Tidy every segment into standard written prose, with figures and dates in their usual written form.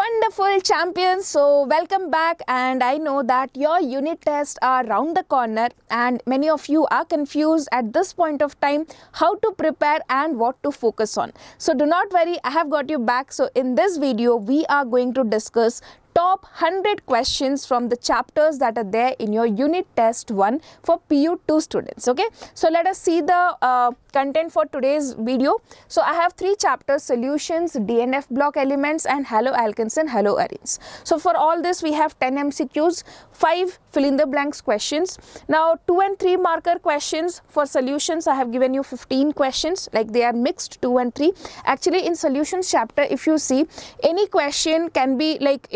Wonderful champions, so welcome back, and I know that your unit tests are round the corner and many of you are confused at this point of time how to prepare and what to focus on. So do not worry, I have got you back. So in this video we are going to discuss top 100 questions from the chapters that are there in your unit test 1 for PU2 students. Okay, so let us see the content for today's video. So I have 3 chapters: solutions, DNF block elements, and haloalkanes and haloarenes. So for all this we have 10 MCQs, 5 fill in the blanks questions. Now 2 and 3 marker questions. For solutions I have given you 15 questions, like they are mixed 2 and 3. Actually in solutions chapter, if you see, any question can be like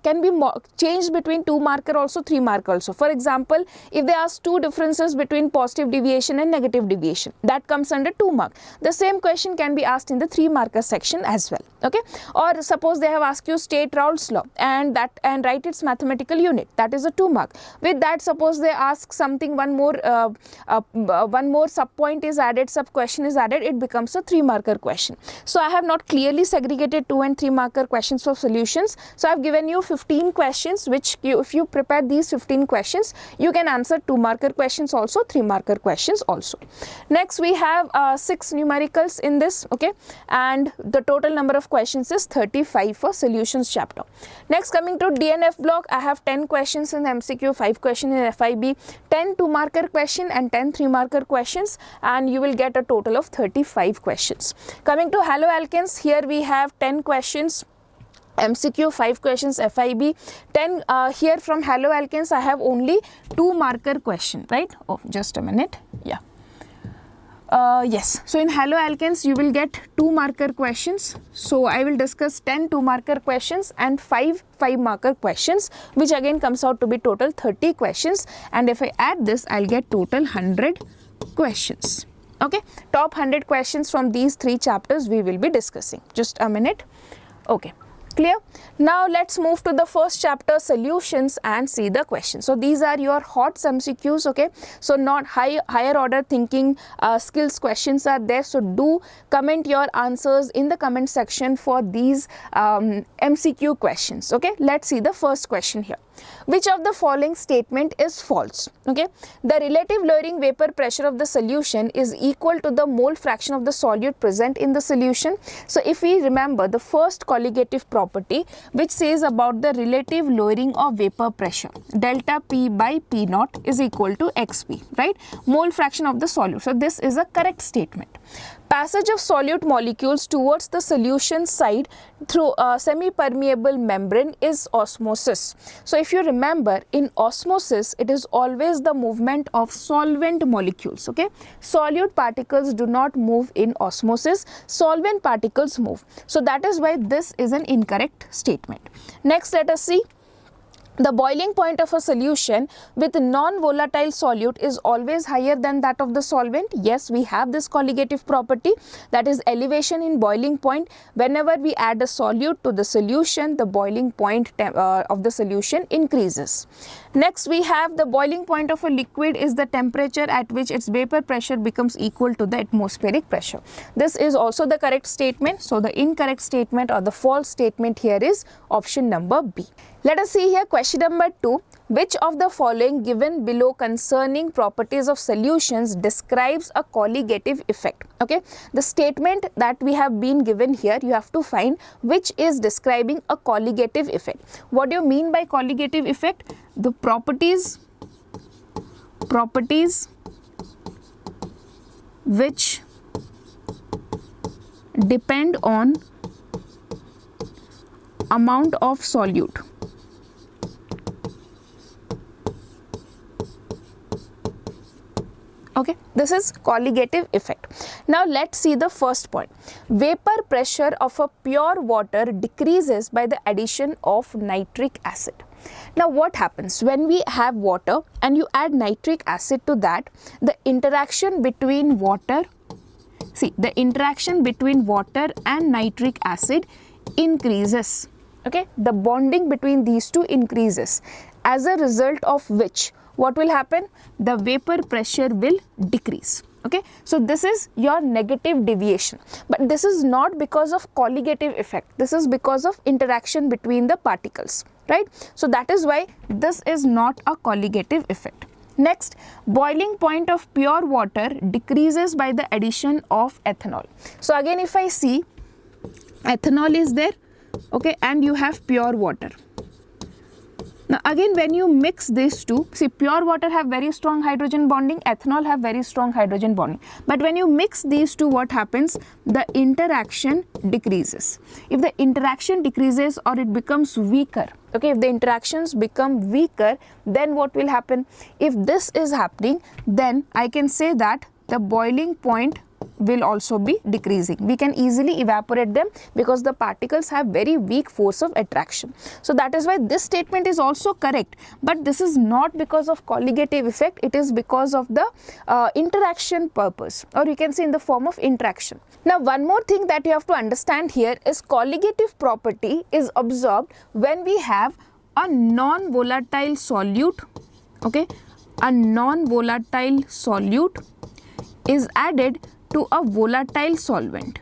can be changed between 2 marker also, 3 marker also. For example, if they ask 2 differences between positive deviation and negative deviation, that comes under 2 mark. The same question can be asked in the 3 marker section as well. Okay, or suppose they have asked you state Raoult's law and write its mathematical unit, that is a 2 mark. With that, suppose they ask something, one more sub point is added, sub question is added, it becomes a 3 marker question. So I have not clearly segregated 2 and 3 marker questions for solutions. So I have given you 15 questions, which if you prepare these 15 questions, you can answer 2 marker questions also, 3 marker questions also. Next we have 6 numericals in this, okay, and the total number of questions is 35 for solutions chapter. Next, coming to DNF block, I have 10 questions in MCQ, 5 questions in FIB, 10 2 marker question and 10 3 marker questions, and you will get a total of 35 questions. Coming to haloalkanes, here we have 10 questions MCQ, 5 questions FIB, 10 here from haloalkanes I have only 2 marker question, right? Oh, just a minute. Yeah. Yes, so in haloalkanes you will get 2 marker questions. So I will discuss 10 2 marker questions and 5 marker questions, which again comes out to be total 30 questions, and if I add this I'll get total 100 questions. Okay, top 100 questions from these 3 chapters we will be discussing. Just a minute. Okay, clear? Now let's move to the first chapter, solutions, and see the questions. So these are your hot MCQs, okay? So not higher order thinking skills questions are there. So do comment your answers in the comment section for these MCQ questions, okay? Let's see the first question here. Which of the following statement is false? Okay, the relative lowering vapor pressure of the solution is equal to the mole fraction of the solute present in the solution. So if we remember the first colligative property, which says about the relative lowering of vapor pressure, delta P by P naught is equal to XP, right? Mole fraction of the solute. So this is a correct statement. Passage of solute molecules towards the solution side through a semi-permeable membrane is osmosis. So if you remember, in osmosis it is always the movement of solvent molecules, okay? Solute particles do not move in osmosis, solvent particles move. So that is why this is an incorrect statement. Next, let us see. The boiling point of a solution with non-volatile solute is always higher than that of the solvent. Yes, we have this colligative property, that is elevation in boiling point. Whenever we add a solute to the solution, the boiling point of the solution increases. Next, we have the boiling point of a liquid is the temperature at which its vapor pressure becomes equal to the atmospheric pressure. This is also the correct statement. So the incorrect statement or the false statement here is option number B. Let us see here question number 2. Which of the following given below concerning properties of solutions describes a colligative effect? Okay, the statement that we have been given here, you have to find which is describing a colligative effect. What do you mean by colligative effect? The properties which depend on amount of solute. Okay, this is colligative effect. Now let's see the first point. Vapor pressure of a pure water decreases by the addition of nitric acid. Now what happens when we have water and you add nitric acid to that? The interaction between water, the interaction between water and nitric acid increases. Okay, the bonding between these two increases, as a result of which what will happen? The vapor pressure will decrease. Okay, so this is your negative deviation, but this is not because of colligative effect. This is because of interaction between the particles, right? So that is why this is not a colligative effect. Next, boiling point of pure water decreases by the addition of ethanol. So again, if I see, ethanol is there, okay, and you have pure water. Now again, when you mix these two, see, pure water have very strong hydrogen bonding, ethanol have very strong hydrogen bonding, but when you mix these two, what happens? The interaction decreases. If the interaction decreases or it becomes weaker, okay, if the interactions become weaker, then what will happen? If this is happening, then I can say that the boiling point will also be decreasing. We can easily evaporate them because the particles have very weak force of attraction. So that is why this statement is also correct, but this is not because of colligative effect, it is because of the interaction purpose, or you can say in the form of interaction. Now one more thing that you have to understand here is colligative property is observed when we have a non-volatile solute, okay, a non-volatile solute is added to a volatile solvent.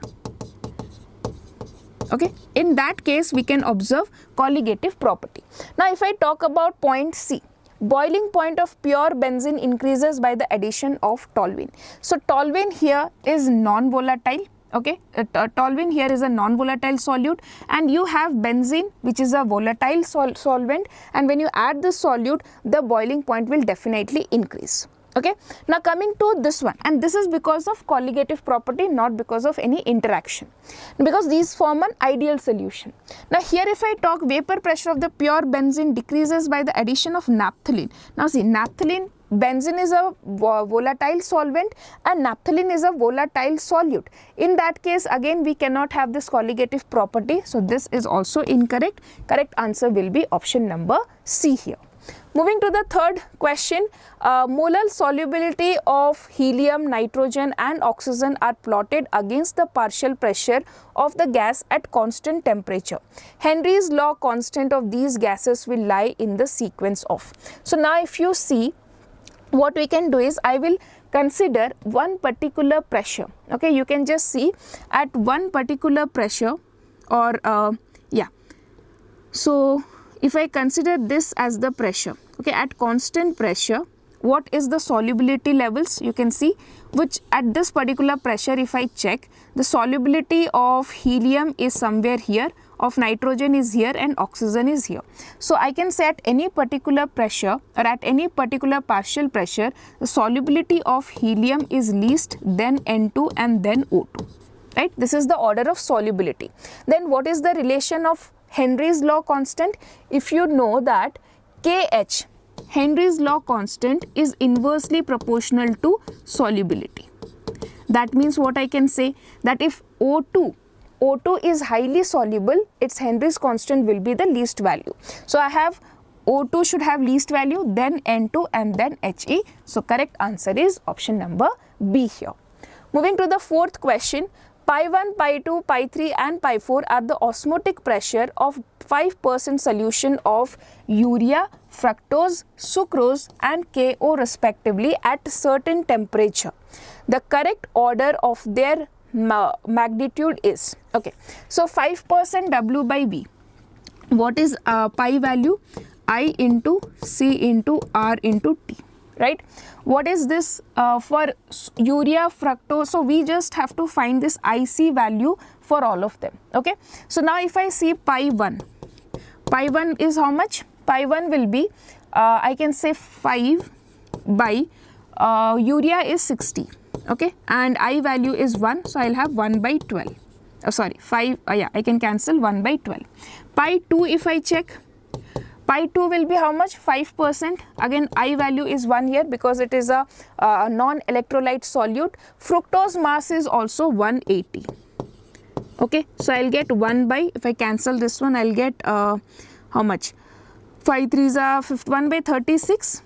Okay, in that case we can observe colligative property. Now if I talk about point C, boiling point of pure benzene increases by the addition of toluene. So toluene here is non-volatile, okay, toluene here is a non-volatile solute, and you have benzene which is a volatile solvent, and when you add the solute, the boiling point will definitely increase. Okay, now coming to this one, and this is because of colligative property, not because of any interaction, because these form an ideal solution. Now here if I talk, vapor pressure of the pure benzene decreases by the addition of naphthalene. Now see, naphthalene, benzene is a volatile solvent and naphthalene is a volatile solute. In that case again we cannot have this colligative property, so this is also incorrect. Correct answer will be option number C here. Moving to the third question, molar solubility of helium, nitrogen and oxygen are plotted against the partial pressure of the gas at constant temperature. Henry's law constant of these gases will lie in the sequence of. So now if you see, what we can do is, I will consider one particular pressure, okay, you can just see at one particular pressure, or yeah, so if I consider this as the pressure, okay, at constant pressure, what is the solubility levels? You can see, which at this particular pressure, if I check, the solubility of helium is somewhere here, of nitrogen is here, and oxygen is here. So I can say at any particular pressure or at any particular partial pressure, the solubility of helium is least, then N2 and then O2, right? This is the order of solubility. Then what is the relation of Henry's law constant? If you know that KH, Henry's law constant, is inversely proportional to solubility. That means what I can say, that if O2 is highly soluble, its Henry's constant will be the least value. So I have O2 should have least value, then N2 and then He. So correct answer is option number B here. Moving to the fourth question, pi 1, pi 2, pi 3 and pi 4 are the osmotic pressure of 5% solution of urea, fructose, sucrose and KO respectively at certain temperature. The correct order of their magnitude is, okay, so 5% W by V. What is pi value? I into C into R into T, right? What is this for urea, fructose? So we just have to find this IC value for all of them, okay? So now if I see pi 1 is how much? Pi 1 will be, I can say 5 by urea is 60, okay, and I value is 1, so I'll have 1 by 12. Oh, sorry, 5, yeah, I can cancel 1 by 12. Pi 2, if I check, pi 2 will be how much? 5%. Again, I value is 1 here because it is a non-electrolyte solute. Fructose mass is also 180. Okay, so I'll get 1 by, if I cancel this one, I'll get how much? 5 3s are 1 by 36.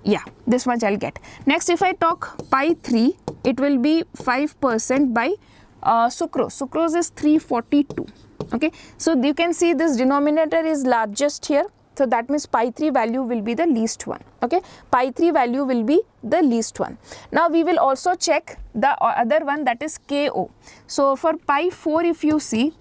Yeah, this much I'll get. Next, if I talk pi 3, it will be 5% by sucrose. Sucrose is 342. Okay, so you can see this denominator is largest here, So that means pi 3 value will be the least one. Okay, pi 3 value will be the least one. Now we will also check the other one, that is KO. So for pi 4, if you see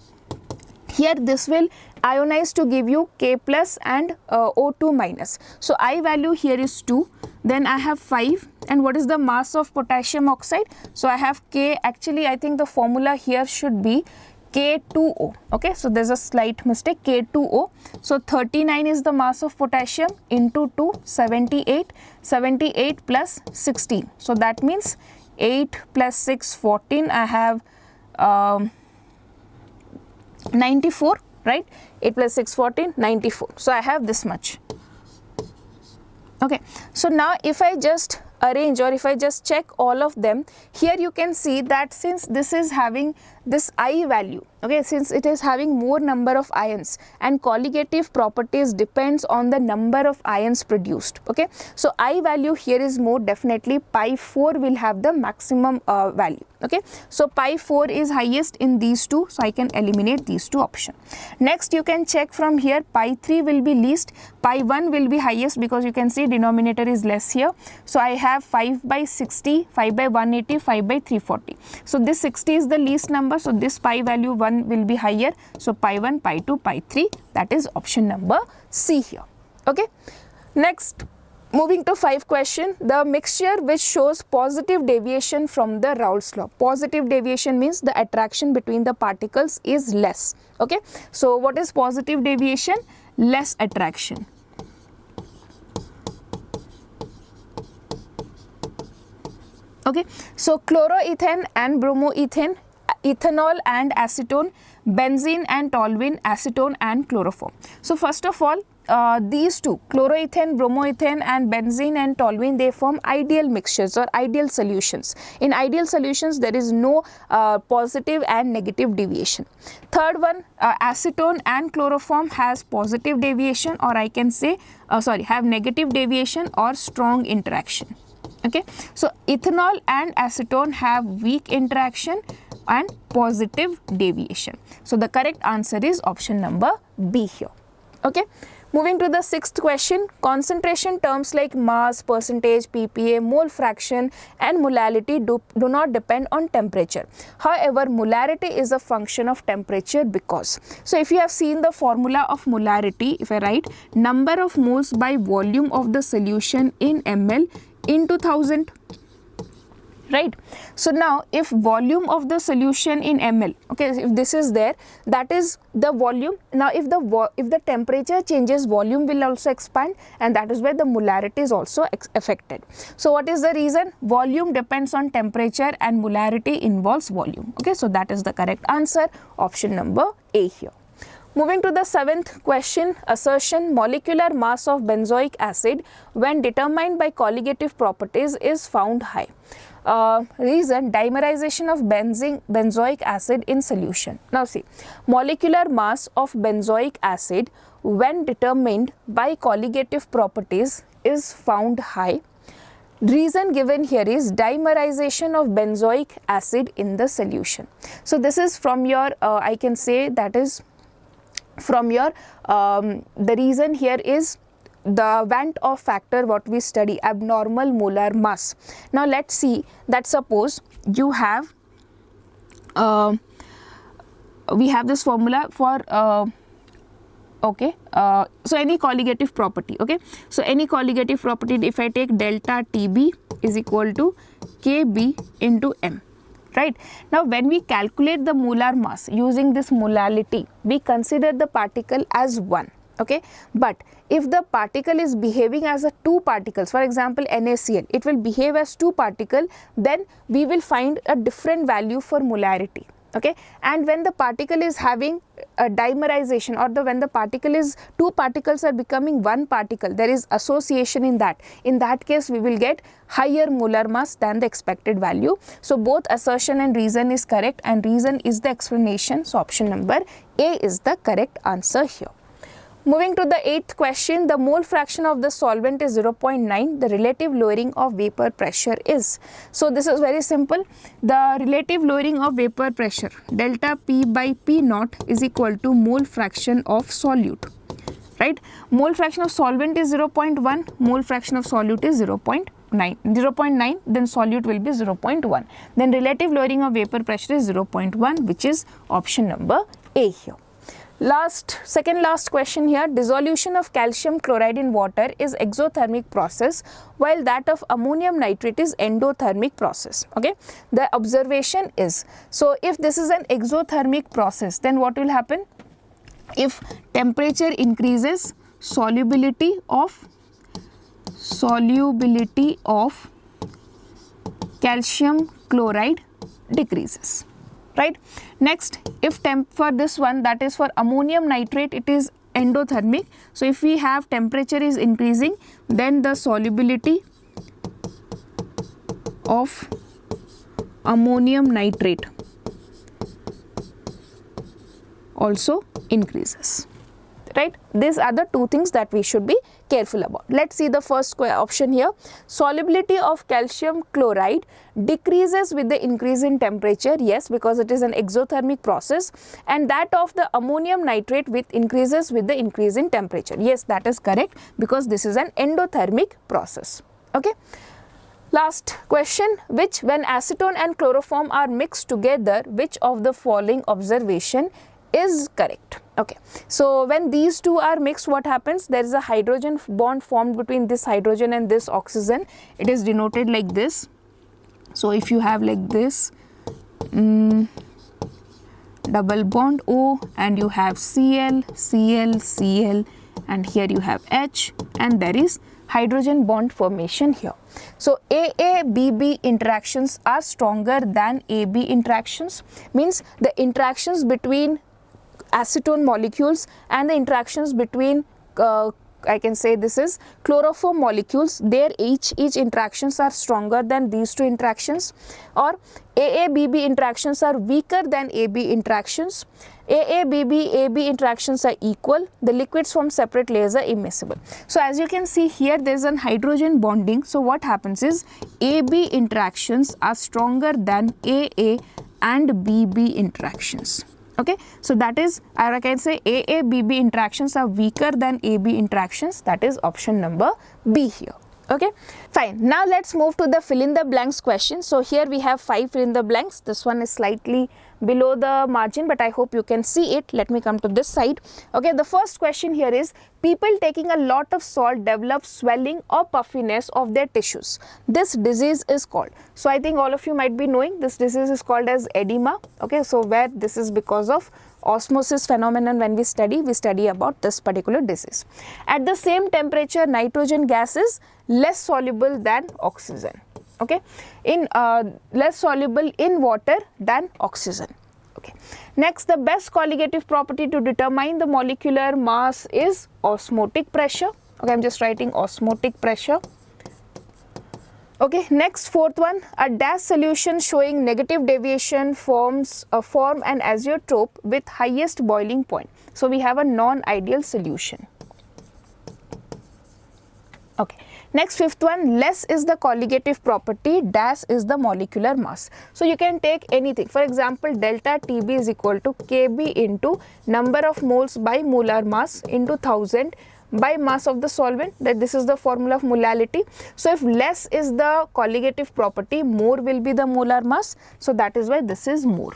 here, this will ionize to give you K plus and O2 minus. So I value here is 2, then I have 5, and what is the mass of potassium oxide? So I have K, actually I think the formula here should be K2O. Okay, so there's a slight mistake, K2O. So 39 is the mass of potassium into 2, 78, 78 plus 16. So that means 8 plus 6, 14, I have 94, right? 8 plus 6, 14, 94. So I have this much. Okay, so now if I just arrange, or if I just check all of them, here you can see that since this is having this I value, okay, since it is having more number of ions, and colligative properties depends on the number of ions produced. Okay, so I value here is more, definitely pi 4 will have the maximum value. Okay, so pi 4 is highest in these two, so I can eliminate these two options. Next you can check from here, pi 3 will be least, pi 1 will be highest, because you can see denominator is less here. So I have 5 by 60, 5 by 180, 5 by 340. So this 60 is the least number, so this pi value 1 will be higher. So pi 1, pi 2, pi 3, that is option number C here. Okay, next, moving to 5 question, the mixture which shows positive deviation from the Raoult's law. Positive deviation means the attraction between the particles is less. Okay, so what is positive deviation? Less attraction. Okay, so chloroethane and bromoethane, ethanol and acetone, benzene and toluene, acetone and chloroform. So first of all, these two, chloroethane, bromoethane and benzene and toluene, they form ideal mixtures or ideal solutions. In ideal solutions, there is no positive and negative deviation. Third one, acetone and chloroform has positive deviation, or I can say, have negative deviation or strong interaction. Okay, so ethanol and acetone have weak interaction and positive deviation. So the correct answer is option number B here. Okay, moving to the 6th question, concentration terms like mass, percentage, ppa, mole fraction and molality do not depend on temperature. However, molarity is a function of temperature because, so if you have seen the formula of molarity, if I write number of moles by volume of the solution in ml into 1000, right? So now if volume of the solution in ml, okay, if this is there, that is the volume. Now if the temperature changes, volume will also expand, and that is where the molarity is also affected. So what is the reason? Volume depends on temperature and molarity involves volume. Okay, so that is the correct answer, option number A here. Moving to the 7th question, assertion molecular mass of benzoic acid when determined by colligative properties is found high. Reason, dimerization of benzoic acid in solution. Now see, molecular mass of benzoic acid when determined by colligative properties is found high. Reason given here is dimerization of benzoic acid in the solution. So this is from your, I can say that is from your, the reason here is the Van 't Hoff factor, what we study, abnormal molar mass. Now let's see that suppose you have, we have this formula for, okay, so any colligative property, okay, so any colligative property, if I take delta TB is equal to KB into M. Right. Now when we calculate the molar mass using this molality, we consider the particle as 1. Okay, but if the particle is behaving as a 2 particles, for example NaCl, it will behave as 2 particle, then we will find a different value for molarity. Okay, and when the particle is having a dimerization, or when the particle is 2 particles are becoming 1 particle, there is association in that. In that case, we will get higher molar mass than the expected value. So both assertion and reason is correct, and reason is the explanation. So option number A is the correct answer here. Moving to the 8th question, the mole fraction of the solvent is 0.9, the relative lowering of vapor pressure is. So this is very simple. The relative lowering of vapor pressure, delta P by P naught is equal to mole fraction of solute. right? Mole fraction of solvent is 0.1, mole fraction of solute is 0.9, then solute will be 0.1. Then relative lowering of vapor pressure is 0.1, which is option number A here. Second last question here. Dissolution of calcium chloride in water is exothermic process, while that of ammonium nitrate is endothermic process. Okay, the observation is, so if this is an exothermic process, then what will happen? If temperature increases, solubility of calcium chloride decreases, right? Next, if for this one, that is for ammonium nitrate, it is endothermic. So if we have temperature is increasing, then the solubility of ammonium nitrate also increases, right? These are the two things that we should be careful about. Let's see the first option here. Solubility of calcium chloride decreases with the increase in temperature. Yes, because it is an exothermic process. And that of the ammonium nitrate increases with the increase in temperature. Yes, that is correct, because this is an endothermic process. Okay. Last question, which when acetone and chloroform are mixed together, which of the following observation is correct? Okay, so when these two are mixed, what happens? There is a hydrogen bond formed between this hydrogen and this oxygen. It is denoted like this. So if you have like this double bond O, and you have Cl, Cl, Cl, and here you have H, and there is hydrogen bond formation here. So AA-BB interactions are stronger than AB interactions, means the interactions between acetone molecules and the interactions between I can say this is chloroform molecules, their each interactions are stronger than these two interactions, or AA-BB interactions are weaker than AB interactions. AA-BB, AB interactions are equal. The liquids form separate layers are immiscible. So as you can see here, there is an hydrogen bonding. So what happens is AB interactions are stronger than AA and BB interactions. Okay, so that is, or I can say AA-BB interactions are weaker than AB interactions. That is option number B here. Okay, fine. Now let's move to the fill in the blanks question. So here we have 5 fill in the blanks. This one is slightly below the margin, but I hope you can see it. Let me come to this side. Okay, the first question here is, people taking a lot of salt develop swelling or puffiness of their tissues. This disease is called, so I think all of you might be knowing this disease is called as edema. Okay, so where this is because of osmosis phenomenon. When we study about this particular disease. At the same temperature, nitrogen gas is less soluble than oxygen. Okay, in less soluble in water than oxygen. Okay, next, the best colligative property to determine the molecular mass is osmotic pressure. Okay, I'm just writing osmotic pressure. Okay, next, fourth one, a dash solution showing negative deviation form an azeotrope with highest boiling point. So we have a non-ideal solution. Okay, next, fifth one, less is the colligative property, dash is the molecular mass. So you can take anything. For example, delta TB is equal to Kb into number of moles by molar mass into 1000 by mass of the solvent. That this is the formula of molality. So if less is the colligative property, more will be the molar mass. So that is why this is more.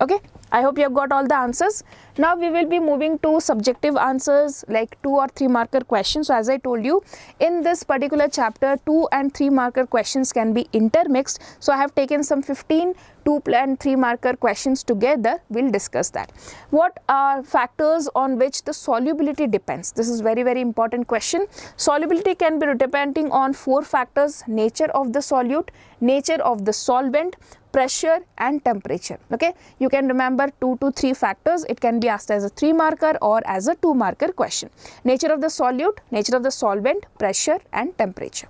Okay, I hope you have got all the answers. Now we will be moving to subjective answers, like 2 or 3 marker questions. So as I told you, in this particular chapter, 2 and 3 marker questions can be intermixed. So I have taken some 15 2 and 3 marker questions together. We'll discuss that. What are factors on which the solubility depends? This is very important question. Solubility can be depending on 4 factors: nature of the solute, nature of the solvent, pressure and temperature. Okay, you can remember 2 to 3 factors. It can be asked as a 3 marker or as a 2 marker question. Nature of the solute, nature of the solvent, pressure and temperature.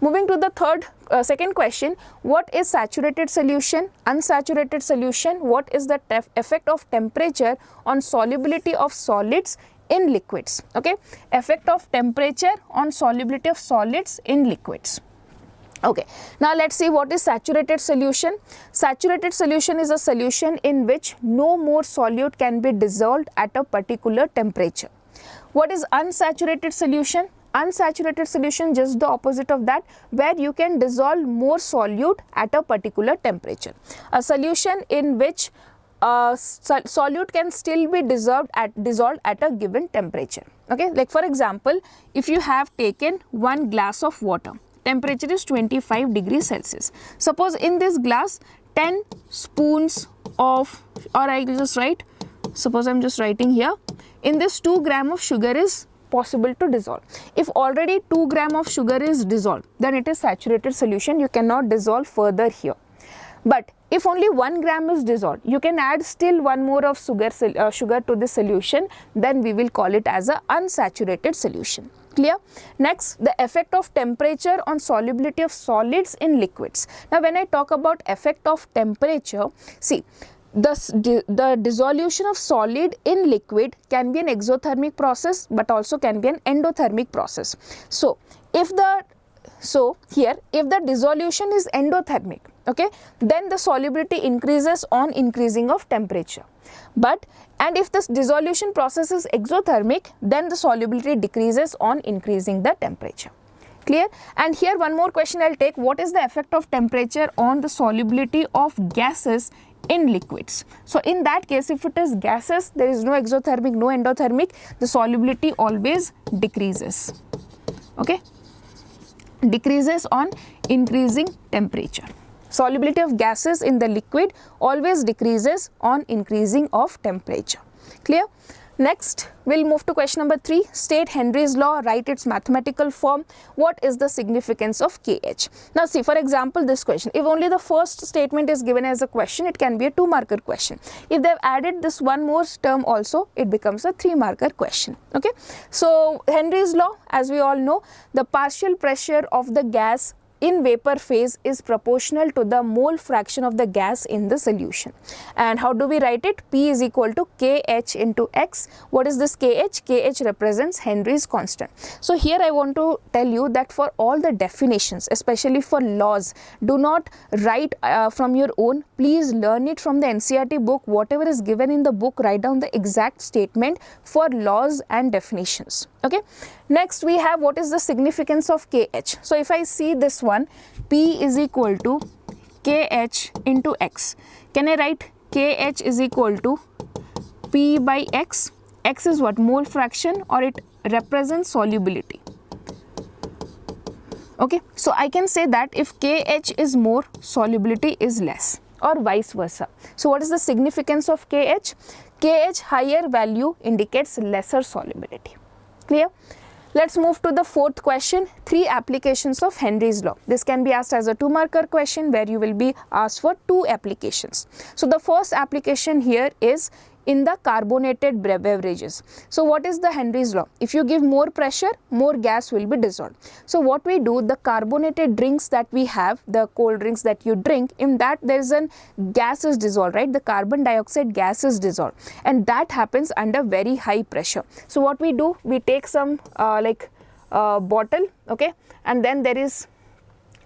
Moving to the second question, what is saturated solution, unsaturated solution? What is the effect of temperature on solubility of solids in liquids? Okay, effect of temperature on solubility of solids in liquids. Okay, now let's see what is saturated solution. Saturated solution is a solution in which no more solute can be dissolved at a particular temperature. What is unsaturated solution? Unsaturated solution, just the opposite of that, where you can dissolve more solute at a particular temperature. A solution in which solute can still be dissolved at a given temperature. Okay, like for example, if you have taken 1 glass of water, temperature is 25 degrees Celsius. Suppose in this glass 10 spoons of, or I will just write, suppose I am just writing here, in this 2 gram of sugar is possible to dissolve. If already 2 gram of sugar is dissolved, then it is saturated solution, you cannot dissolve further here. But if only 1 gram is dissolved, you can add still 1 more of sugar to the solution, then we will call it as a unsaturated solution. Clear? Next, the effect of temperature on solubility of solids in liquids. Now when I talk about effect of temperature, see, the dissolution of solid in liquid can be an exothermic process, but also can be an endothermic process. So if the dissolution is endothermic, okay, then the solubility increases on increasing of temperature. And if this dissolution process is exothermic, then the solubility decreases on increasing the temperature. Clear? And here one more question I'll take. What is the effect of temperature on the solubility of gases in liquids? So in that case, if it is gases, there is no exothermic, no endothermic, the solubility always decreases. Okay? Decreases on increasing temperature. Solubility of gases in the liquid always decreases on increasing of temperature. Clear? Next, we'll move to question number 3. State Henry's law, write its mathematical form. What is the significance of KH? Now see, for example, this question, if only the first statement is given as a question, it can be a 2-marker question. If they've added this one more term also, it becomes a 3-marker question. Okay. So Henry's law, as we all know, the partial pressure of the gas in vapor phase is proportional to the mole fraction of the gas in the solution. And how do we write it? P is equal to KH into X. What is this KH? KH represents Henry's constant. So here I want to tell you that for all the definitions, especially for laws, do not write from your own. Please learn it from the NCERT book. Whatever is given in the book, write down the exact statement for laws and definitions. Okay. Next we have what is the significance of KH. So if I see this one, P is equal to KH into X. Can I write KH is equal to P by X? X is what? Mole fraction, or it represents solubility. Okay. So I can say that if KH is more, solubility is less, or vice versa. So what is the significance of KH? KH higher value indicates lesser solubility. Clear? Let's move to the 4th question, 3 applications of Henry's law. This can be asked as a 2-marker question where you will be asked for 2 applications. So the first application here is in the carbonated beverages. So what is the Henry's law? If you give more pressure, more gas will be dissolved. So what we do, the carbonated drinks that we have, the cold drinks that you drink, in that there is an gas is dissolved, right? The carbon dioxide gas is dissolved, and that happens under very high pressure. So what we do, we take some bottle, okay, and then there is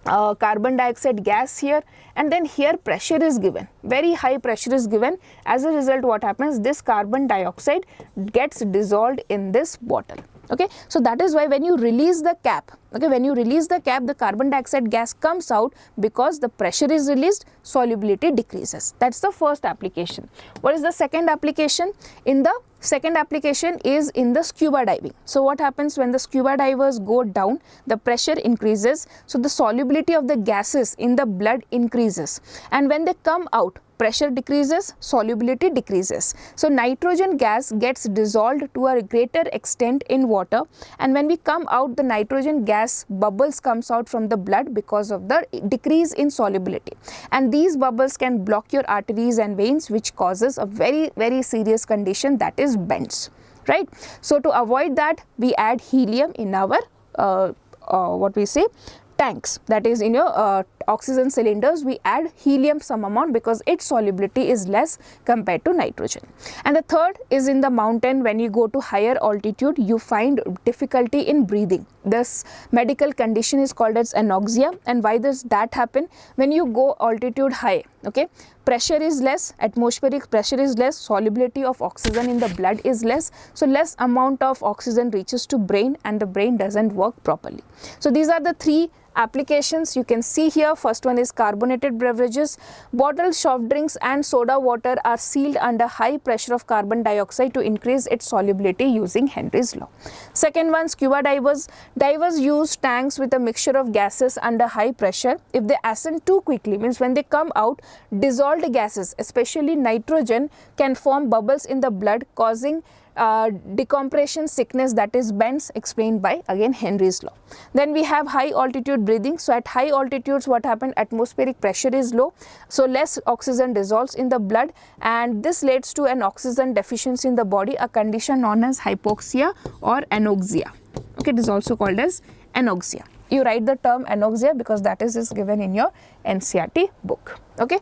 carbon dioxide gas here, and then here pressure is given, very high pressure is given. As a result, what happens, this carbon dioxide gets dissolved in this bottle. Okay, so that is why when you release the cap, okay, when you release the cap, the carbon dioxide gas comes out. Because the pressure is released, solubility decreases. That's the first application. What is the second application? In the second application is in the scuba diving. So what happens when the scuba divers go down, the pressure increases, so the solubility of the gases in the blood increases, and when they come out, pressure decreases, solubility decreases. So nitrogen gas gets dissolved to a greater extent in water, and when we come out, the nitrogen gas bubbles comes out from the blood because of the decrease in solubility, and these bubbles can block your arteries and veins, which causes a very, very serious condition, that is bends, right? So to avoid that, we add helium in our what we say, tanks, that is in your oxygen cylinders, we add helium some amount because its solubility is less compared to nitrogen. And the third is in the mountain. When you go to higher altitude, you find difficulty in breathing. This medical condition is called as anoxia. And why does that happen? When you go altitude high, okay, pressure is less, atmospheric pressure is less, solubility of oxygen in the blood is less, so less amount of oxygen reaches to brain and the brain doesn't work properly. So these are the three applications you can see here. First one is carbonated beverages. Bottled soft drinks and soda water are sealed under high pressure of carbon dioxide to increase its solubility using Henry's law. Second one, scuba divers. Divers use tanks with a mixture of gases under high pressure. If they ascend too quickly, means when they come out, dissolved gases, especially nitrogen, can form bubbles in the blood, causing decompression sickness, that is bends, explained by again Henry's law. Then we have high altitude breathing. So at high altitudes, what happened? Atmospheric pressure is low, so less oxygen dissolves in the blood, and this leads to an oxygen deficiency in the body, a condition known as hypoxia or anoxia. Okay, it is also called as anoxia. You write the term anoxia because that is given in your NCERT book. Okay.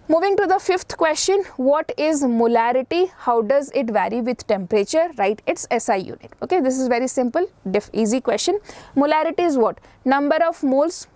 Moving to the fifth question, what is molarity? How does it vary with temperature? Write its SI unit. Okay, this is very simple, easy question. Molarity is what? Number of moles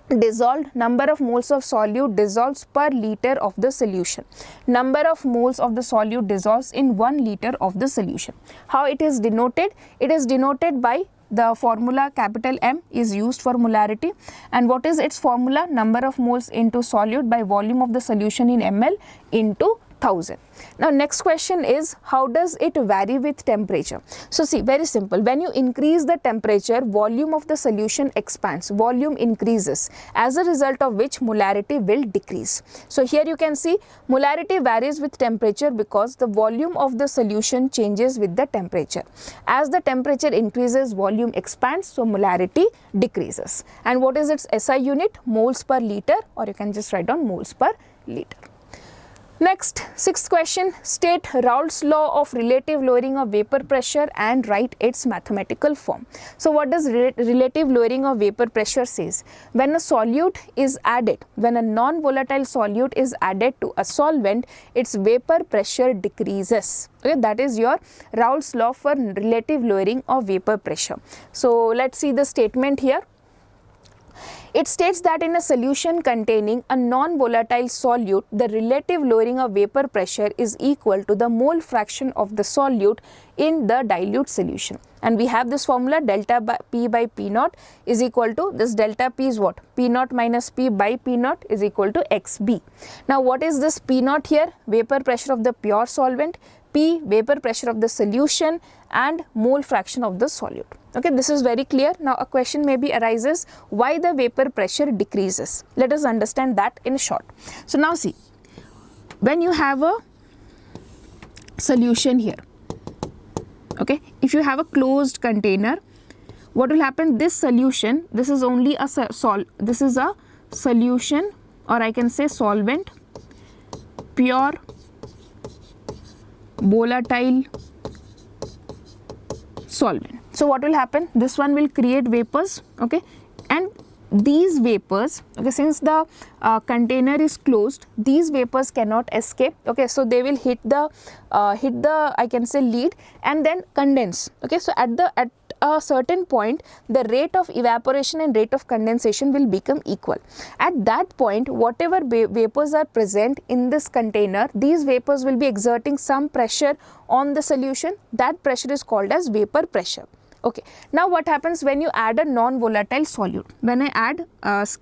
dissolved, number of moles of solute dissolves per liter of the solution. Number of moles of the solute dissolves in 1 liter of the solution. How it is denoted? It is denoted by the formula capital M is used for molarity. And what is its formula? Number of moles into solute by volume of the solution in ml into 1000. Now next question is, how does it vary with temperature? So see, very simple. When you increase the temperature, volume of the solution expands, volume increases, as a result of which molarity will decrease. So here you can see molarity varies with temperature because the volume of the solution changes with the temperature. As the temperature increases, volume expands, so molarity decreases. And what is its SI unit? Moles per liter, or you can just write down moles per liter. Next, sixth question, state Raoult's law of relative lowering of vapor pressure and write its mathematical form. So what does relative lowering of vapor pressure says? When a solute is added, when a non-volatile solute is added to a solvent, its vapor pressure decreases. Okay, that is your Raoult's law for relative lowering of vapor pressure. So let's see the statement here. It states that in a solution containing a non-volatile solute, the relative lowering of vapor pressure is equal to the mole fraction of the solute in the dilute solution. And we have this formula, delta P by P naught is equal to, this delta P is what? P naught minus P by P naught is equal to XB. Now what is this P naught here? Vapor pressure of the pure solvent, P vapor pressure of the solution, and mole fraction of the solute. Okay, this is very clear. Now a question maybe arises, why the vapor pressure decreases? Let us understand that in short. So now see, when you have a solution here, okay, if you have a closed container, what will happen? This solution, this is only a this is a solution, or I can say solvent, pure volatile solvent. So what will happen? This one will create vapors, okay, and these vapors, okay, since the container is closed, these vapors cannot escape, okay, so they will hit the I can say lid and then condense, okay. So at a certain point, the rate of evaporation and rate of condensation will become equal. At that point, whatever vapors are present in this container, these vapors will be exerting some pressure on the solution. That pressure is called as vapor pressure. Okay, now what happens when you add a non-volatile solute? When I add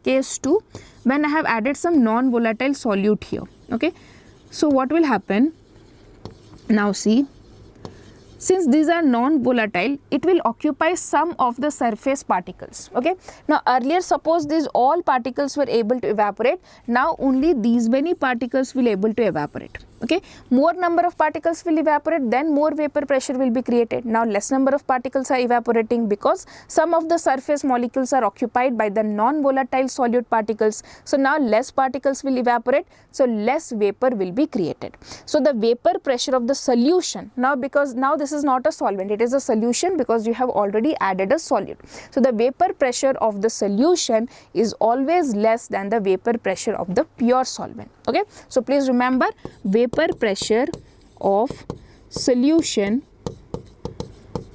case 2, when I have added some non-volatile solute here, okay, so what will happen? Now see, since these are non-volatile, it will occupy some of the surface particles, okay. Now earlier, suppose these all particles were able to evaporate, now only these many particles will able to evaporate, Okay, more number of particles will evaporate, then more vapor pressure will be created. Now less number of particles are evaporating because some of the surface molecules are occupied by the non-volatile solute particles. So now less particles will evaporate, so less vapor will be created. So the vapor pressure of the solution, now because now this is not a solvent, it is a solution because you have already added a solute. So the vapor pressure of the solution is always less than the vapor pressure of the pure solvent. Okay, so please remember, vapor pressure of solution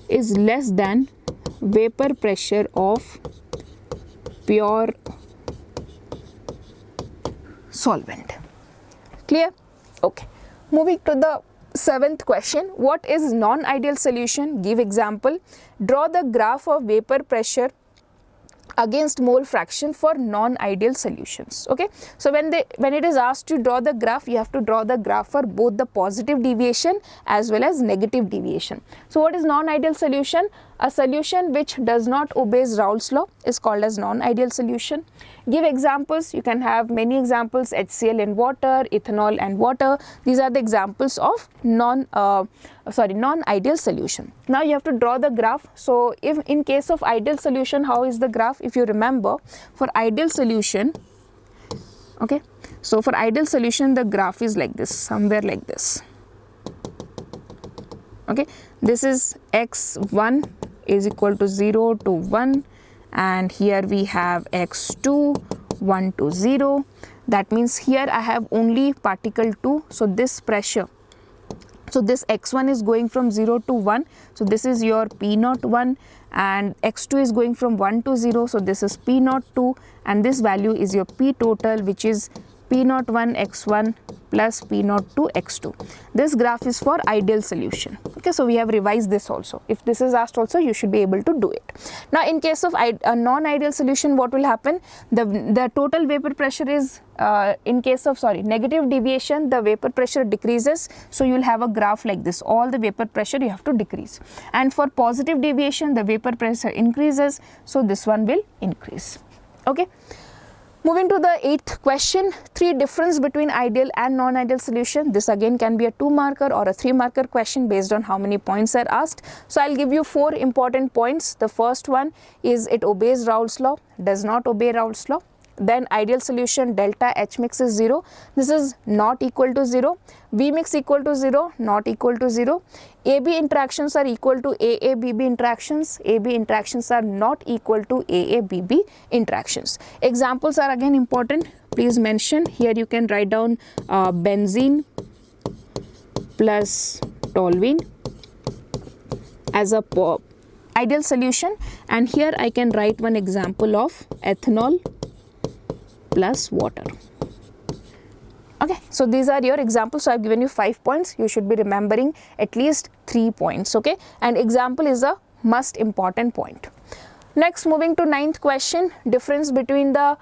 is less than vapor pressure of pure solvent. Clear? Okay, moving to the 7th question. What is non-ideal solution? Give example. Draw the graph of vapor pressure against mole fraction for non-ideal solutions. Okay, so when it is asked to draw the graph, you have to draw the graph for both the positive deviation as well as negative deviation. So what is non-ideal solution? A solution which does not obey Raoult's law is called as non-ideal solution. Give examples. You can have many examples: HCl in water, ethanol and water. These are the examples of non-ideal solution. Now you have to draw the graph. So if in case of ideal solution, how is the graph? If you remember, for ideal solution, okay, so for ideal solution the graph is like this, somewhere like this. Okay, this is x1 is equal to 0 to 1, and here we have x2 1 to 0. That means here I have only particle 2, so this pressure, so this x1 is going from 0 to 1, so this is your P01, and x2 is going from 1 to 0, so this is P02, and this value is your P total, which is P01 x1 plus P02 x2. This graph is for ideal solution. Okay, so we have revised this also. If this is asked also, you should be able to do it. Now in case of a non-ideal solution, what will happen? The total vapor pressure is in case of negative deviation, the vapor pressure decreases, so you will have a graph like this. All the vapor pressure you have to decrease, and for positive deviation the vapor pressure increases, so this one will increase. Okay, moving to the 8th question. 3 difference between ideal and non-ideal solution. This again can be a 2-marker or a 3-marker question based on how many points are asked. So I'll give you 4 important points. The first one is it obeys Raoult's law, does not obey Raoult's law. Then ideal solution, delta H mix is 0. This is not equal to 0. V mix equal to 0, not equal to 0. AB interactions are equal to AA-BB interactions. AB interactions are not equal to AA-BB interactions. Examples are again important. Please mention. Here you can write down benzene plus toluene as a ideal solution, and here I can write one example of ethanol plus water. Okay, so these are your examples. So I have given you 5 points. You should be remembering at least 3 points. Okay, and example is a must important point. Next, moving to 9th question, difference between the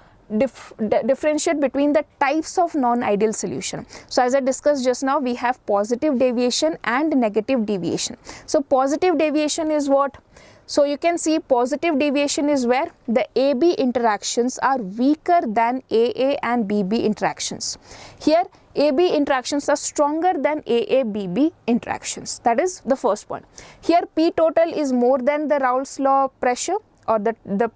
differentiate between the types of non-ideal solution. So as I discussed just now, we have positive deviation and negative deviation. So positive deviation is what? So you can see positive deviation is where the AB interactions are weaker than AA and BB interactions. Here AB interactions are stronger than AA-BB interactions. That is the first point. Here P total is more than the Raoult's law pressure, or the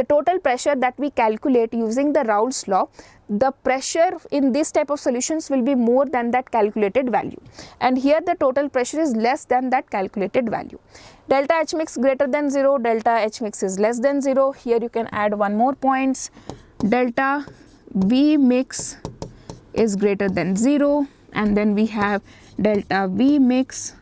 total pressure that we calculate using the Raoult's law. The pressure in this type of solutions will be more than that calculated value, and here the total pressure is less than that calculated value. Delta H mix greater than 0, delta H mix is less than 0. Here you can add one more points. Delta V mix is greater than 0, and then we have delta V mix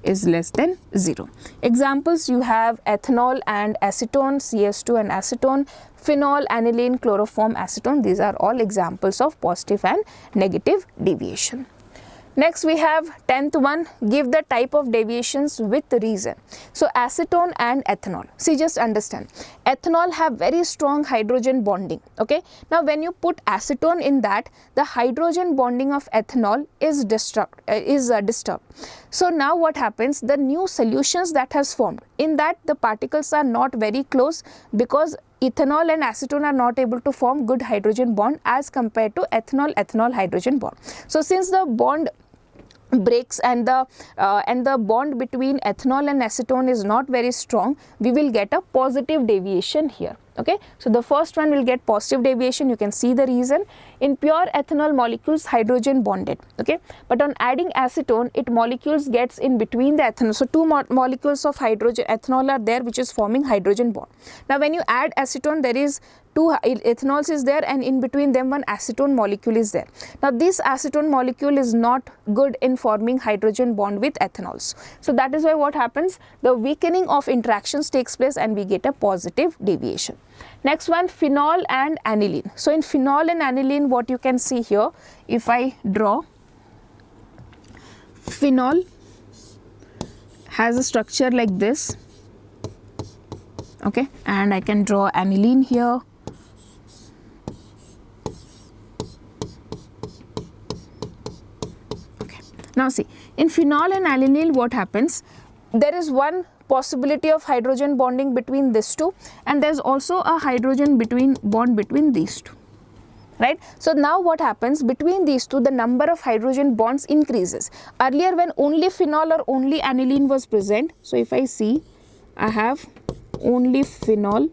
is less than 0. Examples, you have ethanol and acetone, CS2 and acetone, phenol, aniline, chloroform, acetone. These are all examples of positive and negative deviation. Next we have 10th one, give the type of deviations with reason. So acetone and ethanol, see, just understand, ethanol have very strong hydrogen bonding. Okay, now when you put acetone in that, the hydrogen bonding of ethanol is disturbed. So now what happens, the new solutions that has formed, in that the particles are not very close because ethanol and acetone are not able to form good hydrogen bond as compared to ethanol hydrogen bond. So since the bond breaks and the bond between ethanol and acetone is not very strong, we will get a positive deviation here. Okay, so the first one will get positive deviation. You can see the reason. In pure ethanol molecules, hydrogen bonded, okay, but on adding acetone, it molecules gets in between the ethanol. So two molecules of hydrogen ethanol are there, which is forming hydrogen bond. Now when you add acetone, there is two ethanols is there, and in between them one acetone molecule is there. Now this acetone molecule is not good in forming hydrogen bond with ethanols. So that is why what happens, the weakening of interactions takes place and we get a positive deviation. Next one, phenol and aniline. So in phenol and aniline, what you can see here, if I draw, phenol has a structure like this, okay, and I can draw aniline here. Okay, now see, in phenol and aniline, what happens, there is one possibility of hydrogen bonding between these two, and there's also a hydrogen bond between these two, right? So now what happens, between these two the number of hydrogen bonds increases. Earlier when only phenol or only aniline was present, so if I see, I have only phenol,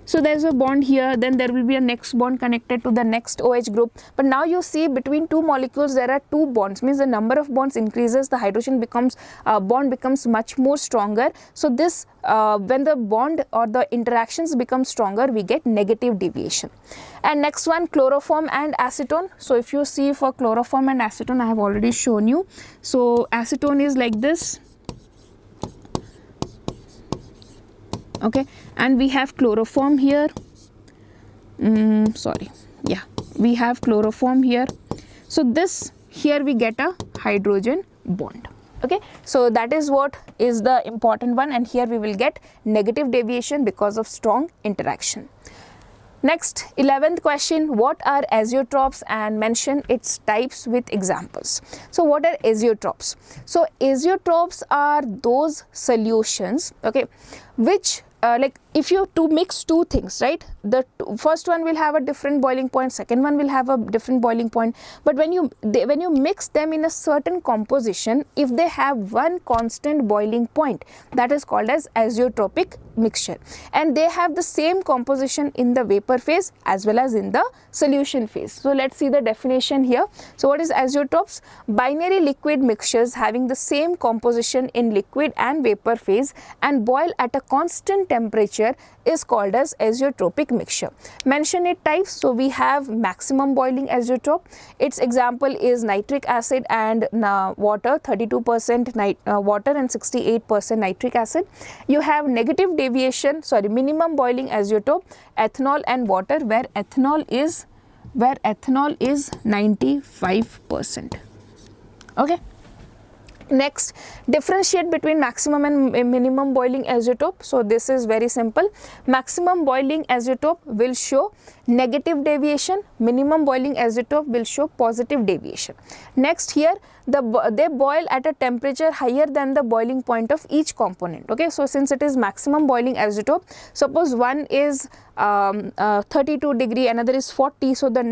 so there is a bond here, then there will be a next bond connected to the next OH group. But now you see between two molecules there are two bonds, means the number of bonds increases, the hydrogen bond becomes much more stronger. So this when the bond or the interactions become stronger, we get negative deviation. And next one, chloroform and acetone. So if you see for chloroform and acetone, I have already shown you. So acetone is like this, okay, and we have chloroform here, we have chloroform here. So this here we get a hydrogen bond, okay. So that is what is the important one, and here we will get negative deviation because of strong interaction. Next, 11th question, what are azeotropes, and mention its types with examples. So what are azeotropes? So azeotropes are those solutions, okay, which like if you mix two things, right, the first one will have a different boiling point, second one will have a different boiling point, but when you mix them in a certain composition, if they have one constant boiling point, that is called as azeotropic mixture, and they have the same composition in the vapor phase as well as in the solution phase. So let's see the definition here. So what is azeotropes? Binary liquid mixtures having the same composition in liquid and vapor phase and boil at a constant temperature is called as azeotropic mixture. Mention its types. So we have maximum boiling azeotrope. Its example is nitric acid and water, 32% water and 68% nitric acid. You have negative deviation, minimum boiling azeotrope, ethanol and water, where ethanol is 95%. Okay. Next, differentiate between maximum and minimum boiling azeotrope. So this is very simple. Maximum boiling azeotrope will show negative deviation, minimum boiling azeotrope will show positive deviation. Next, here they boil at a temperature higher than the boiling point of each component. Okay, so since it is maximum boiling azeotrope, suppose one is 32 degree, another is 40, so the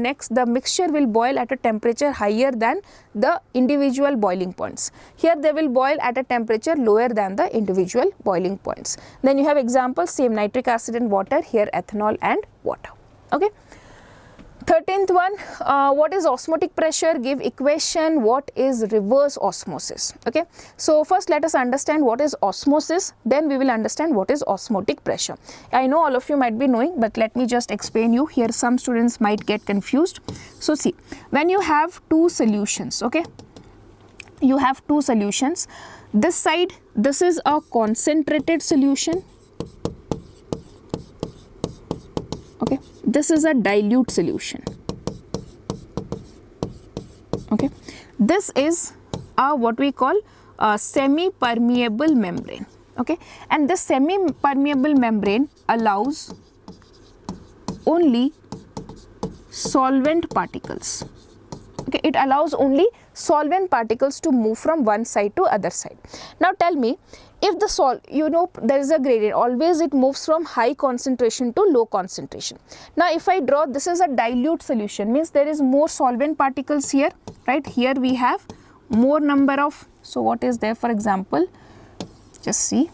mixture will boil at a temperature higher than the individual boiling points. Here they will boil at a temperature lower than the individual boiling points. Then you have examples, same nitric acid and water, here ethanol and water. Okay. 13th one, what is osmotic pressure? Give equation. What is reverse osmosis? Okay, so first let us understand what is osmosis, then we will understand what is osmotic pressure. I know all of you might be knowing, but let me just explain you here. Some students might get confused. So see, when you have two solutions, okay, you have two solutions. This side, this is a concentrated solution. Okay, this is a dilute solution. Okay, this is what we call a semi-permeable membrane. Okay, and this semi-permeable membrane allows only solvent particles. Okay, it allows only solvent particles to move from one side to other side. Now tell me, if the there is a gradient, always it moves from high concentration to low concentration. Now if I draw, this is a dilute solution, means there is more solvent particles here, right? Here we have more number of, so what is there, for example, just see,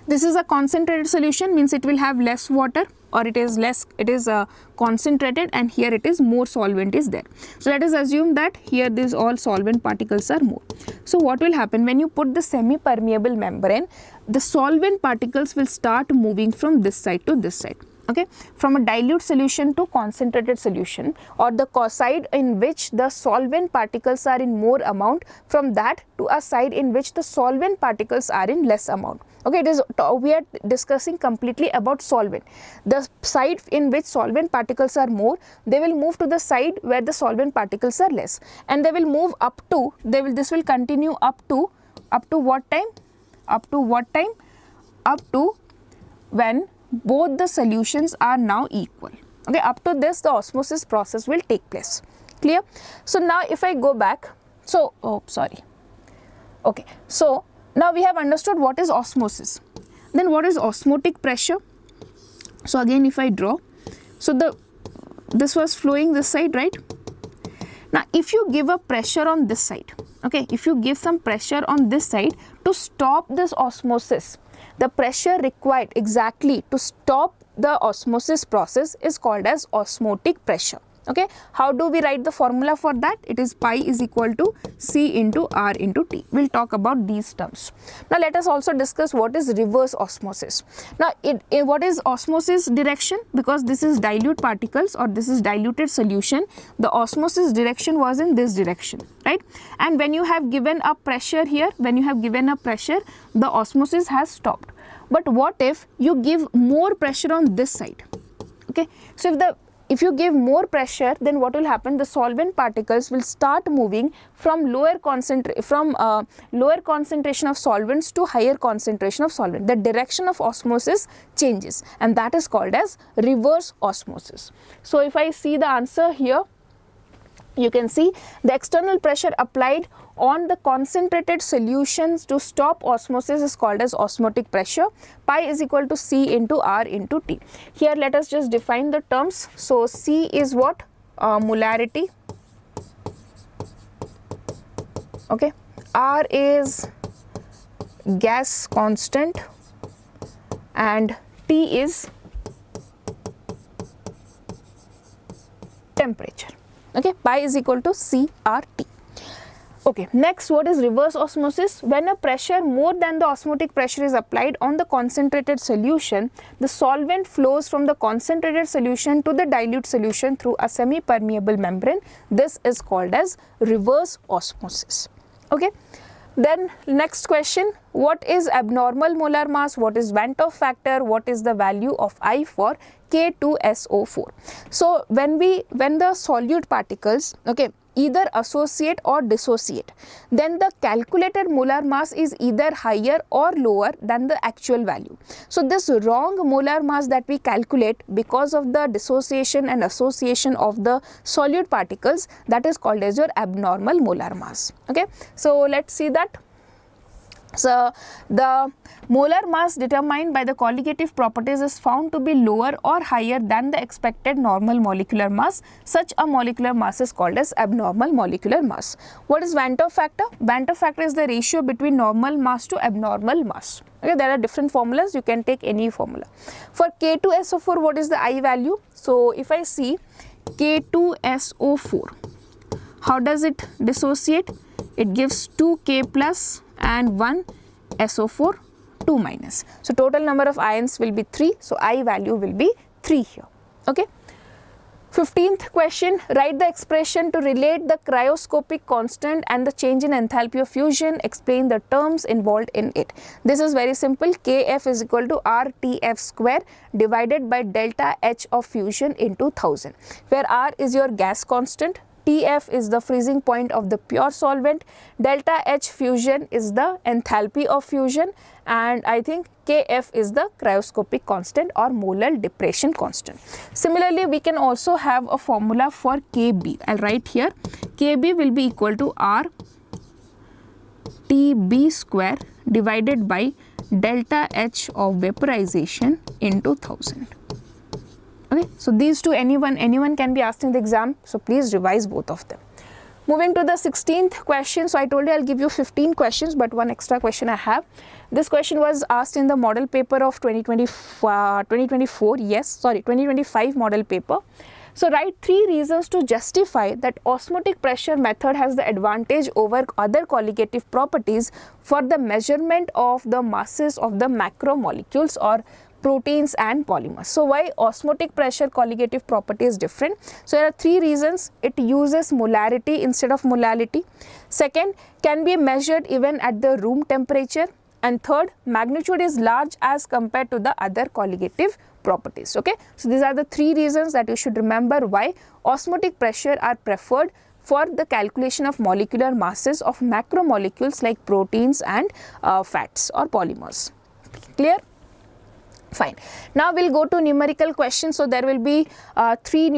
this is a concentrated solution, means it will have less water, or it is concentrated, and here it is more solvent is there. So let us assume that here these all solvent particles are more. So what will happen when you put the semi-permeable membrane, the solvent particles will start moving from this side to this side. Okay, from a dilute solution to concentrated solution, or the side in which the solvent particles are in more amount, from that to a side in which the solvent particles are in less amount. Okay, we are discussing completely about solvent. The side in which solvent particles are more, they will move to the side where the solvent particles are less, and they will move up to, this will continue up to what time? Up to when both the solutions are now equal. Okay, up to this the osmosis process will take place. Clear? So now if I go back, so okay, so now we have understood what is osmosis. Then what is osmotic pressure? So again if I draw, so this was flowing this side, right? Now if you give a pressure on this side, okay, if you give some pressure on this side to stop this osmosis, the pressure required exactly to stop the osmosis process is called as osmotic pressure. Okay, how do we write the formula for that? It is pi is equal to C into R into T. We'll talk about these terms. Now let us also discuss what is reverse osmosis. Now what is osmosis direction? Because this is dilute particles, or this is diluted solution, the osmosis direction was in this direction, right? And when you have given a pressure here, the osmosis has stopped. But what if you give more pressure on this side? Okay, so if you give more pressure, then what will happen? The solvent particles will start moving from lower concentration of solvents to higher concentration of solvent. The direction of osmosis changes, and that is called as reverse osmosis. So if I see the answer here, you can see the external pressure applied on the concentrated solutions to stop osmosis is called as osmotic pressure. Pi is equal to C into R into T. Here let us just define the terms. So C is what? Molarity. Okay. R is gas constant, and T is temperature. Okay, pi is equal to CRT. Okay, next, what is reverse osmosis? When a pressure more than the osmotic pressure is applied on the concentrated solution, the solvent flows from the concentrated solution to the dilute solution through a semi-permeable membrane. This is called as reverse osmosis. Okay. Then next question, what is abnormal molar mass, what is Van 't Hoff factor, what is the value of I for K2SO4. So when the solute particles, okay, either associate or dissociate, then the calculated molar mass is either higher or lower than the actual value. So this wrong molar mass that we calculate because of the dissociation and association of the solute particles, that is called as your abnormal molar mass. Okay, so let's see that. So the molar mass determined by the colligative properties is found to be lower or higher than the expected normal molecular mass. Such a molecular mass is called as abnormal molecular mass. What is Van 't Hoff factor? Van 't Hoff factor is the ratio between normal mass to abnormal mass. Okay, there are different formulas, you can take any formula. For K2SO4, what is the I value? So if I see K2SO4, how does it dissociate? It gives 2K plus and 1 SO4 2 minus. So total number of ions will be 3. So I value will be 3 here. Okay. 15th question, write the expression to relate the cryoscopic constant and the change in enthalpy of fusion. Explain the terms involved in it. This is very simple. Kf is equal to RTF square divided by delta H of fusion into 1000, where R is your gas constant, Tf is the freezing point of the pure solvent, delta H fusion is the enthalpy of fusion, and I think Kf is the cryoscopic constant or molar depression constant. Similarly, we can also have a formula for Kb. I'll write here. Kb will be equal to R TB square divided by delta H of vaporization into 1000. Okay, so these two anyone can be asked in the exam, so please revise both of them. Moving to the 16th question. So I told you I'll give you 15 questions, but one extra question I have. This question was asked in the model paper of 2025 model paper. So write 3 reasons to justify that osmotic pressure method has the advantage over other colligative properties for the measurement of the masses of the macromolecules or proteins and polymers. So why osmotic pressure colligative property is different? So there are 3 reasons. It uses molarity instead of molality. Second, can be measured even at the room temperature. And third, magnitude is large as compared to the other colligative properties. Okay, so these are the 3 reasons that you should remember why osmotic pressure are preferred for the calculation of molecular masses of macromolecules like proteins and fats or polymers. Clear? Fine. Now we'll go to numerical questions. So there will be 3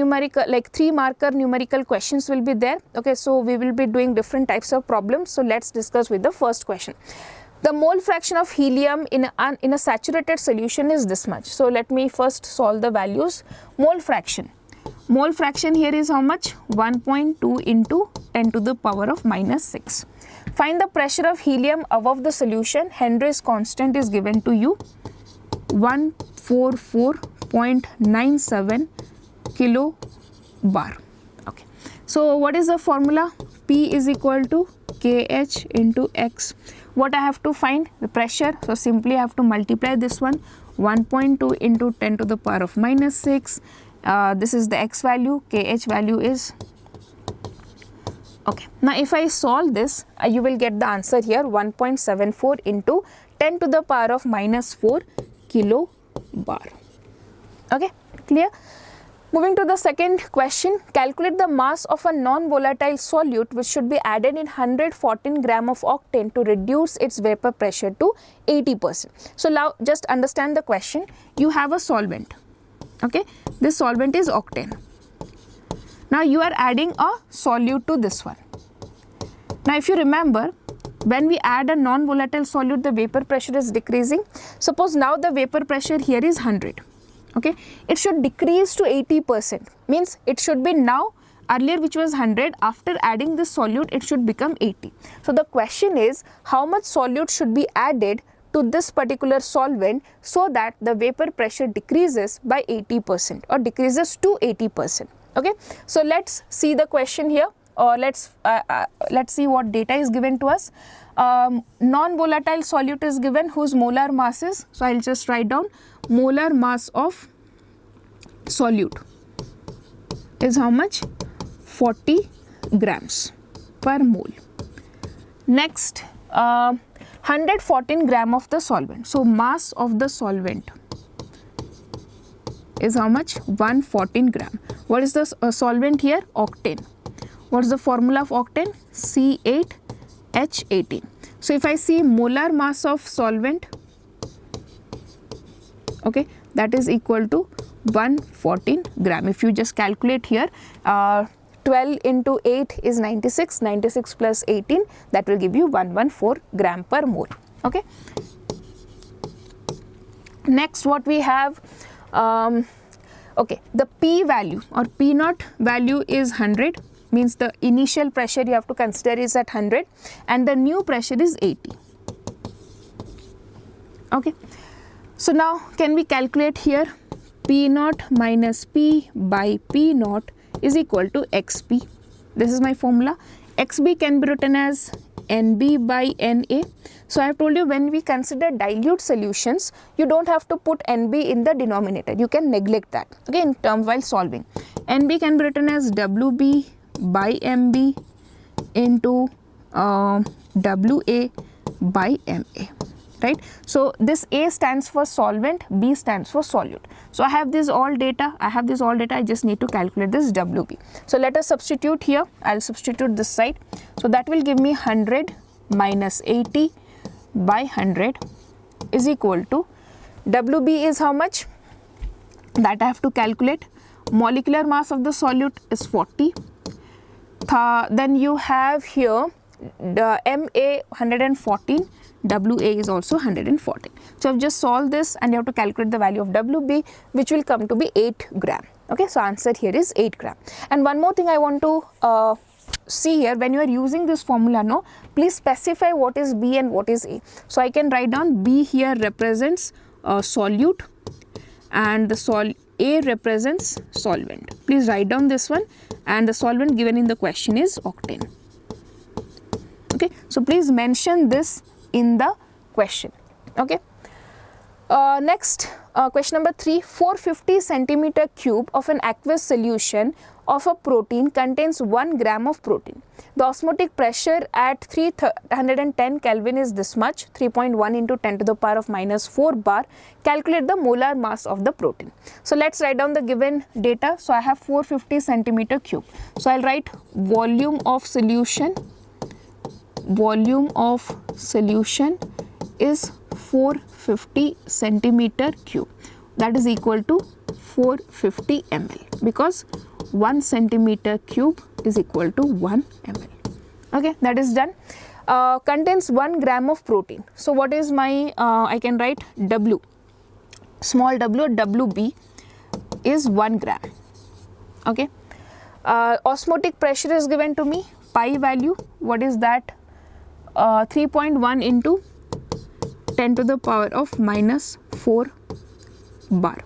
marker numerical questions will be there. Okay, so we will be doing different types of problems. So let's discuss with the first question. The mole fraction of helium in a saturated solution is this much. So let me first solve the values. Mole fraction here is how much? 1.2 into 10 to the power of minus 6. Find the pressure of helium above the solution. Henry's constant is given to you, 144.97 kilobar. Okay, so what is the formula? P is equal to KH into X. What I have to find? The pressure. So simply I have to multiply this one, 1.2 into 10 to the power of minus 6. This is the X value, KH value is. Okay, now if I solve this, you will get the answer here, 1.74 into 10 to the power of minus 4 kilobar. Okay, clear? Moving to the second question, calculate the mass of a non-volatile solute which should be added in 114 gram of octane to reduce its vapor pressure to 80%. So now just understand the question. You have a solvent. Okay, this solvent is octane. Now you are adding a solute to this one. Now if you remember, when we add a non-volatile solute, the vapor pressure is decreasing. Suppose now the vapor pressure here is 100. Okay, it should decrease to 80%. Means it should be now, earlier which was 100, after adding this solute it should become 80. So the question is, how much solute should be added to this particular solvent so that the vapor pressure decreases by 80% or decreases to 80%. Okay, so let's see the question here, or let's see what data is given to us. Non-volatile solute is given whose molar mass is, so I'll just write down, molar mass of solute is how much? 40 grams per mole. Next, 114 gram of the solvent. So mass of the solvent is how much? 114 gram. What is the solvent here? Octane. What is the formula of octane? C8H18. So if I see molar mass of solvent, okay, that is equal to 114 gram. If you just calculate here, 12 into 8 is 96, 96 plus 18, that will give you 114 gram per mole. Okay. Next what we have, okay, the P value or P naught value is 100, means the initial pressure you have to consider is at 100 and the new pressure is 80. Okay. So now can we calculate here? P naught minus P by P naught is equal to XP. This is my formula. XB can be written as NB by NA. So I have told you, when we consider dilute solutions, you don't have to put NB in the denominator. You can neglect that, okay, in term while solving. NB can be written as WB by MB into WA by MA. Right? So this A stands for solvent, B stands for solute. So I have this all data, I just need to calculate this WB. So let us substitute here, I'll substitute this side. So that will give me 100 minus 80 by 100 is equal to, WB is how much? That I have to calculate. Molecular mass of the solute is 40. Then you have here the MA 114, WA is also 114. So I've just solved this and you have to calculate the value of WB, which will come to be 8 gram. Okay, so answer here is 8 gram. And one more thing I want to see here, when you are using this formula, no, please specify what is B and what is A. So I can write down B here represents solute and the A represents solvent. Please write down this one, and the solvent given in the question is octane. Okay, so please mention this in the question. Okay. Next, question number 3, 450 centimeter cube of an aqueous solution of a protein contains 1 gram of protein. The osmotic pressure at 310 Kelvin is this much, 3.1 into 10 to the power of minus 4 bar. Calculate the molar mass of the protein. So let's write down the given data. So I have 450 centimeter cube. So I'll write volume of solution. Volume of solution is 450 centimeter cube. That is equal to 450 ml, because 1 centimeter cube is equal to 1 ml. Okay, that is done. Contains 1 gram of protein. So what is my, I can write W, small w, WB is 1 gram. Okay. Osmotic pressure is given to me, pi value, what is that? 3.1 into 10 to the power of minus 4 bar.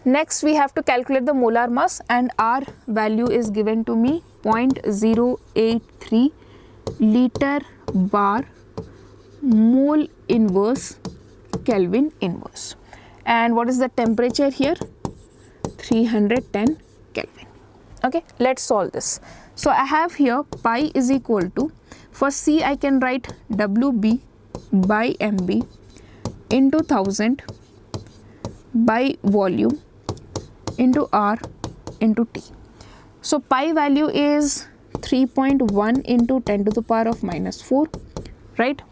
Next we have to calculate the molar mass, and R value is given to me 0.083 liter bar mole inverse Kelvin inverse. And what is the temperature here? 310 Kelvin. Okay, let's solve this. So I have here pi is equal to, for C I can write WB by MB into 1000 by volume into R into T. So pi value is 3.1 into 10 to the power of minus 4, right?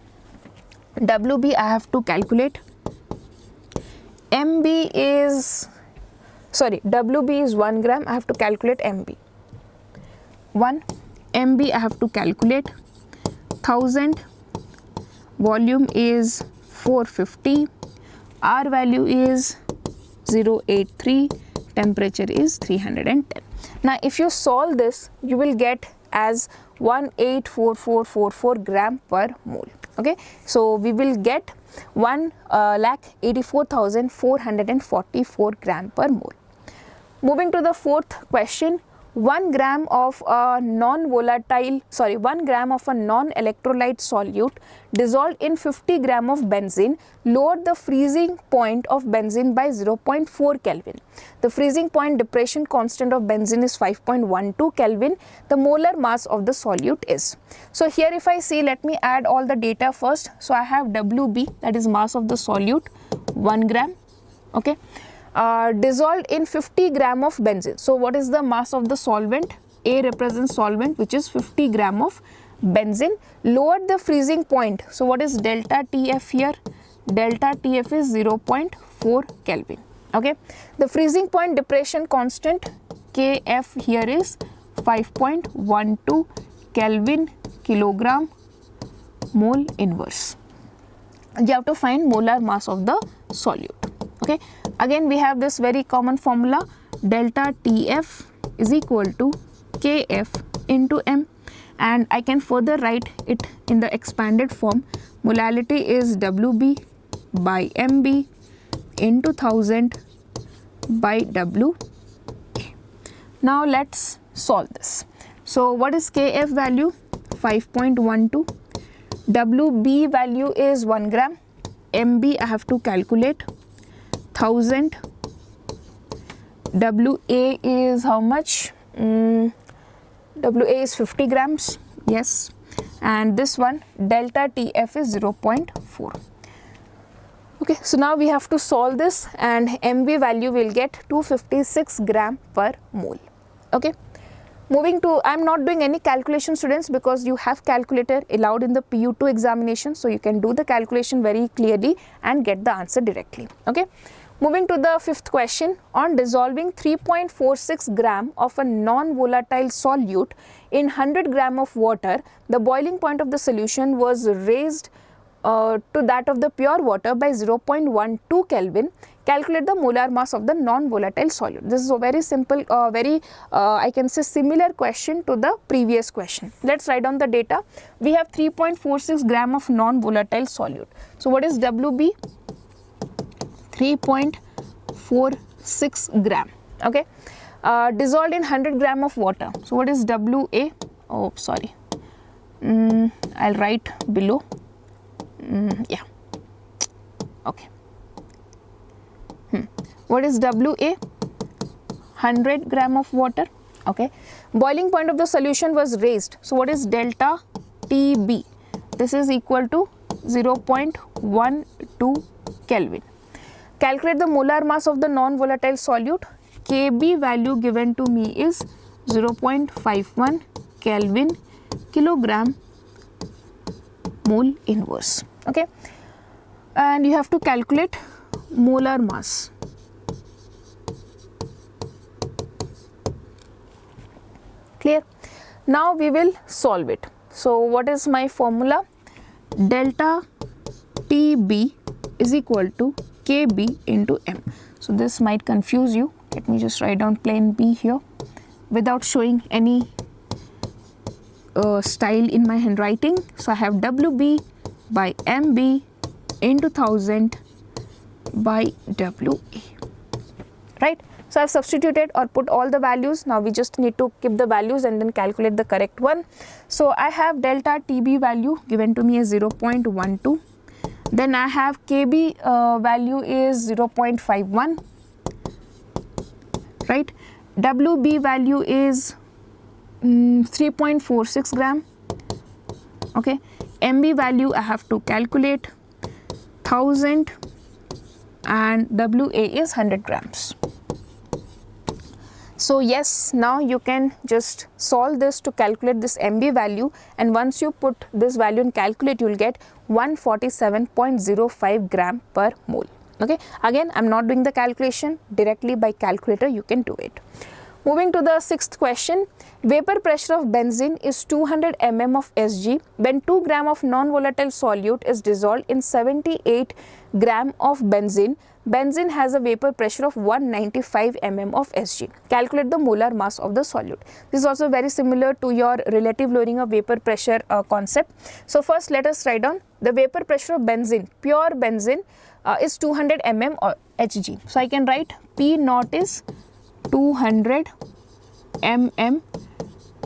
WB I have to calculate. MB is, sorry, WB is 1 gram, I have to calculate MB. 1 MB I have to calculate. 1000, volume is 450, R value is 0.83, temperature is 310. Now if you solve this, you will get as 184444 gram per mole. Okay, so we will get 1,84,444 gram per mole. Moving to the fourth question, 1 gram of a non-volatile, 1 gram of a non-electrolyte solute dissolved in 50 gram of benzene lowered the freezing point of benzene by 0.4 Kelvin. The freezing point depression constant of benzene is 5.12 Kelvin. The molar mass of the solute is. So here if I see, let me add all the data first. So I have WB, that is mass of the solute, 1 gram. Okay. Dissolved in 50 gram of benzene. So what is the mass of the solvent? A represents solvent, which is 50 gram of benzene. Lowered the freezing point. So what is delta TF here? Delta TF is 0.4 Kelvin. Okay. The freezing point depression constant KF here is 5.12 Kelvin kilogram mole inverse. You have to find molar mass of the solute. Okay. Again we have this very common formula, delta TF is equal to KF into M, and I can further write it in the expanded form. Molality is WB by MB into 1000 by W. Now let's solve this. So what is KF value? 5.12. WB value is 1 gram. MB I have to calculate. 1000. WA is how much? WA is 50 grams. Yes. And this one, delta TF is 0.4. Okay, so now we have to solve this, and MB value will get 256 gram per mole. Okay. Moving to, I am not doing any calculation, students, because you have calculator allowed in the PU2 examination, so you can do the calculation very clearly and get the answer directly. Okay. Moving to the fifth question, on dissolving 3.46 gram of a non-volatile solute in 100 gram of water, the boiling point of the solution was raised to that of the pure water by 0.12 Kelvin. Calculate the molar mass of the non-volatile solute. This is a very simple, I can say similar question to the previous question. Let's write down the data. We have 3.46 gram of non-volatile solute. So what is WB? 3.46 gram. Okay. Dissolved in 100 gram of water. So what is WA? Oh, sorry. I'll write below. Yeah. Okay. What is WA? 100 gram of water. Okay. Boiling point of the solution was raised. So what is delta TB? This is equal to 0.12 Kelvin. Calculate the molar mass of the non-volatile solute. Kb value given to me is 0.51 Kelvin kilogram mole inverse. Okay. And you have to calculate molar mass. Clear? Now we will solve it. So what is my formula? Delta TB is equal to Kb into M. So this might confuse you. Let me just write down plain B here without showing any style in my handwriting. So I have WB by MB into 1000 by WA. Right? So I've substituted or put all the values. Now we just need to keep the values and then calculate the correct one. So I have delta TB value given to me as 0.12. Then I have Kb value is 0.51. Right? WB value is 3.46 gram. Okay. MB value I have to calculate 1000 and WA is 100 grams. So yes, now you can just solve this to calculate this MB value, and once you put this value and calculate, you will get 147.05 gram per mole. Okay, again I am not doing the calculation, directly by calculator you can do it. Moving to the sixth question, vapor pressure of benzene is 200 mm of Sg when 2 gram of non-volatile solute is dissolved in 78 gram of benzene. Benzene has a vapor pressure of 195 mm of Sg. Calculate the molar mass of the solute. This is also very similar to your relative lowering of vapor pressure concept. So first let us write down the vapor pressure of benzene, pure benzene is 200 mm or Hg. So I can write P naught is 200 mm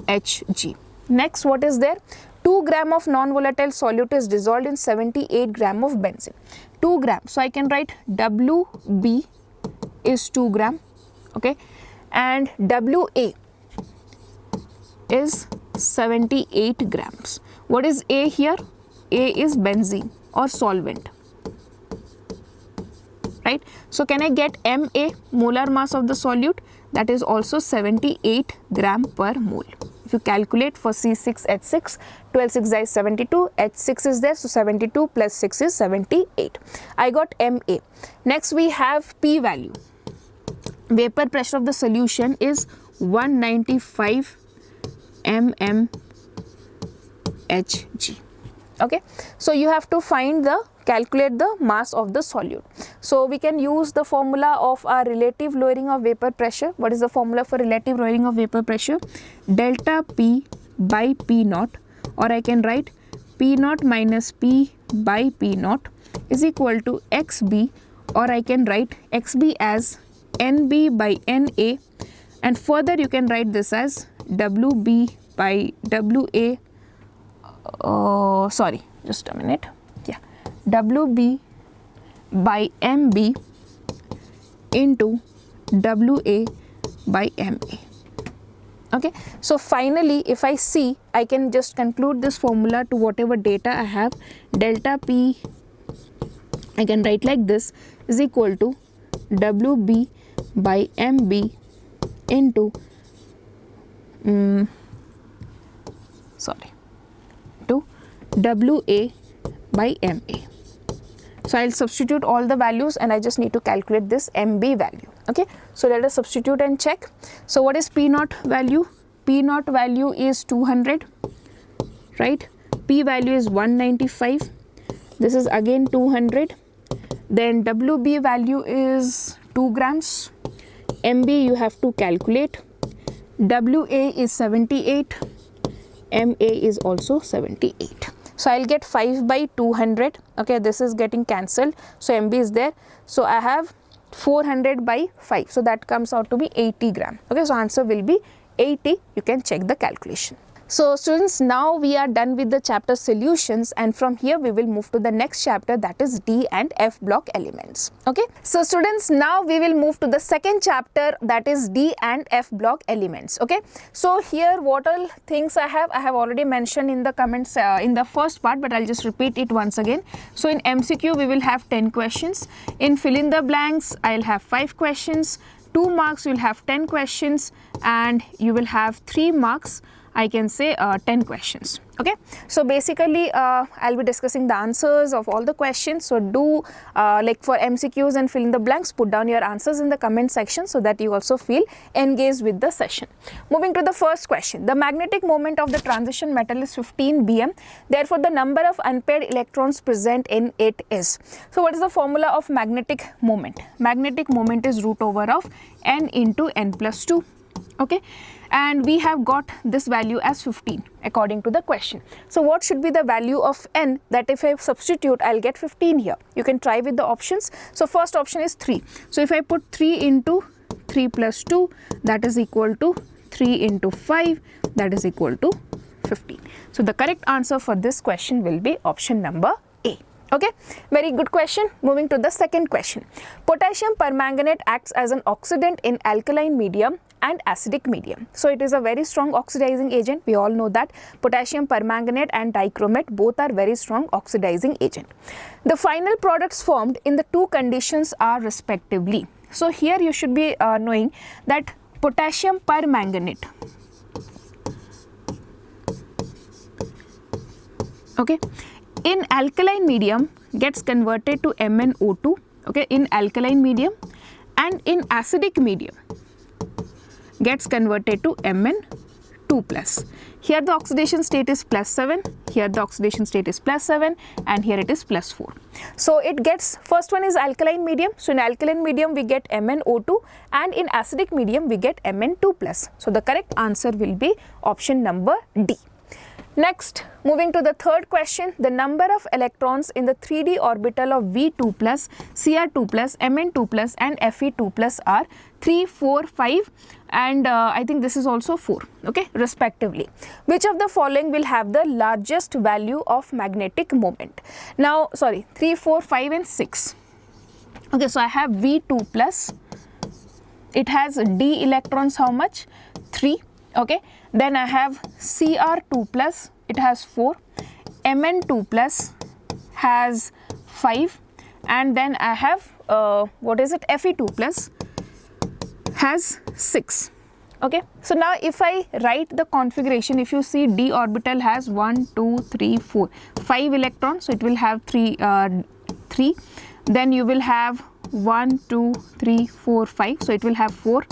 Hg. Next, what is there? 2 gram of non-volatile solute is dissolved in 78 gram of benzene. 2 gram. So I can write WB is 2 gram. Okay. And WA is 78 grams. What is A here? A is benzene or solvent. Right. So can I get MA, molar mass of the solute? That is also 78 gram per mole. If you calculate for C6H6, 12 6 is 72, H6 is there, so 72 plus 6 is 78. I got MA. Next we have P value. Vapor pressure of the solution is 195 mm Hg. Okay, so you have to calculate the mass of the solute. So we can use the formula of our relative lowering of vapor pressure. What is the formula for relative lowering of vapor pressure? Delta P by P naught, or I can write P naught minus P by P naught is equal to XB, or I can write XB as NB by NA, and further you can write this as WB by WA. Sorry, just a minute. Yeah, WB by MB into WA by MA. Okay, so finally if I see, I can just conclude this formula to whatever data I have. Delta P, I can write like this, is equal to WB by MB into to WA by MA. So I'll substitute all the values and I just need to calculate this MB value. Okay, so let us substitute and check. So what is P naught value? P naught value is 200, right? P value is 195. This is again 200. Then WB value is 2 grams. MB you have to calculate. WA is 78. MA is also 78. So I'll get 5 by 200. Okay, this is getting cancelled. So MB is there. So I have 400 by 5. So that comes out to be 80 gram. Okay, so answer will be 80. You can check the calculation. So students, now we are done with the chapter solutions, and from here we will move to the next chapter, that is D and F block elements. Okay, so students, now we will move to the second chapter, that is D and F block elements. Okay, so here what all things I have already mentioned in the comments in the first part, but I'll just repeat it once again. So in MCQ we will have 10 questions. In fill in the blanks I'll have 5 questions. 2 marks you will have 10 questions, and you will have 3 marks, I can say 10 questions. Okay, so basically I'll be discussing the answers of all the questions. So do like for MCQs and fill in the blanks, put down your answers in the comment section so that you also feel engaged with the session. Moving to the first question, the magnetic moment of the transition metal is 15 bm, therefore the number of unpaired electrons present in it is. So what is the formula of magnetic moment? Magnetic moment is root over of n into n plus 2. Okay, and we have got this value as 15 according to the question. So what should be the value of n, that if I substitute I'll get 15 here? You can try with the options. So first option is 3. So if I put 3 into 3 plus 2, that is equal to 3 into 5, that is equal to 15. So the correct answer for this question will be option number A. Okay, very good question. Moving to the second question. Potassium permanganate acts as an oxidant in alkaline medium and acidic medium. So it is a very strong oxidizing agent. We all know that potassium permanganate and dichromate both are very strong oxidizing agent. The final products formed in the two conditions are respectively. So here you should be knowing that potassium permanganate, okay, in alkaline medium gets converted to MnO2, okay, in alkaline medium, and in acidic medium gets converted to Mn2 plus. Here the oxidation state is +7, here the oxidation state is +7, and here it is +4. So it gets, first one is alkaline medium. So in alkaline medium we get MnO2, and in acidic medium we get Mn2 plus. So the correct answer will be option number D. Next, moving to the third question, the number of electrons in the 3d orbital of V2 plus, Cr2 plus, Mn2 plus and Fe2 plus are 3, 4, 5 and I think this is also 4, okay, respectively. Which of the following will have the largest value of magnetic moment? Now, sorry, 3, 4, 5 and 6. Okay, so I have V2 plus, it has d electrons, how much? 3. Okay, then I have Cr2 plus, it has 4, Mn2 plus has 5, and then I have what is it, Fe2 plus has 6. Okay, so now if I write the configuration, if you see d orbital has 1, 2, 3, 4, 5 electrons, so it will have 3, then you will have 1, 2, 3, 4, 5, so it will have 4.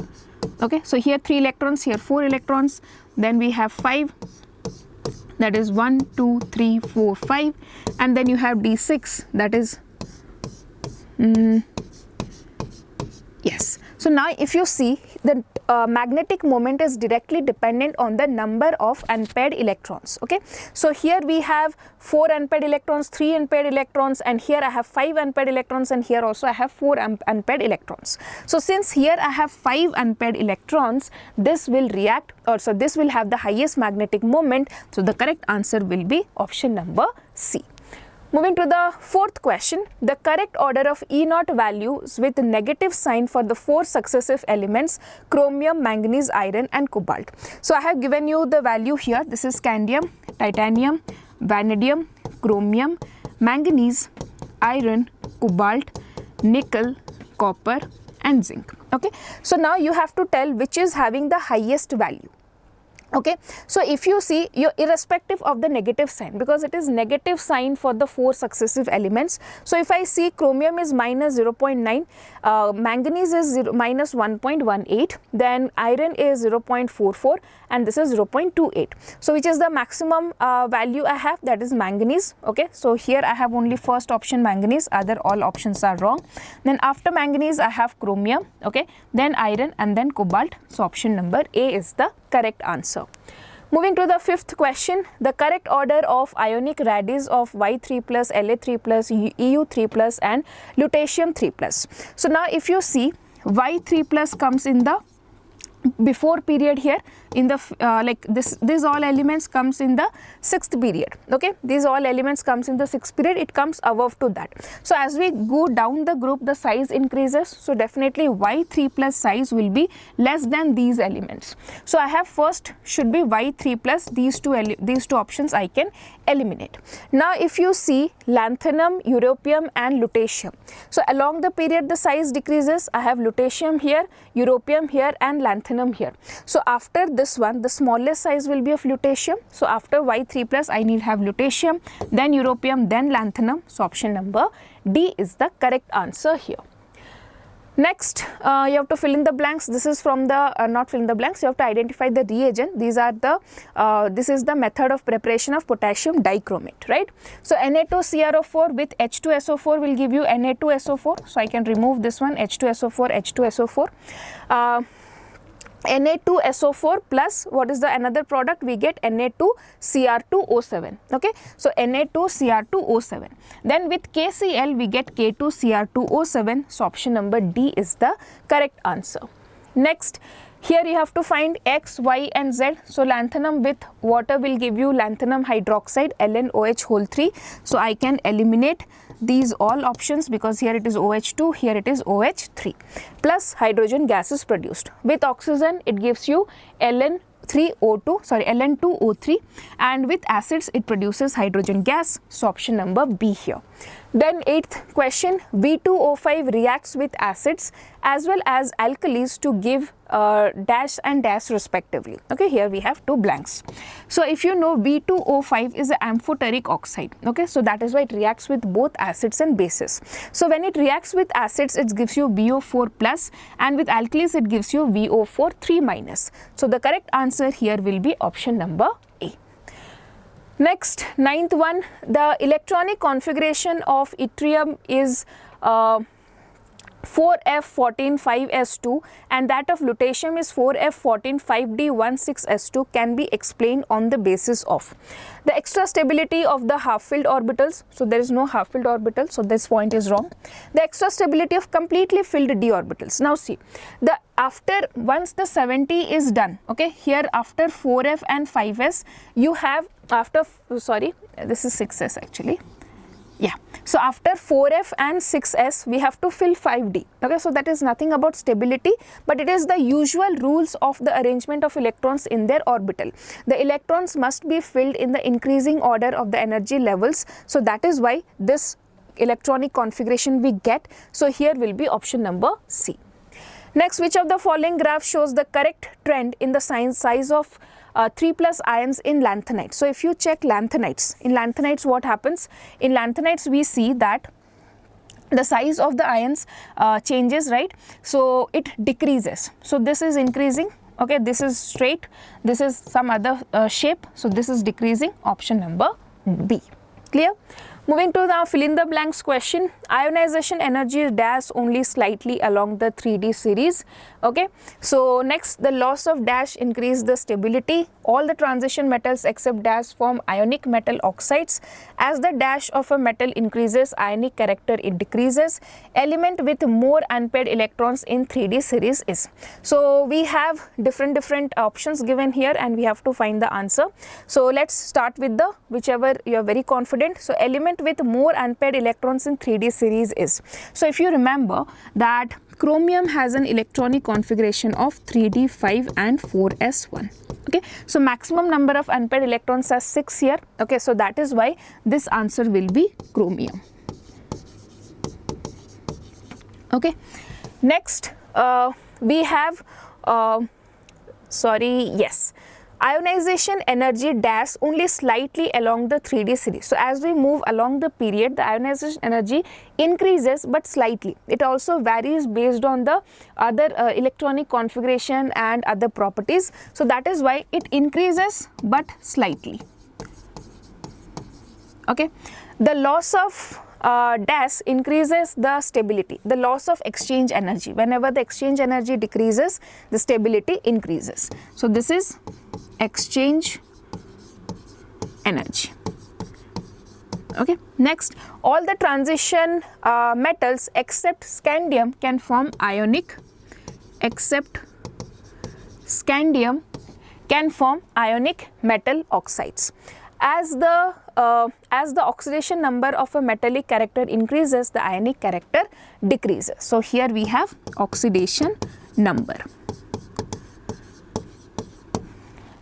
Okay, so here 3 electrons, here 4 electrons, then we have 5, that is 1, 2, 3, 4, 5, and then you have D6, that is, yes. So now if you see, the magnetic moment is directly dependent on the number of unpaired electrons. Okay, so here we have 4 unpaired electrons, 3 unpaired electrons, and here I have 5 unpaired electrons, and here also I have 4 unpaired electrons. So since here I have 5 unpaired electrons, this will react, or so this will have the highest magnetic moment. So the correct answer will be option number C. Moving to the fourth question, the correct order of E0 values with negative sign for the 4 successive elements chromium, manganese, iron and cobalt. So I have given you the value here. This is scandium, titanium, vanadium, chromium, manganese, iron, cobalt, nickel, copper and zinc. Okay, so now you have to tell which is having the highest value. Okay, so if you see, you're irrespective of the negative sign, because it is negative sign for the 4 successive elements. So if I see chromium is minus 0.9, manganese is minus 1.18, then iron is 0.44, and this is 0.28. So which is the maximum value I have? That is manganese. Okay, so here I have only first option manganese, other all options are wrong. Then after manganese I have chromium, okay, then iron, and then cobalt. So option number A is the correct answer. Moving to the fifth question, the correct order of ionic radis of Y3 plus, La3 plus, Eu3 plus and lutetium 3 plus. So now if you see, Y3 plus comes in the before period here, in the like this all elements comes in the 6th period. Okay, these all elements comes in the 6th period, it comes above to that. So as we go down the group, the size increases, so definitely Y3 plus size will be less than these elements. So I have first should be Y3 plus, these two options I can eliminate. Now if you see lanthanum, europium and lutetium, so along the period the size decreases. I have lutetium here, europium here and lanthanum here. So after this one, the smallest size will be of lutetium. So after Y3 plus I need have lutetium, then europium, then lanthanum. So option number D is the correct answer here. Next, you have to fill in the blanks. This is from the not fill in the blanks. You have to identify the reagent. These are the this is the method of preparation of potassium dichromate, right? So Na2CrO4 with H2SO4 will give you Na2SO4. So I can remove this one, H2SO4, H2SO4. Na2SO4 plus what is the another product? We get Na2Cr2O7. Okay, so Na2Cr2O7. Then with KCl we get K2Cr2O7. So option number D is the correct answer. Next, here you have to find X, Y and Z. So lanthanum with water will give you lanthanum hydroxide, LnOH3. So I can eliminate these all options because here it is OH2, here it is OH3, plus hydrogen gas is produced. With oxygen it gives you Ln2O3, and with acids it produces hydrogen gas. So option number B here. Then 8th question, V2O5 reacts with acids as well as alkalis to give dash and dash respectively. Okay, here we have two blanks. So if you know V2O5 is an amphoteric oxide. Okay, so that is why it reacts with both acids and bases. So when it reacts with acids it gives you VO4 plus, and with alkalis it gives you VO4 3 minus. So the correct answer here will be option number A. Next, 9th one, the electronic configuration of yttrium is 4F145S2 and that of lutetium is 4F145D16S2 can be explained on the basis of the extra stability of the half-filled orbitals. So there is no half-filled orbital, so this point is wrong. The extra stability of completely filled d orbitals. Now see, the after once the 70 is done, okay, here after 4F and 5S you have after, sorry, this is 6S actually. Yeah, so after 4F and 6S we have to fill 5D. Okay, so that is nothing about stability, but it is the usual rules of the arrangement of electrons in their orbital. The electrons must be filled in the increasing order of the energy levels. So that is why this electronic configuration we get. So here will be option number C. Next, which of the following graph shows the correct trend in the size of 3 plus ions in lanthanides? So if you check lanthanides, in lanthanides what happens? In lanthanides we see that the size of the ions changes, right? So it decreases. So this is increasing. Okay, this is straight, this is some other shape. So this is decreasing. Option number B. Clear? Moving to now fill in the blanks question. Ionization energy is dash only slightly along the 3D series. Okay, so next, the loss of dash increase the stability. All the transition metals except dash form ionic metal oxides. As the dash of a metal increases, ionic character it decreases. Element with more unpaired electrons in 3D series is. So we have different options given here and we have to find the answer. So let's start with the whichever you are very confident. So element with more unpaired electrons in 3D series is. So if you remember that chromium has an electronic configuration of 3D 5 and 4s1. Okay, so maximum number of unpaired electrons are 6 here. Okay, so that is why this answer will be chromium. Okay, next we have ionization energy dash only slightly along the 3D series. So as we move along the period, the ionization energy increases but slightly. It also varies based on the other electronic configuration and other properties. So that is why it increases but slightly. Okay, the loss of dash increases the stability, the loss of exchange energy. Whenever the exchange energy decreases, the stability increases. So this is exchange energy. Okay, next, all the transition metals except scandium can form ionic, metal oxides. As the oxidation number of a metallic character increases, the ionic character decreases. So here we have oxidation number.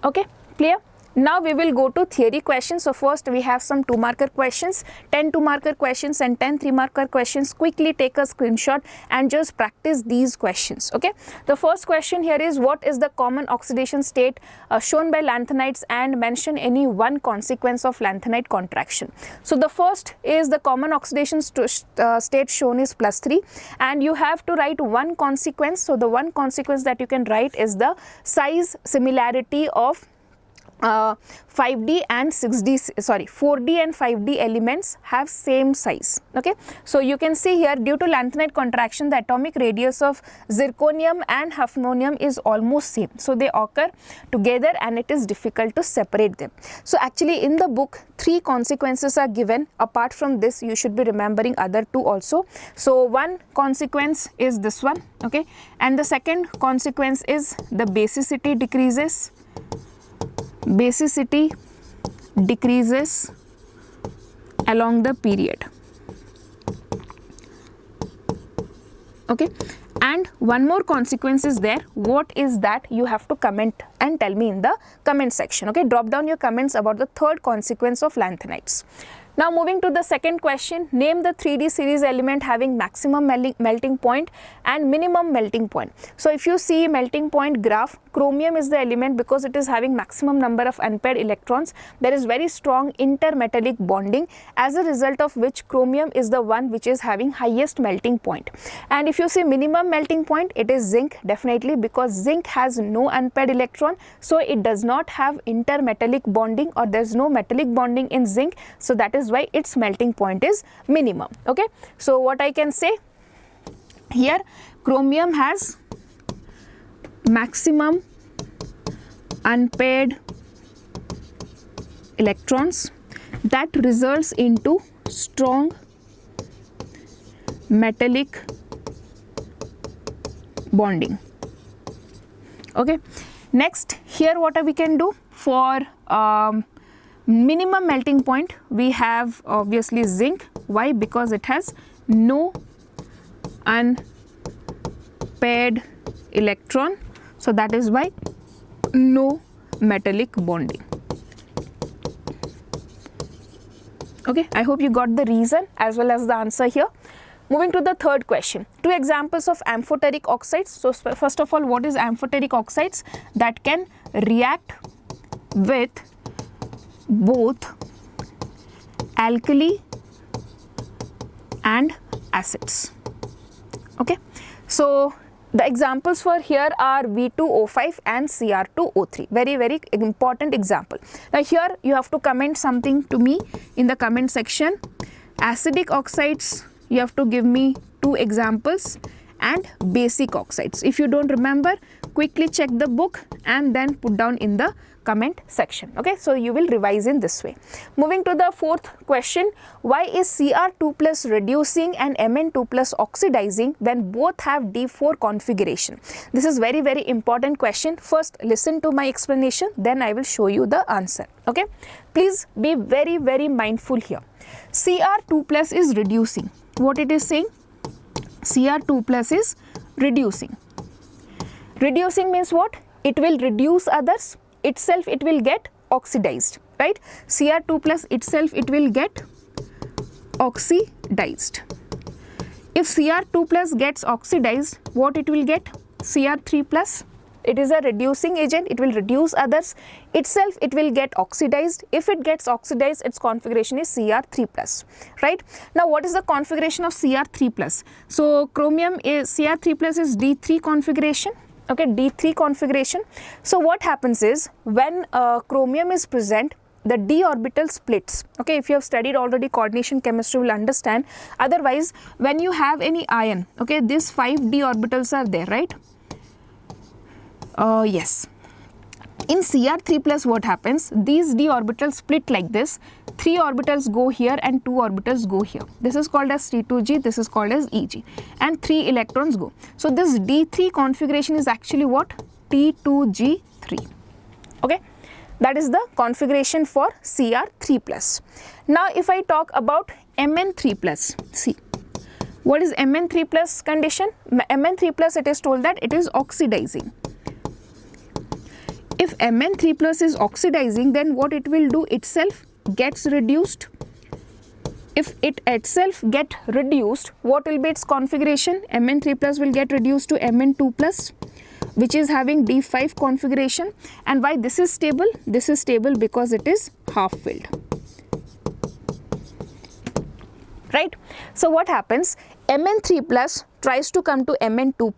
Okay, clear? Now we will go to theory questions. So first we have some 2-marker questions, 10 2-marker questions and 10 3-marker questions. Quickly take a screenshot and just practice these questions. Okay, the first question here is, what is the common oxidation state shown by lanthanides, and mention any one consequence of lanthanide contraction. So the first is the common oxidation state shown is +3, and you have to write one consequence. So the one consequence that you can write is the size similarity of 4D and 5D elements have same size. Okay, so you can see here, due to lanthanide contraction, the atomic radius of zirconium and hafnium is almost same. So they occur together and it is difficult to separate them. So actually in the book 3 consequences are given. Apart from this, you should be remembering other 2 also. So one consequence is this one. Okay, and the second consequence is the basicity decreases. Basicity decreases along the period. Okay, and one more consequence is there. What is that? You have to comment and tell me in the comment section. Okay, drop down your comments about the third consequence of lanthanides. Now moving to the second question, name the 3D series element having maximum melting point and minimum melting point. So if you see melting point graph, chromium is the element because it is having maximum number of unpaired electrons. There is very strong intermetallic bonding, as a result of which chromium is the one which is having highest melting point. And if you see minimum melting point, it is zinc, definitely, because zinc has no unpaired electron, so it does not have intermetallic bonding, or there is no metallic bonding in zinc, so that is why its melting point is minimum. Okay, so what I can say here, chromium has maximum unpaired electrons that results into strong metallic bonding. Okay, next here what we can do for minimum melting point, we have obviously zinc. Why? Because it has no unpaired electron, so that is why no metallic bonding. Okay, I hope you got the reason as well as the answer here. Moving to the third question, 2 examples of amphoteric oxides. So first of all, what is amphoteric oxides? That can react with both alkali and acids. Okay, so the examples for here are V2O5 and Cr2O3. Very, very important example. Now here you have to comment something to me in the comment section. Acidic oxides, you have to give me 2 examples, and basic oxides. If you don't remember, quickly check the book and then put down in the comment section. Okay, so you will revise in this way. Moving to the fourth question, why is Cr2 plus reducing and Mn2 plus oxidizing when both have D4 configuration? This is very, very important question. First listen to my explanation, then I will show you the answer. Okay, please be very, very mindful here. Cr2 plus is reducing. What it is saying? Cr2 plus is reducing. Reducing means what? It will reduce others, itself it will get oxidized, right? Cr2 plus itself it will get oxidized. If Cr2 plus gets oxidized, what it will get? Cr3 plus it is a reducing agent, it will reduce others. Itself it will get oxidized. If it gets oxidized, its configuration is Cr3+, right? Now what is the configuration of Cr3+? So chromium is Cr3+ is D3 configuration. Okay, D3 configuration. So what happens is when chromium is present, the d orbital splits. Okay, if you have studied already coordination chemistry, you will understand. Otherwise, when you have any ion, okay, these 5 d orbitals are there, right? Yes. In Cr3+, what happens? These d orbitals split like this. 3 orbitals go here and 2 orbitals go here. This is called as T2g, this is called as Eg, and 3 electrons go. So this D3 configuration is actually what? T2g3. Okay, that is the configuration for Cr3+. Now if I talk about Mn3+, see, what is Mn3+ condition? Mn3+, it is told that it is oxidizing. If Mn3+ is oxidizing, then what it will do? Itself gets reduced. If it itself get reduced, what will be its configuration? Mn3+ will get reduced to Mn2+, which is having D5 configuration. And why this is stable? This is stable because it is half filled. Right? So what happens? Mn3+ tries to come to Mn2+,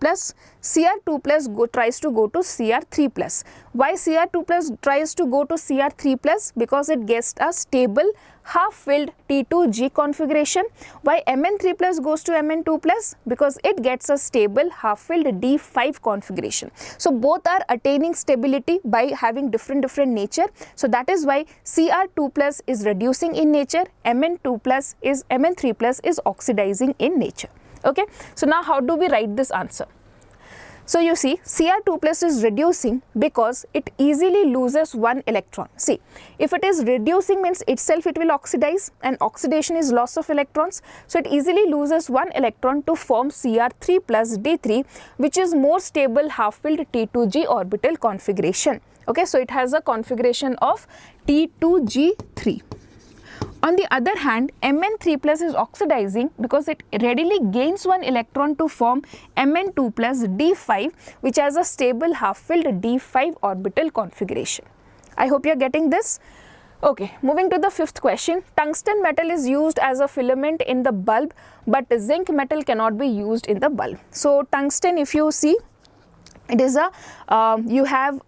Cr2+ tries to go to Cr3+. Why Cr2+ tries to go to Cr3+? Because it gets a stable half-filled T2g configuration. Why Mn3+ goes to Mn2+? Because it gets a stable half-filled D5 configuration. So both are attaining stability by having different nature. So that is why Cr2+ is reducing in nature, Mn3+ is oxidizing in nature. Okay, so now how do we write this answer? So you see, Cr2+ is reducing because it easily loses 1 electron. See, if it is reducing means itself it will oxidize, and oxidation is loss of electrons. So it easily loses 1 electron to form Cr3+ D3, which is more stable half-filled T2g orbital configuration. Okay, so it has a configuration of T2g3. On the other hand, Mn3+ is oxidizing because it readily gains 1 electron to form Mn2+ D5, which has a stable half-filled D5 orbital configuration. I hope you are getting this. Okay, moving to the 5th question. Tungsten metal is used as a filament in the bulb, but zinc metal cannot be used in the bulb. So tungsten, if you see, it is a you have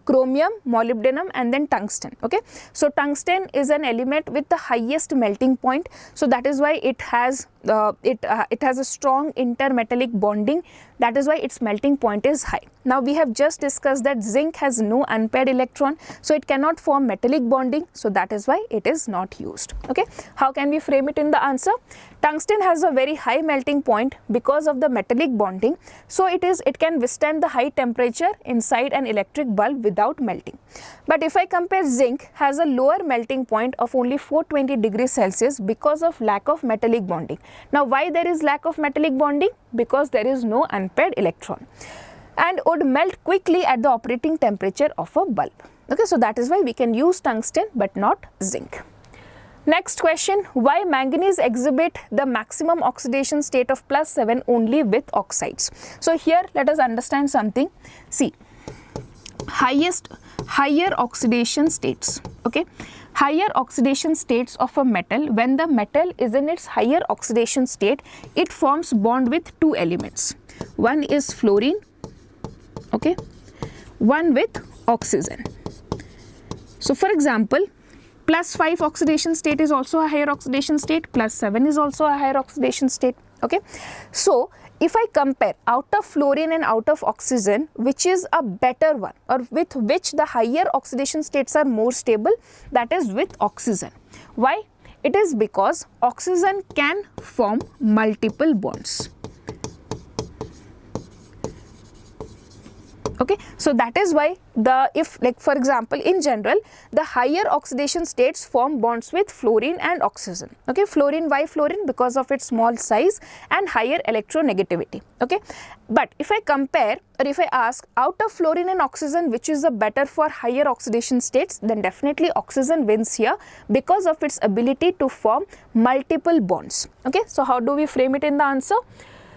chromium, molybdenum, and then tungsten. Okay, so tungsten is an element with the highest melting point, so that is why it has a strong intermetallic bonding. That is why its melting point is high. Now we have just discussed that zinc has no unpaired electron, so it cannot form metallic bonding, so that is why it is not used. Okay, how can we frame it in the answer? Tungsten has a very high melting point because of the metallic bonding, so it can withstand the high temperature inside an electric bulb without melting. But if I compare, zinc has a lower melting point of only 420 degrees Celsius because of lack of metallic bonding. Now why there is lack of metallic bonding? Because there is no unpaired electron, and would melt quickly at the operating temperature of a bulb. Okay, so that is why we can use tungsten but not zinc. Next question, why manganese exhibit the maximum oxidation state of +7 only with oxides? So here let us understand something. See, higher oxidation states, okay, higher oxidation states of a metal, when the metal is in its higher oxidation state, it forms bond with 2 elements. One is fluorine, okay, one with oxygen. So for example, +5 oxidation state is also a higher oxidation state, +7 is also a higher oxidation state. Okay, so if I compare out of fluorine and out of oxygen, which is a better one, or with which the higher oxidation states are more stable, that is with oxygen. Why? It is because oxygen can form multiple bonds. Okay, so that is why for example, in general, the higher oxidation states form bonds with fluorine and oxygen. Okay, fluorine, why fluorine? Because of its small size and higher electronegativity. Okay, but if I compare, or if I ask, out of fluorine and oxygen, which is the better for higher oxidation states, then definitely oxygen wins here because of its ability to form multiple bonds. Okay, so how do we frame it in the answer?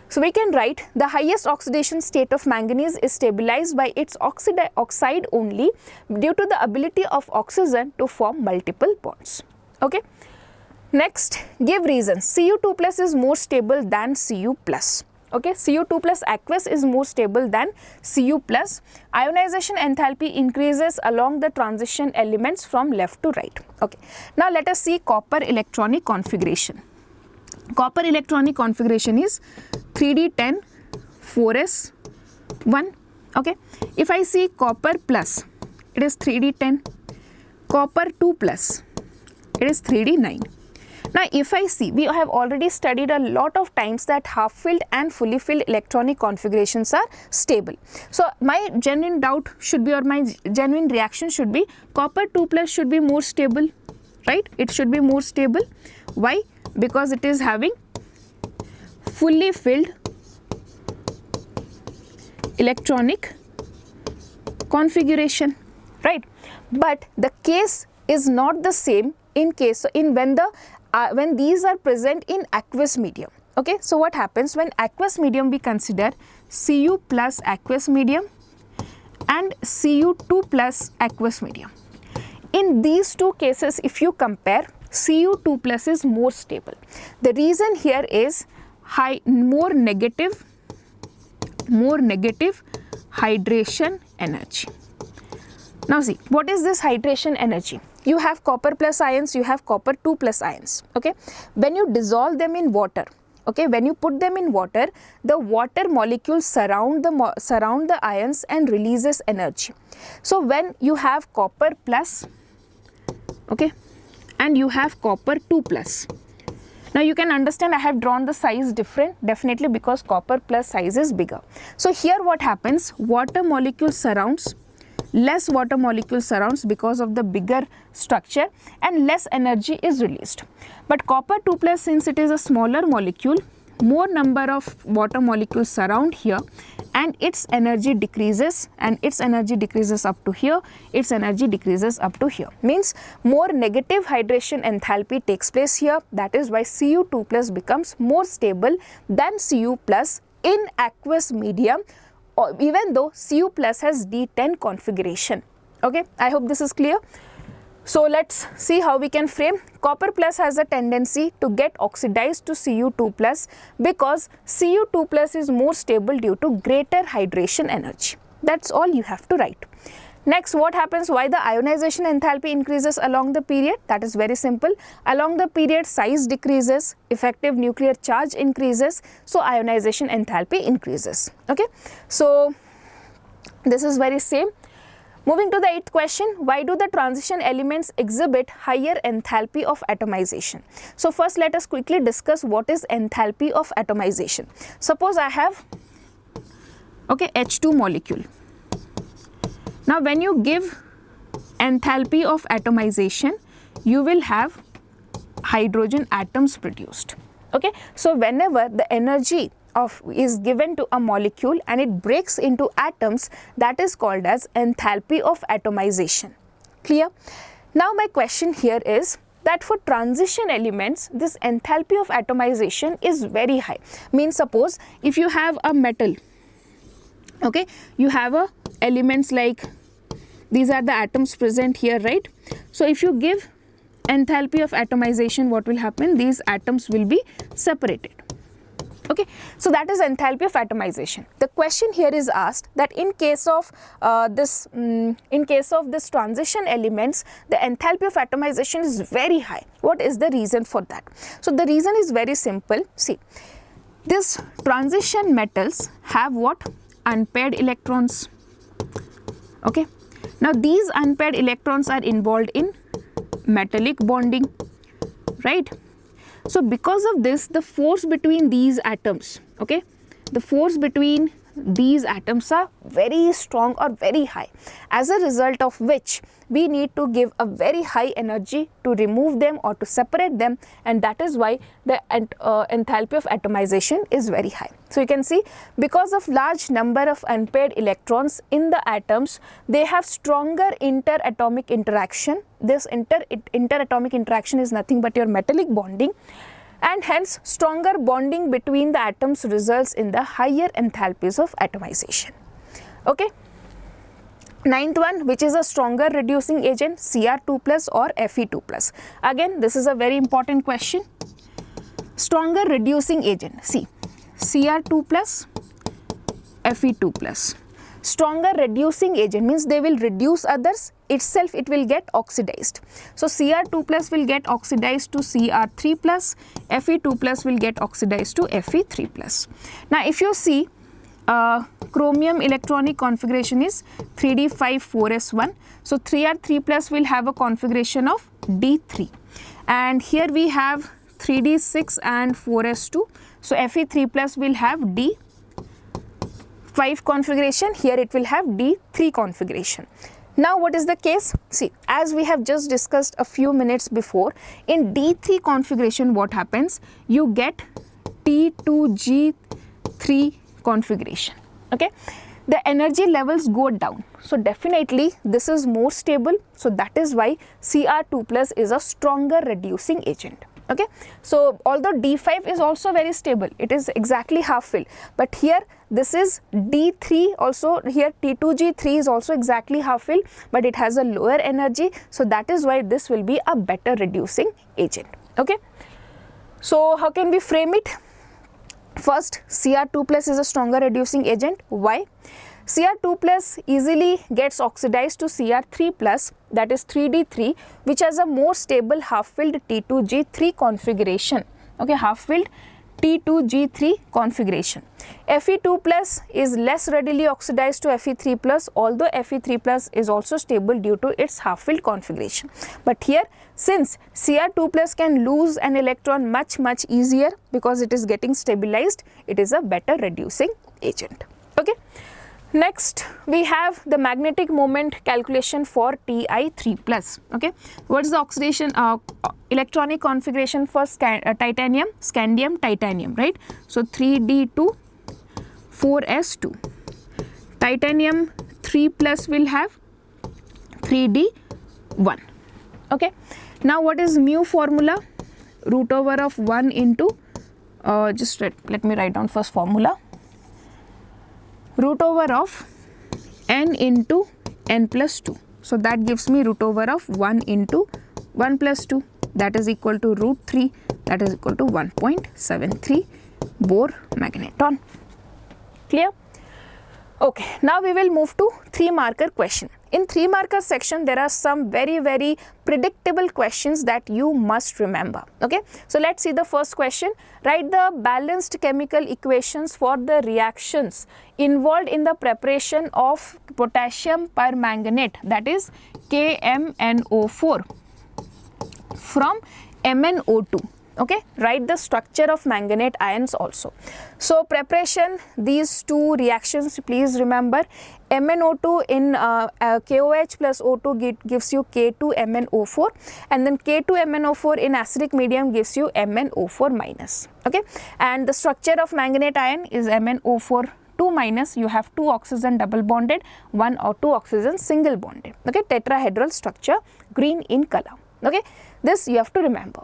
So we can write the highest oxidation state of manganese is stabilized by its oxide only due to the ability of oxygen to form multiple bonds. Okay. Next, give reasons. Cu2 plus is more stable than Cu plus. Okay, Cu2 plus aqueous is more stable than Cu plus. Ionization enthalpy increases along the transition elements from left to right. Okay, now let us see copper electronic configuration. Copper electronic configuration is 3d10 4s 1. Okay, if I see copper plus, it is 3d10, copper 2 plus, it is 3d9. Now if I see, we have already studied a lot of times that half filled and fully filled electronic configurations are stable. So my genuine doubt should be, or my genuine reaction should be, copper 2 plus should be more stable, right? It should be more stable. Why? Because it is having fully filled electronic configuration, right? But the case is not the same in case when these are present in aqueous medium. Okay, so what happens when aqueous medium, we consider Cu plus aqueous medium and Cu2 plus aqueous medium. In these two cases, if you compare, Cu2 plus is more stable. The reason here is more negative hydration energy. Now see, what is this hydration energy? You have copper plus ions, you have copper 2 plus ions. Okay, when you dissolve them in water, okay, when you put them in water, the water molecules surround the ions and releases energy. So when you have copper plus, okay, and you have copper 2 plus. Now you can understand I have drawn the size different, definitely because copper plus size is bigger. So here what happens, water molecule surrounds, less water molecule surrounds because of the bigger structure, and less energy is released. But copper 2 plus, since it is a smaller molecule, more number of water molecules surround here and its energy decreases, and its energy decreases up to here, its energy decreases up to here. Means more negative hydration enthalpy takes place here. That is why Cu2 plus becomes more stable than Cu plus in aqueous medium, even though Cu plus has D10 configuration. Okay, I hope this is clear. So let's see how we can frame. Copper plus has a tendency to get oxidized to Cu2 plus because Cu2 plus is more stable due to greater hydration energy. That's all you have to write. Next, what happens, why the ionization enthalpy increases along the period? That is very simple. Along the period, size decreases, effective nuclear charge increases, so ionization enthalpy increases. Okay, so this is very same. Moving to the 8th question, why do the transition elements exhibit higher enthalpy of atomization? So first let us quickly discuss what is enthalpy of atomization. Suppose I have, okay, H2 molecule. Now when you give enthalpy of atomization, you will have hydrogen atoms produced. Okay, so whenever the energy is given to a molecule and it breaks into atoms, that is called as enthalpy of atomization. Clear? Now my question here is that for transition elements, this enthalpy of atomization is very high. Means suppose if you have a metal, okay, you have elements like these are the atoms present here, right? So if you give enthalpy of atomization, what will happen? These atoms will be separated. Okay, so that is enthalpy of atomization. The question here is asked that in case of this transition elements, the enthalpy of atomization is very high. What is the reason for that? So the reason is very simple. See, these transition metals have what? Unpaired electrons. Okay, now these unpaired electrons are involved in metallic bonding, right? So because of this, the force between these atoms, okay, the force between these atoms are very strong or very high, as a result of which we need to give a very high energy to remove them or to separate them, and that is why the enthalpy of atomization is very high. So you can see, because of large number of unpaired electrons in the atoms, they have stronger interatomic interaction. This interatomic interaction is nothing but your metallic bonding. and hence stronger bonding between the atoms results in the higher enthalpies of atomization. Okay. Ninth one, which is a stronger reducing agent, Cr2 plus or Fe2 plus. Again, this is a very important question. Stronger reducing agent, see, Cr2 plus, Fe2 plus. Stronger reducing agent means they will reduce others, itself it will get oxidized. So Cr2 plus will get oxidized to Cr3 plus, Fe2 plus will get oxidized to Fe3 plus. Now if you see, chromium electronic configuration is 3d5-4s1. So 3r3 plus will have a configuration of d3, and here we have 3d6 and 4s2. So Fe3 plus will have d5 configuration, here it will have d3 configuration. Now what is the case? See, as we have just discussed a few minutes before, in d3 configuration what happens? You get T2G3 configuration. Okay, the energy levels go down, so definitely this is more stable, so that is why Cr2 plus is a stronger reducing agent. Okay, so although D5 is also very stable, it is exactly half filled, but here this is D3 also, here T2G3 is also exactly half filled, but it has a lower energy, so that is why this will be a better reducing agent. Okay, so how can we frame it? First, Cr2 plus is a stronger reducing agent. Why? Cr2 plus easily gets oxidized to Cr3 plus, that is 3d3, which has a more stable half-filled T2G3 configuration. Okay, half-filled T2G3 configuration. Fe2 plus is less readily oxidized to Fe3 plus, although Fe3 plus is also stable due to its half-filled configuration. But here, since Cr2 plus can lose an electron much easier because it is getting stabilized, it is a better reducing agent. Okay. Next, we have the magnetic moment calculation for Ti3 plus. Okay, what is the oxidation electronic configuration for titanium, scandium, titanium, right? So 3d2, 4s2. Titanium 3 plus will have 3d1. Okay, now what is mu formula? Root over of 1 into just let me write down first formula. Root over of n into n plus 2. So that gives me root over of 1 into 1 plus 2, that is equal to root 3, that is equal to 1.73 Bohr magneton. Clear? Okay, now we will move to 3-marker question. In 3-marker section, there are some very predictable questions that you must remember. Okay, so let's see the first question. Write the balanced chemical equations for the reactions involved in the preparation of potassium permanganate, that is KMnO4 from MnO2. Okay, write the structure of manganate ions also. So preparation, these two reactions, please remember, MnO2 in KOH plus O2 gives you K2MnO4, and then K2MnO4 in acidic medium gives you MnO4 minus. Okay, and the structure of manganate ion is MnO4 2 minus, you have 2 oxygen double bonded, 1 or 2 oxygen single bonded. Okay, tetrahedral structure, green in color. Okay, this you have to remember.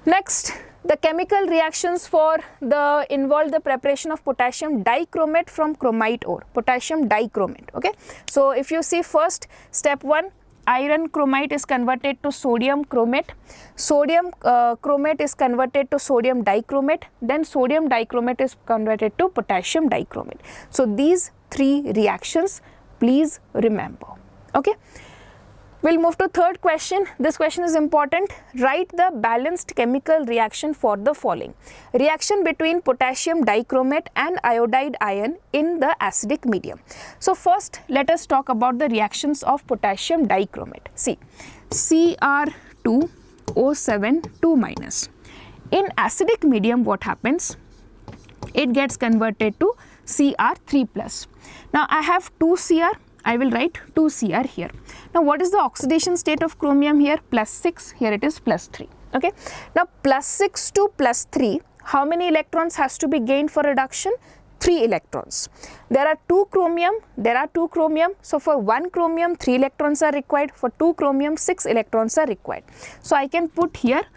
Next, the chemical reactions for involve the preparation of potassium dichromate from chromite ore, potassium dichromate. Okay, so if you see first step 1, iron chromite is converted to sodium chromate, sodium chromate is converted to sodium dichromate, then sodium dichromate is converted to potassium dichromate. So these 3 reactions please remember. Okay, we'll move to third question. This question is important. Write the balanced chemical reaction for the following. Reaction between potassium dichromate and iodide ion in the acidic medium. So first let us talk about the reactions of potassium dichromate. See, Cr2O7 2 minus. In acidic medium what happens? It gets converted to Cr3 plus. Now I have 2 Cr. I will write 2 Cr here. Now what is the oxidation state of chromium here? Plus 6, here it is plus 3. Okay. Now plus 6 to plus 3, how many electrons has to be gained for reduction? 3 electrons. There are 2 chromium, so for 1 chromium 3 electrons are required, for 2 chromium 6 electrons are required. So I can put here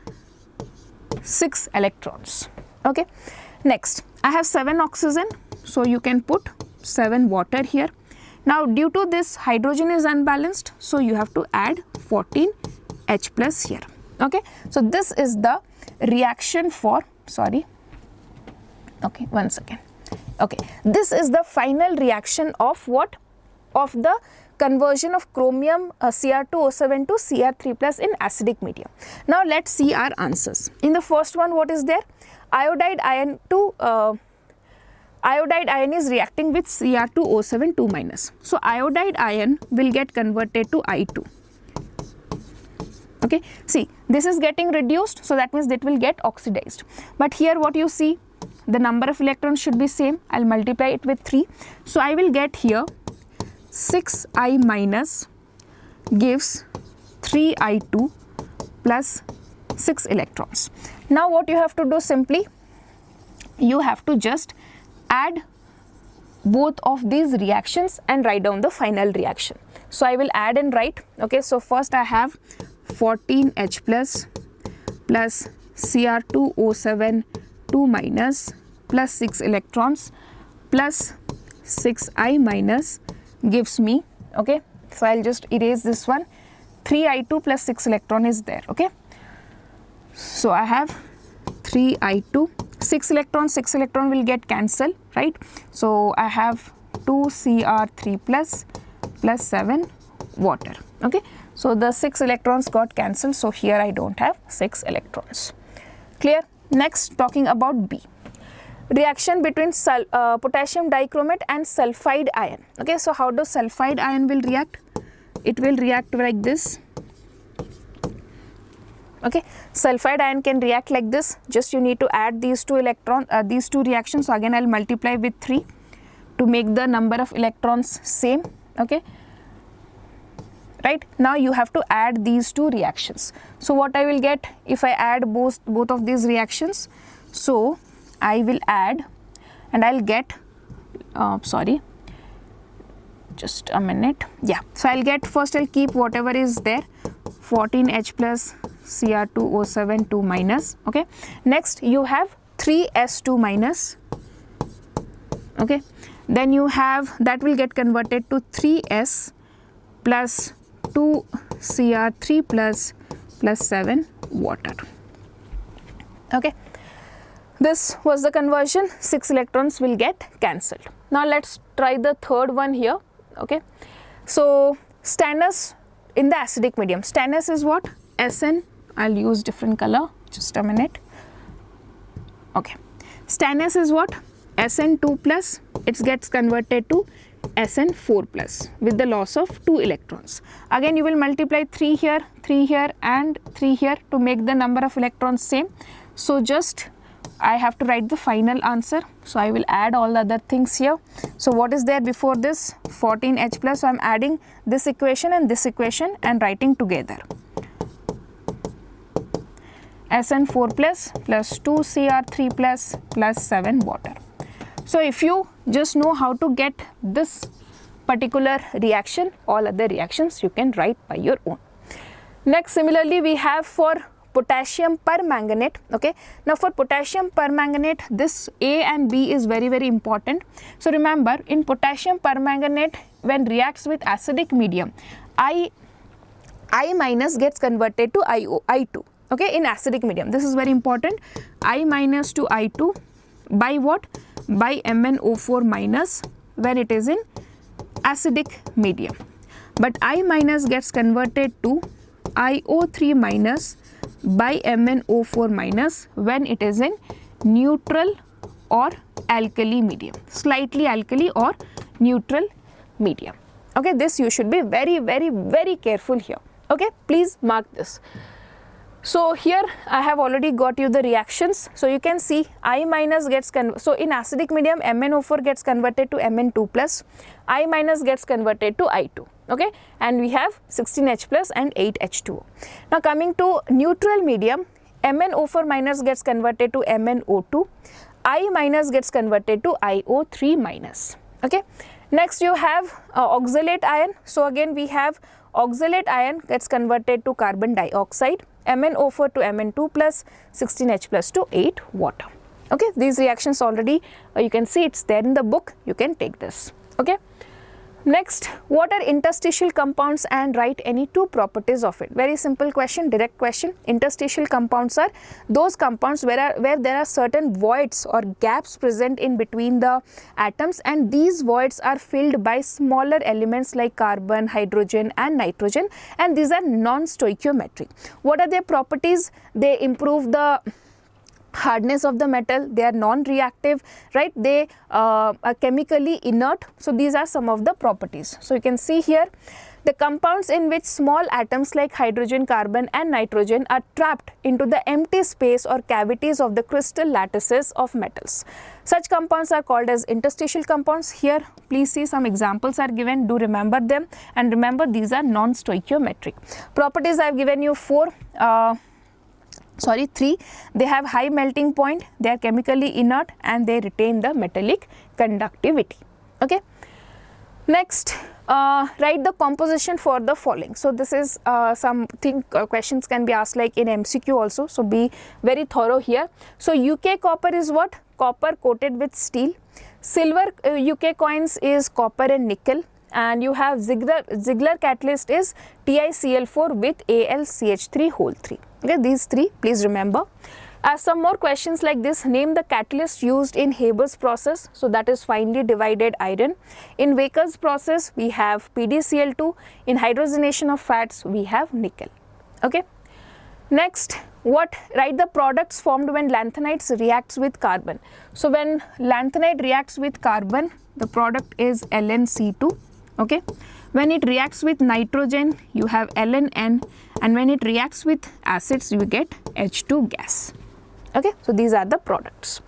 6 electrons. Okay, next I have 7 oxygen, so you can put 7 water here. Now due to this hydrogen is unbalanced, so you have to add 14 H plus here. Okay, so this is the reaction for, sorry, okay, one second. Okay, this is the final reaction of what? Of the conversion of chromium Cr2O7 to Cr3 plus in acidic medium. Now let's see our answers. In the first one, what is there? Iodide ion is reacting with Cr2O7 2 minus. So iodide ion will get converted to I2. Okay, see, this is getting reduced, so that means it will get oxidized. But here what you see, the number of electrons should be same. I'll multiply it with 3. So I will get here 6I minus gives 3I2 plus 6 electrons. Now what you have to do, simply you have to just add both of these reactions and write down the final reaction. So I will add and write. Okay, so first I have 14H plus Cr2O7 2 minus plus 6 electrons plus 6I minus gives me, okay, so I'll just erase this one, 3I2 plus 6 electron is there. Okay, so I have 3I2, 6 electron will get cancelled, right? So I have 2Cr3 plus 7 water. Okay, so the 6 electrons got cancelled, so here I don't have 6 electrons. Clear? Next, talking about B. Reaction between potassium dichromate and sulfide ion. Okay, so how does sulfide ion will react? It will react like this. Okay, sulfide ion can react like this. Just you need to add these two reactions. So again I'll multiply with 3 to make the number of electrons same. Okay, right, now you have to add these two reactions. So what I will get if I add both of these reactions? So I will add and I'll get, sorry, just a minute. Yeah, so I'll get, first I'll keep whatever is there, 14H plus Cr2O7 2 minus. Okay, next you have 3S2 minus. Okay, then you have, that will get converted to 3S plus 2Cr3 plus 7 water. Okay, this was the conversion. 6 electrons will get cancelled. Now let's try the third one here. Okay, so stannous in the acidic medium. Stannous is what? Sn. I'll use different color, just a minute. Okay, stannous is what? Sn2 plus, it gets converted to Sn4 plus with the loss of 2 electrons. Again you will multiply 3 here and 3 here to make the number of electrons same. So just I have to write the final answer. So I will add all the other things here. So what is there before this? 14H plus. So I am adding this equation and writing together. Sn4 plus 2Cr3 plus 7 water. So if you just know how to get this particular reaction, all other reactions you can write by your own. Next, similarly we have for potassium permanganate. Okay, now for potassium permanganate, this A and B is very important. So remember, in potassium permanganate, when reacts with acidic medium, I minus gets converted to I2. Okay, in acidic medium, this is very important. I minus to I2 by what? By MnO4 minus when it is in acidic medium. But I minus gets converted to IO3 minus by MnO4 minus when it is in neutral or alkali medium, slightly alkali or neutral medium. Okay, this you should be very careful here. Okay, please mark this. So here I have already got you the reactions. So you can see I minus gets so in acidic medium MnO4 gets converted to Mn2 plus, I minus gets converted to I2. Okay, and we have 16H plus and 8H2O. Now coming to neutral medium, MnO4 minus gets converted to MnO2, I minus gets converted to IO3 minus. Okay, next you have oxalate ion. So again we have oxalate ion gets converted to carbon dioxide. MnO4 to Mn2 plus, 16H plus to 8 water. Okay, these reactions already you can see it's there in the book, you can take this. Okay. Next, what are interstitial compounds and write any two properties of it. Very simple question, direct question. Interstitial compounds are those compounds where there are certain voids or gaps present in between the atoms, and these voids are filled by smaller elements like carbon, hydrogen and nitrogen, and these are non-stoichiometric. What are their properties? They improve the hardness of the metal, they are non-reactive, right? They are chemically inert. So these are some of the properties. So you can see here the compounds in which small atoms like hydrogen, carbon and nitrogen are trapped into the empty space or cavities of the crystal lattices of metals. Such compounds are called as interstitial compounds. Here please see some examples are given, do remember them, and remember these are non-stoichiometric. Properties I have given you three. They have high melting point, they are chemically inert and they retain the metallic conductivity. Okay. Next, write the composition for the following. So this is something questions can be asked like in MCQ also, so be very thorough here. So UK copper is what? Copper coated with steel. Silver UK coins is copper and nickel. And you have Ziegler catalyst is TiCl4 with AlCH3 3. Okay, these three please remember. Some more questions like this. Name the catalyst used in Haber's process. So that is finely divided iron. In Waker's process we have PdCl2. In hydrogenation of fats we have nickel. Okay. Next, write the products formed when lanthanides reacts with carbon. So when lanthanide reacts with carbon, the product is LnC2. Okay. When it reacts with nitrogen, you have LnN, and when it reacts with acids, you get H2 gas. Okay. So these are the products.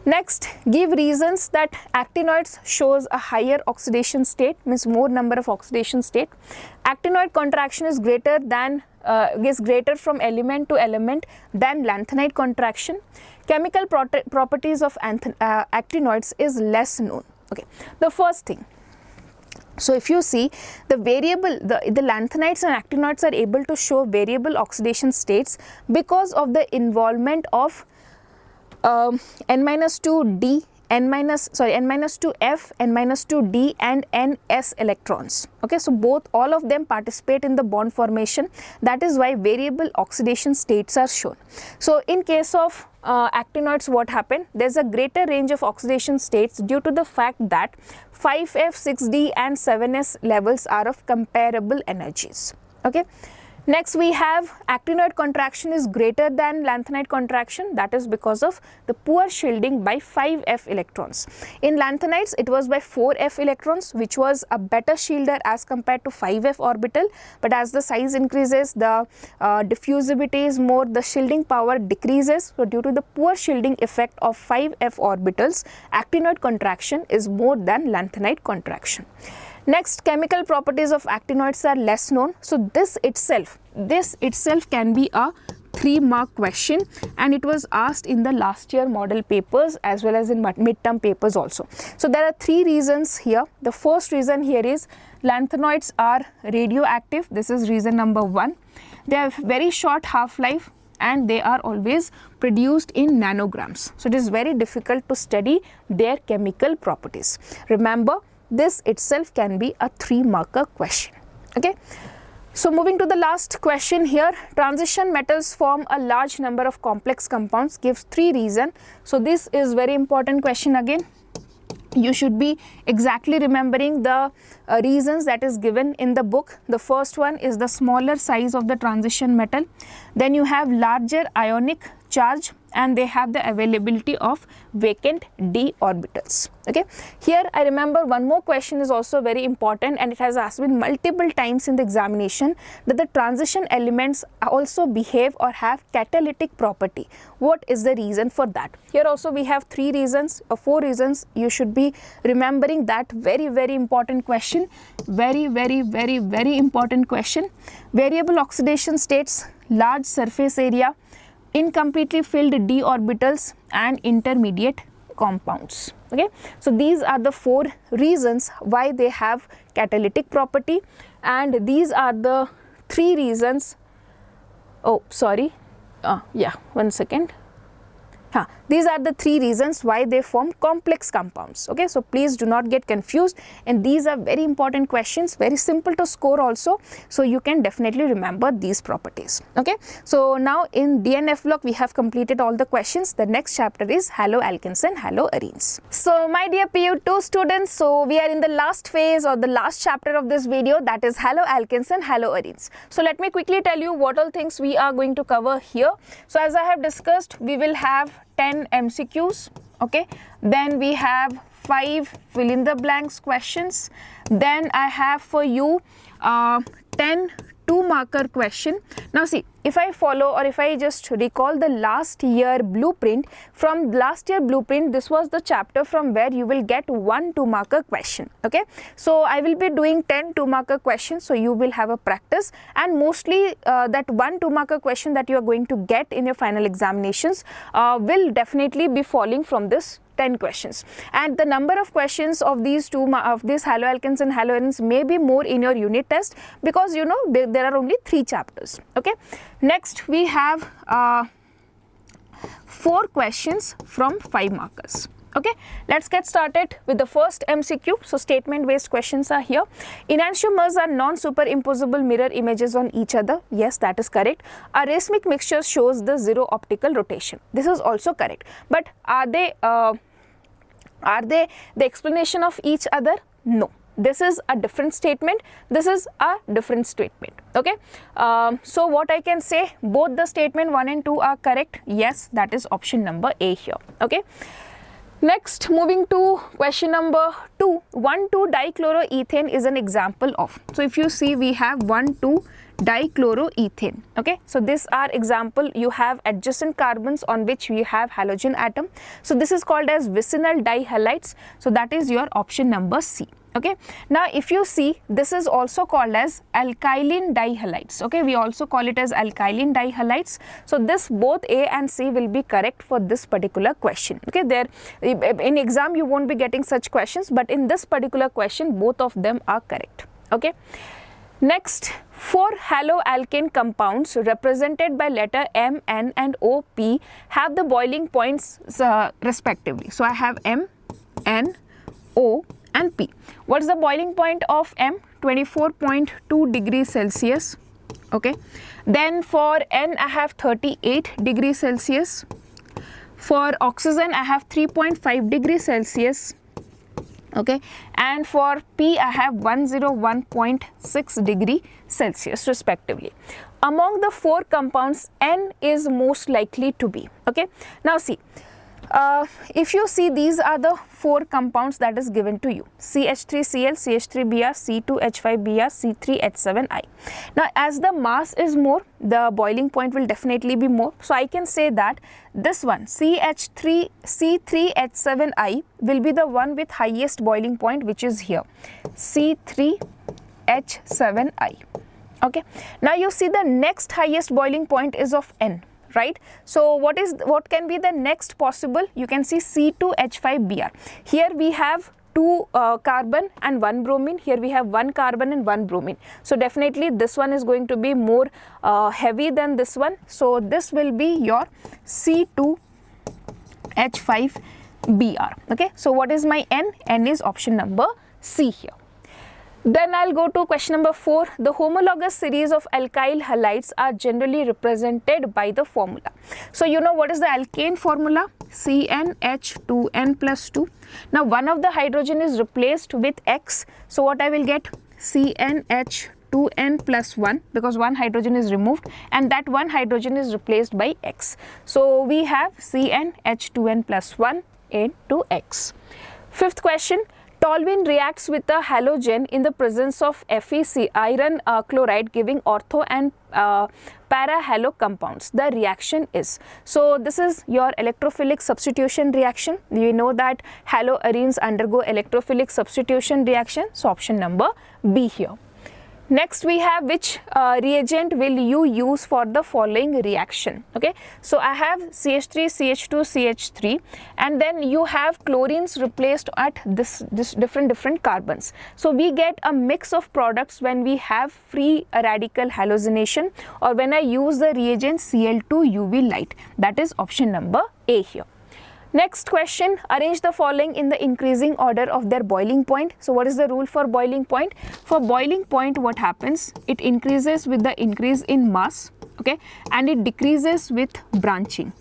Next, give reasons that actinoids shows a higher oxidation state, means more number of oxidation state. Actinoid contraction is greater from element to element than lanthanide contraction. Chemical properties of actinoids is less known. Okay. The first thing. So if you see the lanthanides and actinoids are able to show variable oxidation states because of the involvement of N-2D, N-2F, N-2D and Ns electrons. Okay, so all of them participate in the bond formation. That is why variable oxidation states are shown. So in case of actinoids, what happened? There's a greater range of oxidation states due to the fact that 5F, 6D and 7S levels are of comparable energies. Okay. Next, we have actinoid contraction is greater than lanthanide contraction. That is because of the poor shielding by 5F electrons. In lanthanides, it was by 4F electrons, which was a better shielder as compared to 5F orbital. But as the size increases, the diffusivity is more, the shielding power decreases. So due to the poor shielding effect of 5F orbitals, actinoid contraction is more than lanthanide contraction. Next, chemical properties of actinoids are less known. So this itself can be a 3-mark question, and it was asked in the last year model papers as well as in midterm papers also. So there are 3 reasons here. The first reason here is lanthanoids are radioactive. This is reason number 1. They have very short half-life and they are always produced in nanograms. So it is very difficult to study their chemical properties. Remember, this itself can be a 3-marker question. Okay. So moving to the last question here, transition metals form a large number of complex compounds, gives 3 reasons. So this is very important question again. You should be exactly remembering the reasons that is given in the book. The first one is the smaller size of the transition metal. Then you have larger ionic charge and they have the availability of vacant d orbitals. Okay. Here I remember one more question is also very important, and it has asked me multiple times in the examination that the transition elements also behave or have catalytic property. What is the reason for that? Here also we have 3 reasons or 4 reasons. You should be remembering that. Very important question. Very important question. Variable oxidation states, large surface area, incompletely filled d orbitals and intermediate compounds. Okay, so these are the 4 reasons why they have catalytic property, and these are the 3 reasons Oh, sorry. Yeah, 1 second. These are the 3 reasons why they form complex compounds. Okay, so please do not get confused, and these are very important questions, very simple to score also, so you can definitely remember these properties. Okay, so now in DNF block we have completed all the questions. The next chapter is haloalkanes and haloarenes. So my dear PU2 students, so we are in the last phase or the last chapter of this video, that is haloalkanes and haloarenes. So let me quickly tell you what all things we are going to cover here. So as I have discussed, we will have 10 MCQs, okay, then we have 5 fill in the blanks questions, then I have for you 10 2-marker question. Now see, if I follow or if I just recall the last year blueprint, from last year blueprint, this was the chapter from where you will get 1 2-marker question. Okay, so I will be doing 10 2-marker questions, so you will have a practice, and mostly that 1 2-marker question that you are going to get in your final examinations will definitely be falling from this 10 questions, and the number of questions of these haloalkanes and haloarenes may be more in your unit test, because you know there are only 3 chapters. Okay, next we have 4 questions from 5 markers. Okay, let's get started with the first MCQ. So statement based questions are here. Enantiomers are non-superimposable mirror images on each other. Yes, that is correct. A racemic mixture shows the 0 optical rotation. This is also correct, but are they the explanation of each other? No. This is a different statement, this is a different statement. Okay, so what I can say, both the statement 1 and 2 are correct. Yes, that is option number A here. Okay, next moving to question number 2, 1,2-dichloroethane is an example of. So if you see, we have 1,2-dichloroethane. Okay, so this are example, you have adjacent carbons on which we have halogen atom, so this is called as vicinal dihalides, so that is your option number C. Okay, now if you see, this is also called as alkylene dihalides. Okay, we also call it as alkylene dihalides, so this both A and C will be correct for this particular question. Okay, there in exam you won't be getting such questions, but in this particular question both of them are correct. Okay, next, 4 haloalkane compounds represented by letter M, N and O, P have the boiling points respectively. So I have M, N, O and P. What is the boiling point of M? 24.2 degrees Celsius. Okay, then for N I have 38 degrees Celsius. For oxygen I have 3.5 degrees Celsius. Okay, and for P I have 101.6 degree Celsius respectively. Among the 4 compounds, N is most likely to be. Okay, now see, if you see, these are the 4 compounds that is given to you: CH3Cl, CH3Br, C2H5Br, C3H7I. Now as the mass is more, the boiling point will definitely be more, so I can say that this one C3H7I will be the one with highest boiling point, which is here, C3H7I. Okay, now you see the next highest boiling point is of N, right? So what can be the next possible? You can see C2H5Br. Here we have 2 carbon and 1 bromine. Here we have 1 carbon and 1 bromine. So definitely this one is going to be more heavy than this one. So this will be your C2H5Br. Okay, so what is my N? N is option number C here. Then I'll go to question number 4. The homologous series of alkyl halides are generally represented by the formula. So you know what is the alkane formula? CnH2n plus 2. Now one of the hydrogen is replaced with X. So what I will get? CnH2n plus 1, because one hydrogen is removed and that one hydrogen is replaced by X. So we have CnH2n plus 1 into X. 5th question. Toluene reacts with a halogen in the presence of FeC iron chloride, giving ortho and para-halo compounds. The reaction is, so this is your electrophilic substitution reaction. We know that haloarenes undergo electrophilic substitution reaction, so option number B here. Next we have which reagent will you use for the following reaction. Okay, so I have CH3, CH2, CH3, and then you have chlorines replaced at this different carbons. So we get a mix of products when we have free radical halogenation or when I use the reagent Cl2 UV light. That is option number A here. Next question, arrange the following in the increasing order of their boiling point. So what is the rule for boiling point? For boiling point, what happens? It increases with the increase in mass, okay, and it decreases with branching.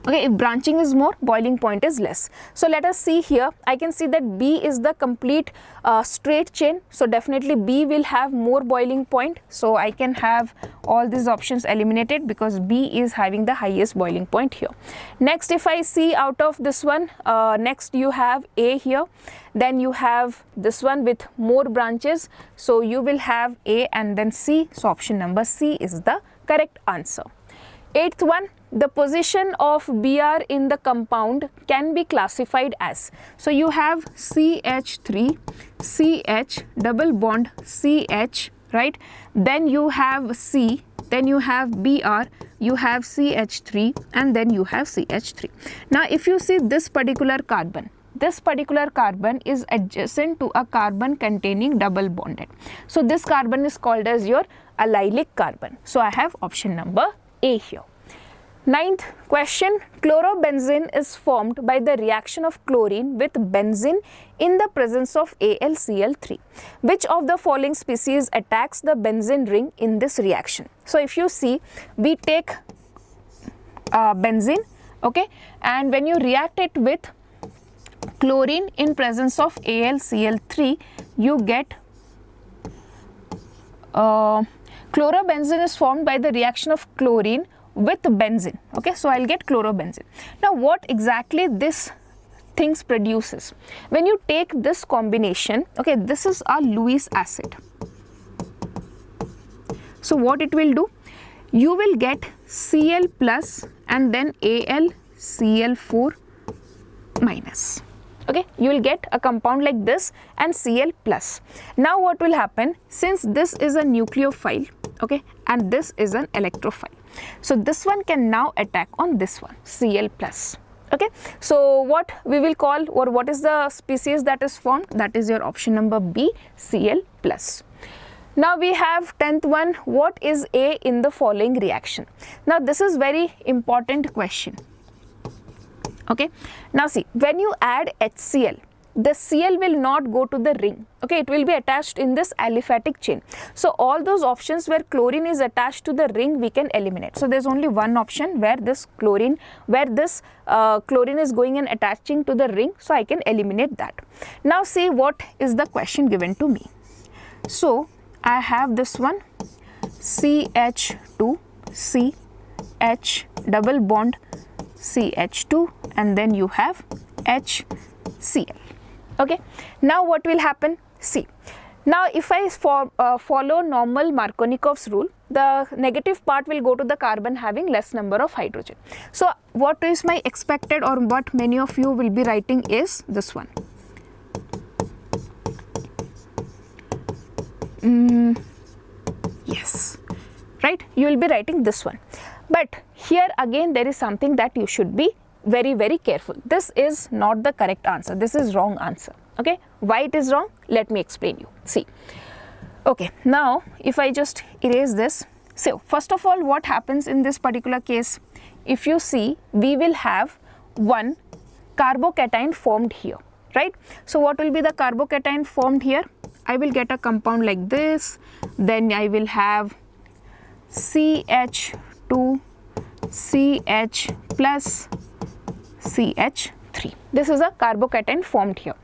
Okay, if branching is more, boiling point is less. So let us see here. I can see that B is the complete straight chain. So definitely B will have more boiling point. So I can have all these options eliminated because B is having the highest boiling point here. Next, if I see out of this one, next you have A here. Then you have this one with more branches. So you will have A and then C. So option number C is the correct answer. Eighth one, the position of Br in the compound can be classified as. So you have CH3, CH, double bond CH, right? Then you have C, then you have Br, you have CH3, and then you have CH3. Now if you see this particular carbon is adjacent to a carbon containing double bonded. So this carbon is called as your allylic carbon. So I have option number A here. Ninth question, chlorobenzene is formed by the reaction of chlorine with benzene in the presence of AlCl3. Which of the following species attacks the benzene ring in this reaction? So if you see, we take benzene, okay, and when you react it with chlorine in presence of AlCl3, you get chlorobenzene is formed by the reaction of chlorine with benzene. Okay, so I'll get chlorobenzene. Now what exactly this things produces? When you take this combination, okay, this is a Lewis acid. So what it will do? You will get Cl plus and then AlCl4 minus. Okay, you will get a compound like this and Cl plus. Now what will happen? Since this is a nucleophile, okay, and this is an electrophile, so this one can now attack on this one, Cl plus. Okay, so what we will call, or what is the species that is formed? That is your option number B, Cl plus. Now we have 10th one, what is A in the following reaction? Now this is very important question. Okay, now see, when you add HCl, the Cl will not go to the ring. Okay, it will be attached in this aliphatic chain. So all those options where chlorine is attached to the ring, we can eliminate. So there's only one option where this chlorine is going and attaching to the ring. So I can eliminate that. Now see what is the question given to me. So I have this one, CH2, CH, double bond CH2, and then you have HCl. Okay, now what will happen? See, now if I follow normal Markovnikov's rule, the negative part will go to the carbon having less number of hydrogen. So what is my expected, or what many of you will be writing is this one. Yes, right, you will be writing this one. But here again there is something that you should be very careful. This is not the correct answer. This is wrong answer. Okay, why it is wrong? Let me explain you. See, okay, now if I just erase this. So first of all, what happens in this particular case? If you see, we will have one carbocation formed here, right? So what will be the carbocation formed here? I will get a compound like this. Then I will have CH2, CH plus CH3. This is a carbocation formed here.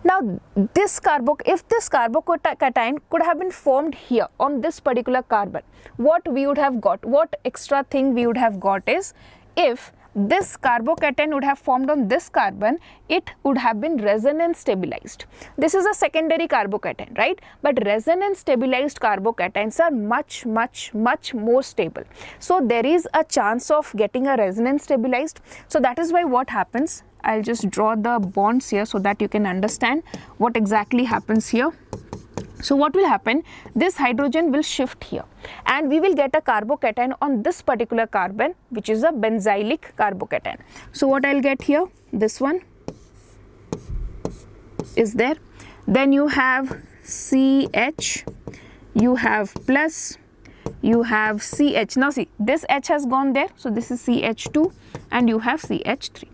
Now this if this carbocation could have been formed here on this particular carbon, what we would have got, what extra thing we would have got is, if this carbocation would have formed on this carbon, it would have been resonance stabilized. This is a secondary carbocation, right? But resonance stabilized carbocations are much more stable. So there is a chance of getting a resonance stabilized. So that is why what happens, I'll just draw the bonds here so that you can understand what exactly happens here. So what will happen, this hydrogen will shift here and we will get a carbocation on this particular carbon, which is a benzylic carbocation. So what I'll get here, this one is there, then you have CH, you have plus, you have CH. Now see, this H has gone there, so this is CH2 and you have CH3.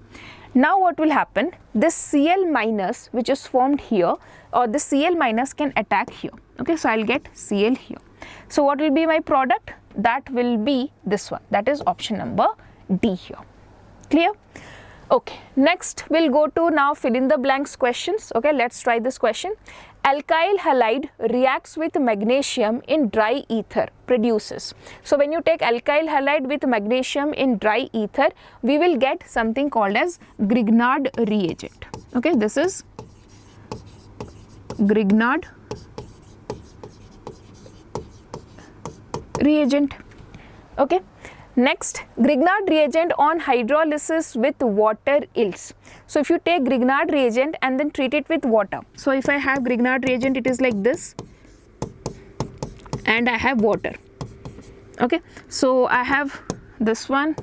Now what will happen, this Cl minus which is formed here, or the Cl minus can attack here. Okay, so I'll get Cl here. So what will be my product? That will be this one, that is option number D here. Clear? Okay, next we'll go to now fill in the blanks questions. Okay, let's try this question. Alkyl halide reacts with magnesium in dry ether, produces. So when you take alkyl halide with magnesium in dry ether, we will get something called as Grignard reagent. Okay, this is Grignard reagent. Okay. Next, Grignard reagent on hydrolysis with water yields. So if you take Grignard reagent and then treat it with water. So if I have Grignard reagent, it is like this and I have water. Okay, so I have this one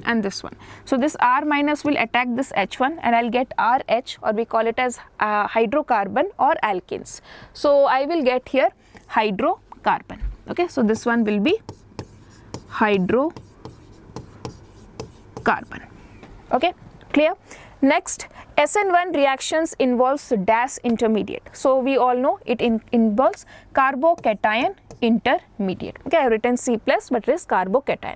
and this one. So this R minus will attack this H1 and I'll get RH, or we call it as hydrocarbon or alkenes. So I will get here hydrocarbon. Okay, so this one will be hydrocarbon. Okay, clear? Next, SN1 reactions involves dash intermediate. So we all know it involves carbocation intermediate. Okay, I have written C plus, but it is carbocation.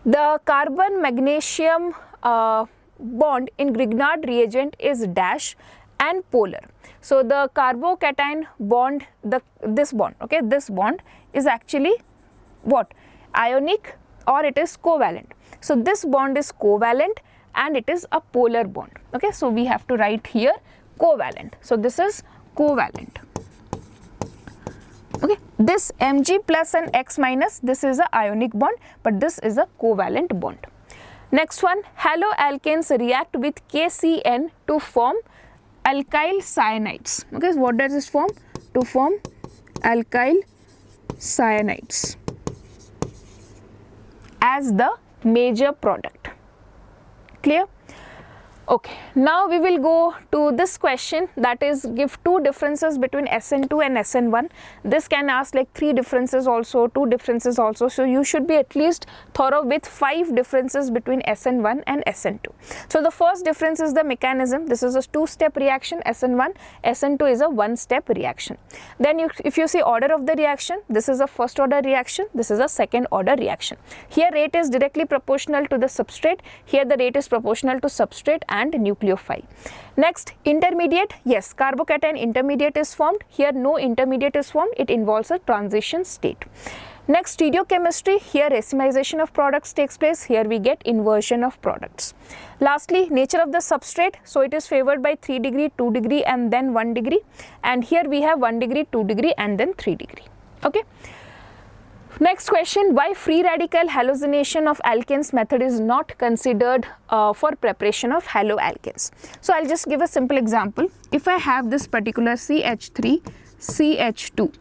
The carbon magnesium bond in Grignard reagent is dash and polar. So the carbocation bond, this bond, okay, this bond is actually what? Ionic, or it is covalent. So this bond is covalent and it is a polar bond. Okay, so we have to write here covalent. So this is covalent. Okay, this Mg plus and X minus, this is a ionic bond, but this is a covalent bond. Next one, haloalkanes react with KCN to form alkyl cyanides. Okay, so what does this form? To form alkyl cyanides as the major product. Clear? Okay, now we will go to this question, that is give two differences between SN2 and SN1. This can ask like 3 differences also, 2 differences also. So you should be at least thorough with 5 differences between SN1 and SN2. So the first difference is the mechanism. This is a 2-step reaction, SN1. SN2 is a 1-step reaction. Then if you see order of the reaction, this is a first order reaction, this is a second order reaction. Here rate is directly proportional to the substrate, here the rate is proportional to substrate and nucleophile. Next, intermediate, yes, carbocation intermediate is formed. Here no intermediate is formed, it involves a transition state. Next, stereochemistry, here racemization of products takes place, here we get inversion of products. Lastly, nature of the substrate, so it is favored by 3 degree, 2 degree and then 1 degree, and here we have 1 degree, 2 degree and then 3 degree. Okay. Next question, why free radical halogenation of alkanes method is not considered for preparation of haloalkanes? So I'll just give a simple example. If I have this particular CH3, CH2,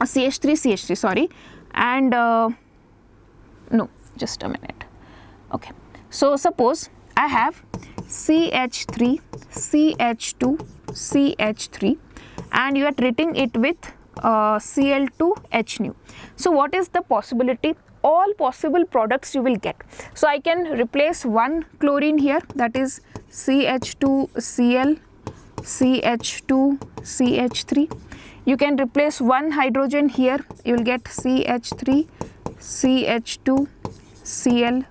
CH3, sorry, and no, just a minute. Okay, so suppose I have CH3, CH2, CH3 and you are treating it with Cl2H nu. So what is the possibility? All possible products you will get. So I can replace one chlorine here, that is CH2Cl, CH2CH3. You can replace one hydrogen here, you will get CH3, CH2Cl,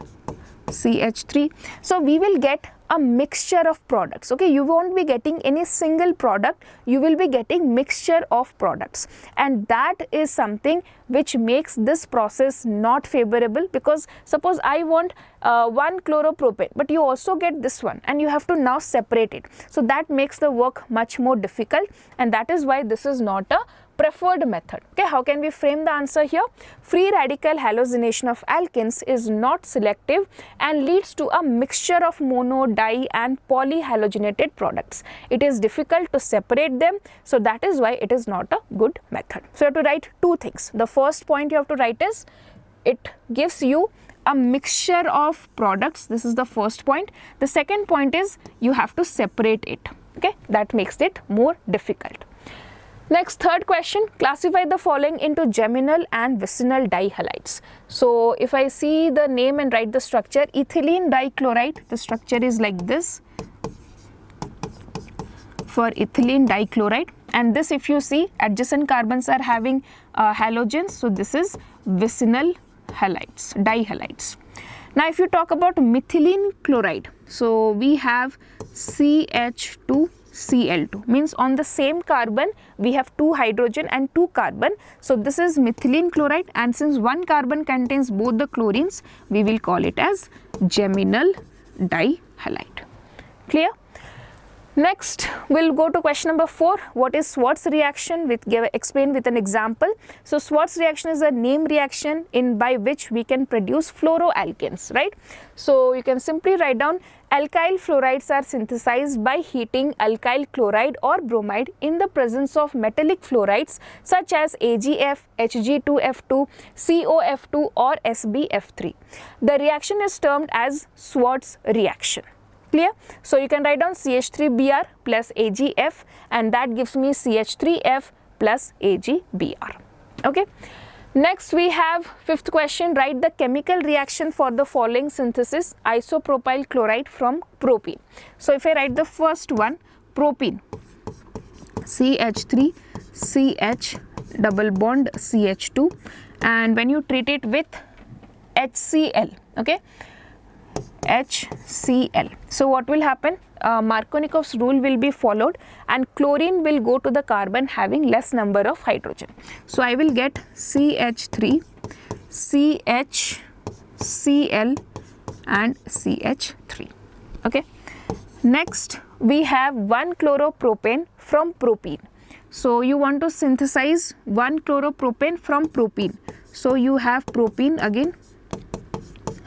CH3. So we will get a mixture of products. Okay, you won't be getting any single product, you will be getting mixture of products, and that is something which makes this process not favorable, because suppose I want one chloropropane, but you also get this one and you have to now separate it. So that makes the work much more difficult, and that is why this is not a preferred method. Okay, how can we frame the answer here? Free radical halogenation of alkenes is not selective and leads to a mixture of mono, di and polyhalogenated products. It is difficult to separate them, so that is why it is not a good method. So you have to write two things. The first point you have to write is it gives you a mixture of products. This is the first point. The second point is you have to separate it. Okay, that makes it more difficult. Next, third question, classify the following into geminal and vicinal dihalides. So if I see the name and write the structure, ethylene dichloride, the structure is like this for ethylene dichloride, and this, if you see, adjacent carbons are having halogens, so this is vicinal halides, dihalides. Now if you talk about methylene chloride, so we have CH2Cl2, means on the same carbon we have 2 hydrogen and 2 carbon, so this is methylene chloride, and since one carbon contains both the chlorines, we will call it as geminal dihalide. Clear? Next, we'll go to question number 4. What is Schwartz reaction? Explain with an example. So Schwartz reaction is a name reaction by which we can produce fluoroalkanes, right? So you can simply write down alkyl fluorides are synthesized by heating alkyl chloride or bromide in the presence of metallic fluorides such as AgF, Hg2F2, COF2 or SbF3. The reaction is termed as Schwartz reaction. Clear? So you can write down CH3Br plus AgF, and that gives me CH3F plus AgBr. Okay. Next we have fifth question, write the chemical reaction for the following synthesis, isopropyl chloride from propene. So if I write the first one, propene, CH3 CH double bond CH2, and when you treat it with HCl, okay, HCl. So what will happen? Markovnikov's rule will be followed and chlorine will go to the carbon having less number of hydrogen. So I will get CH3, CH, Cl and CH3. Okay. Next we have 1-chloropropane from propene. So you want to synthesize 1-chloropropane from propene. So you have propene again.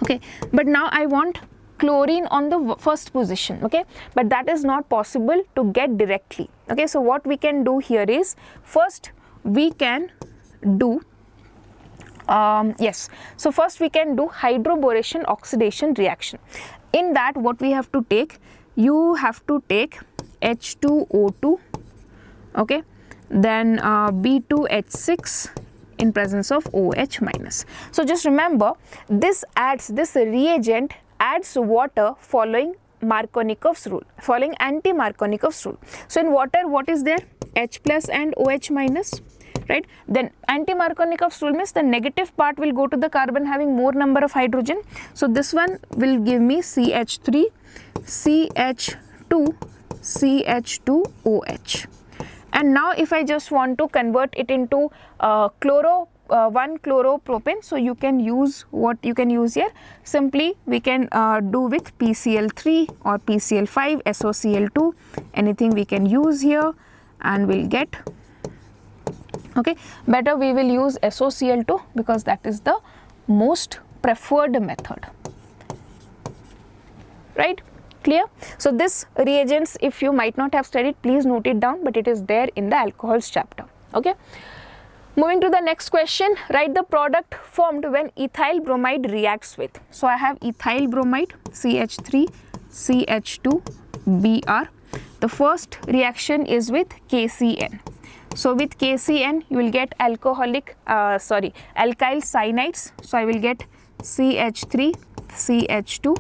Okay, but now I want chlorine on the first position, okay, but that is not possible to get directly. Okay, so what we can do here is, first we can do first we can do hydroboration oxidation reaction. In that, what we have to take, you have to take H2O2, okay, then B2H6 in presence of OH minus. So just remember, this reagent adds water following Markovnikov's rule, following anti-Markovnikov's rule. So in water, what is there? H plus and OH minus, right? Then anti-Markovnikov's rule means the negative part will go to the carbon having more number of hydrogen. So this one will give me CH3, CH2, CH2OH. And now if I just want to convert it into 1-chloropropane, so you can use what you can use here. Simply we can do with PCl3 or PCl5, SOCl2, anything we can use here, and we'll get, okay, better we will use SOCl2 because that is the most preferred method, right? Clear? So this reagents, if you might not have studied, please note it down, but it is there in the alcohols chapter. Okay. Moving to the next question, write the product formed when ethyl bromide reacts with. So I have ethyl bromide, CH3, CH2, Br. The first reaction is with KCN. So with KCN, you will get alkyl cyanides. So I will get CH3, CH2,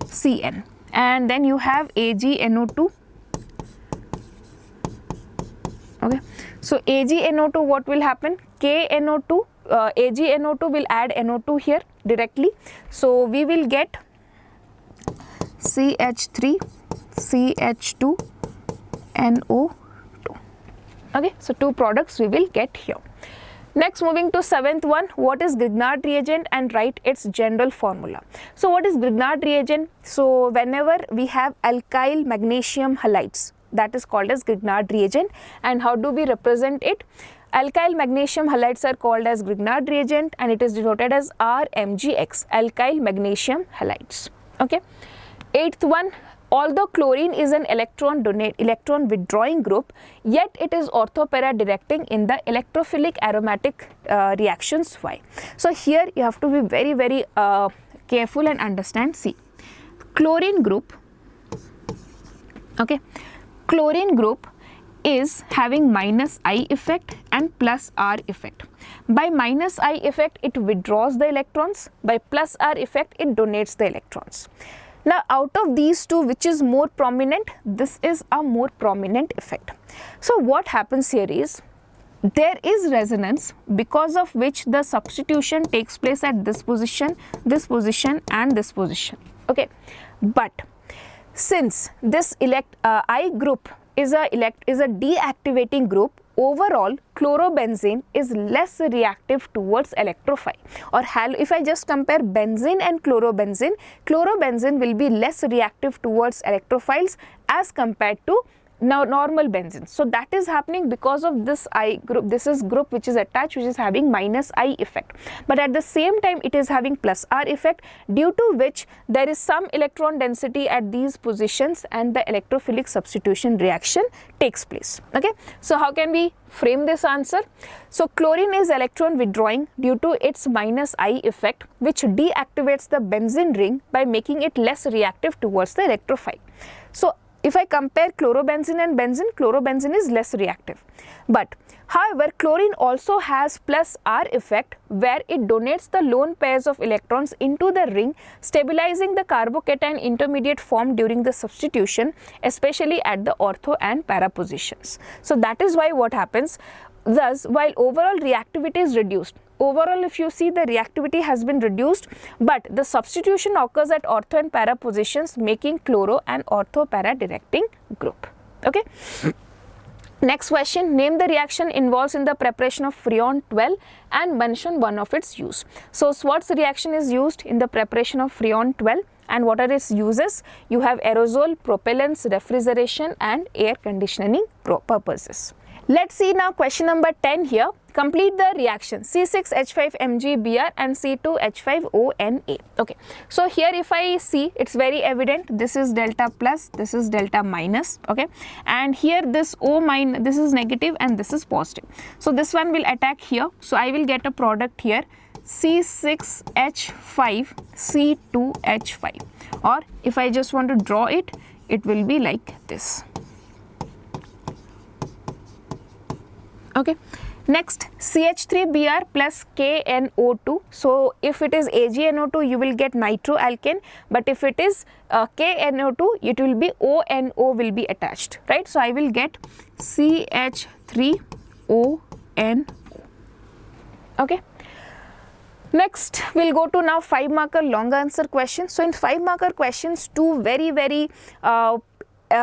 Cn. And then you have AgNO2. Okay, so AgNO2, what will happen? KNO2, AgNO2 will add NO2 here directly. So we will get CH3, CH2, NO2. Okay, so two products we will get here. Next, moving to seventh one, what is Grignard reagent, and write its general formula. So what is Grignard reagent? So whenever we have alkyl magnesium halides, that is called as Grignard reagent. And how do we represent it? Alkyl magnesium halides are called as Grignard reagent and it is denoted as RMgX, alkyl magnesium halides. Okay. Eighth one, although chlorine is an electron withdrawing group, yet it is orthopara directing in the electrophilic aromatic reactions. Why? So here you have to be very, very careful and understand. See, chlorine group, okay, chlorine group is having minus I effect and plus R effect. By minus I effect, it withdraws the electrons. By plus R effect, it donates the electrons. Now, out of these two, which is more prominent? This is a more prominent effect. So, what happens here is, there is resonance because of which the substitution takes place at this position and this position. Okay, but since this I group is a deactivating group, overall chlorobenzene is less reactive towards electrophile. Or if I just compare benzene and chlorobenzene, chlorobenzene will be less reactive towards electrophiles as compared to now normal benzene. So that is happening because of this I group. This is group which is attached, which is having minus I effect, but at the same time it is having plus R effect, due to which there is some electron density at these positions and the electrophilic substitution reaction takes place. Okay, so how can we frame this answer? So chlorine is electron withdrawing due to its minus I effect, which deactivates the benzene ring by making it less reactive towards the electrophile. So if I compare chlorobenzene and benzene, chlorobenzene is less reactive. But however, chlorine also has plus R effect, where it donates the lone pairs of electrons into the ring, stabilizing the carbocation intermediate formed during the substitution, especially at the ortho and para positions. So that is why what happens. Thus, while overall reactivity is reduced, overall if you see, the reactivity has been reduced, but the substitution occurs at ortho and para positions, making chloro an ortho para directing group. Okay. Next question, name the reaction involved in the preparation of Freon 12 and mention one of its use. So Swartz reaction is used in the preparation of Freon 12. And what are its uses? You have aerosol, propellants, refrigeration and air conditioning purposes. Let's see now question number 10 here. Complete the reaction C6H5MgBr and C2H5ONA. Okay, so here if I see, it's very evident, this is delta plus, this is delta minus. Okay, and here this O minus, this is negative and this is positive. So this one will attack here. So I will get a product here, C6H5 C2H5, or if I just want to draw it, it will be like this. Okay, next CH3Br plus KNO2. So if it is AgNO2, you will get nitroalkane, but if it is KNO2, it will be ONO will be attached, right? So I will get CH3ONO. Okay. Next, we'll go to now 5-marker long answer questions. So in 5-marker questions, two very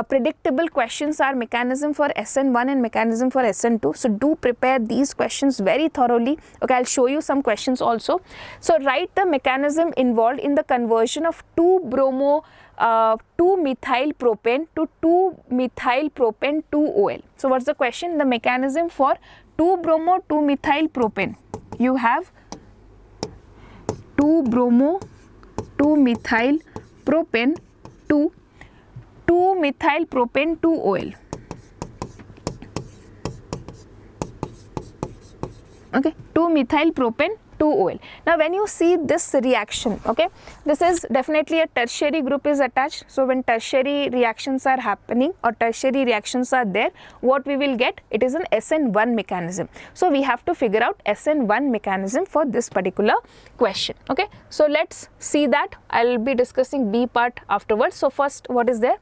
predictable questions are mechanism for SN1 and mechanism for SN2. So do prepare these questions very thoroughly. Okay, I'll show you some questions also. So write the mechanism involved in the conversion of 2-methylpropane to 2-methylpropane 2-OL. So what's the question? The mechanism for 2-bromo-2-methylpropane. You have 2-bromo-2-methylpropane to 2-methylpropane 2-OL. Okay, 2-methylpropane 2-OL. Now when you see this reaction, okay, this is definitely a tertiary group is attached. So when tertiary reactions are happening or tertiary reactions are there, what we will get? It is an SN1 mechanism. So we have to figure out SN1 mechanism for this particular question. Okay, so let's see that. I'll be discussing B part afterwards. So first, what is there?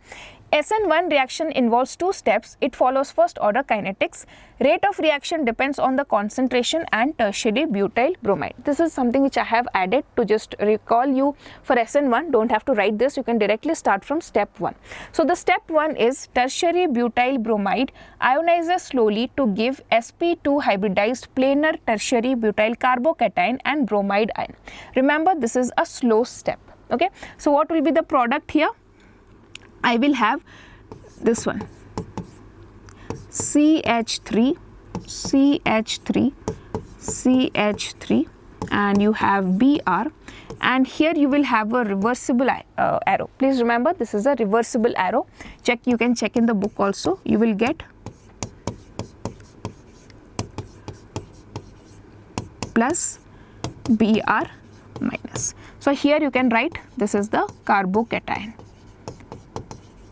SN1 reaction involves two steps. It follows first order kinetics. Rate of reaction depends on the concentration and tertiary butyl bromide. This is something which I have added to just recall you for SN1. Don't have to write this. You can directly start from step 1. So the step 1 is tertiary butyl bromide ionizes slowly to give sp2 hybridized planar tertiary butyl carbocation and bromide ion. Remember, this is a slow step. Okay. So what will be the product here? I will have this one, CH3, CH3, CH3, and you have Br, and here you will have a reversible arrow. Please remember, this is a reversible arrow. You can check in the book also. You will get plus Br minus. So here you can write this is the carbocation.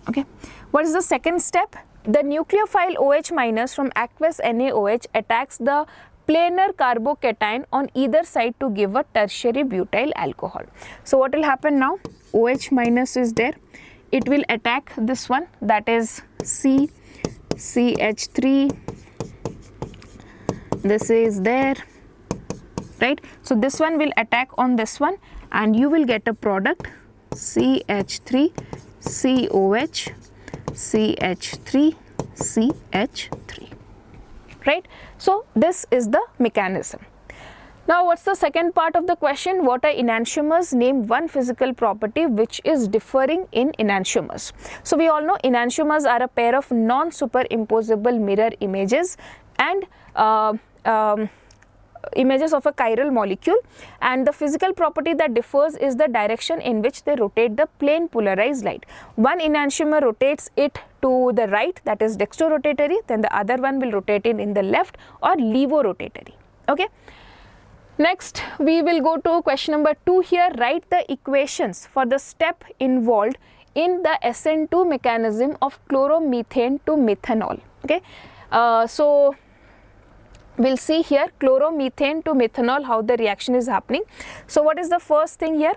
Okay. What is the second step? The nucleophile OH minus from aqueous NaOH attacks the planar carbocation on either side to give a tertiary butyl alcohol. So what will happen now? OH minus is there. It will attack this one, that is CH3. This is there, right? So this one will attack on this one, and you will get a product CH3 COH CH3 CH3, right? So this is the mechanism. Now what's the second part of the question? What are enantiomers? Name one physical property which is differing in enantiomers. So we all know enantiomers are a pair of non-superimposable mirror images and images of a chiral molecule, and the physical property that differs is the direction in which they rotate the plane polarized light. One enantiomer rotates it to the right, that is dextrorotatory, then the other one will rotate it in the left or levorotatory. Okay. Next we will go to question number 2 here. Write the equations for the step involved in the SN2 mechanism of chloromethane to methanol. Okay. So we'll see here chloromethane to methanol, how the reaction is happening. So what is the first thing here?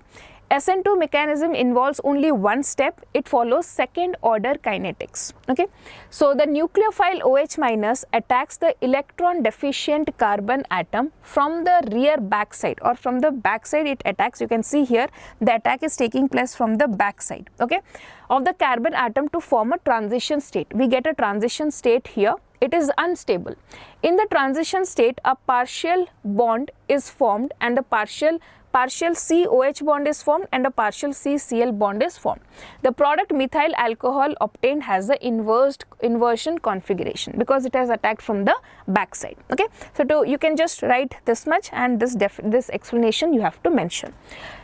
SN2 mechanism involves only one step. It follows second order kinetics. Okay. So the nucleophile OH minus attacks the electron deficient carbon atom from the rear backside, or from the backside it attacks. You can see here the attack is taking place from the backside, okay, of the carbon atom to form a transition state. We get a transition state here. It is unstable. In the transition state, a partial bond is formed and a partial COH bond is formed and a partial CCl bond is formed. The product methyl alcohol obtained has the inversion configuration because it has attacked from the backside. Okay, so you can just write this much, and this explanation you have to mention.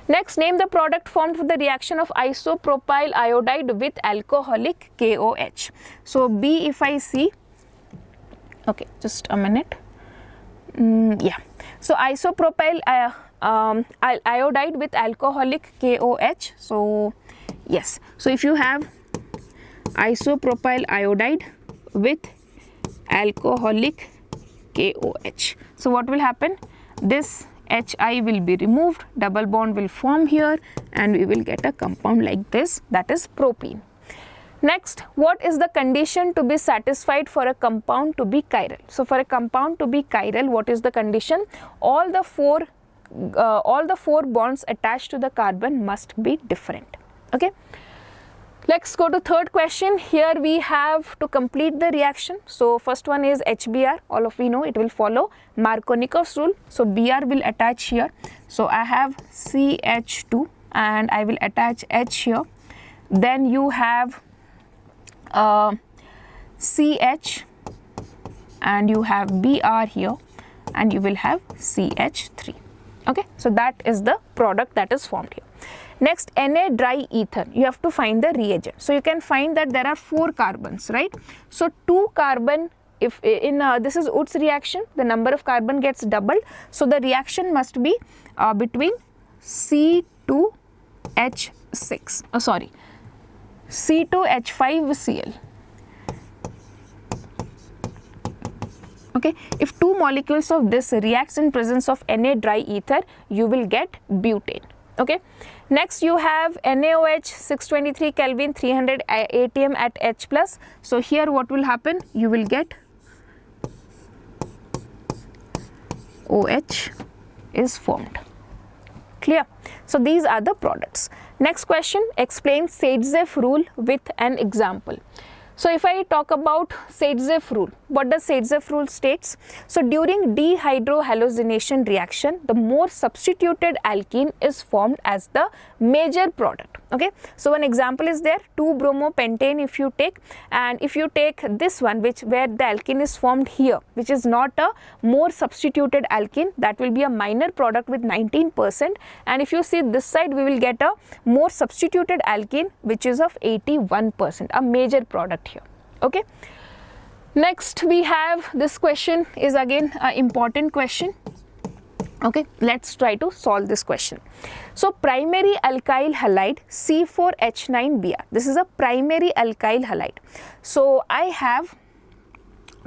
Next, name the product formed for the reaction of isopropyl iodide with alcoholic KOH. So B, if I see, okay, just a minute. Yeah, so isopropyl iodide with alcoholic KOH. So yes, so if you have isopropyl iodide with alcoholic KOH, so what will happen? This HI will be removed, double bond will form here, and we will get a compound like this, that is propene. Next, what is the condition to be satisfied for a compound to be chiral? So for a compound to be chiral, what is the condition? All the four bonds attached to the carbon must be different. Okay. Let's go to third question. Here we have to complete the reaction. So first one is HBr. All of we know it will follow Markovnikov's rule. So Br will attach here. So I have CH2 and I will attach H here. Then you have CH and you have Br here, and you will have CH3. Okay, so that is the product that is formed here. Next, Na dry ether, you have to find the reagent. So you can find that there are 4 carbons, right? So 2 carbon, if in this is Wood's reaction, the number of carbon gets doubled. So the reaction must be between C2H6, C2H5Cl. Okay, if 2 molecules of this reacts in presence of Na dry ether, you will get butane. Okay, next you have NaOH 623 Kelvin 300 atm at H plus. So here what will happen? You will get OH is formed. Clear? So these are the products. Next question, explain Saitsev rule with an example. So if I talk about Saitsev rule, what does Saytzeff rule states? So during dehydrohallucination reaction, the more substituted alkene is formed as the major product. Okay, so one example is there, 2-bromopentane if you take, and if you take this one where the alkene is formed here, which is not a more substituted alkene, that will be a minor product with 19%, and if you see this side, we will get a more substituted alkene which is of 81%, a major product here. Okay, next we have this question, is again an important question. Okay, let's try to solve this question. So primary alkyl halide C4H9Br, this is a primary alkyl halide. So I have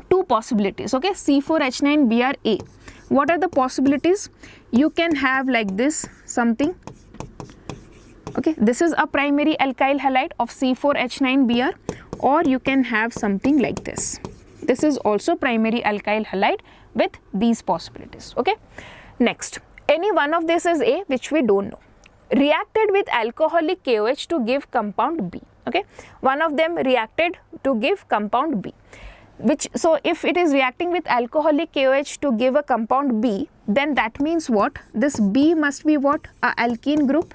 two possibilities. Okay, C4H9Br. What are the possibilities? You can have like this something. Okay, this is a primary alkyl halide of C4H9Br, or you can have something like this. This is also primary alkyl halide with these possibilities. Okay, next, any one of this is A, which we don't know. Reacted with alcoholic KOH to give compound B. Okay, one of them reacted to give compound B. So if it is reacting with alcoholic KOH to give a compound B, then that means what? This B must be what? A alkene group.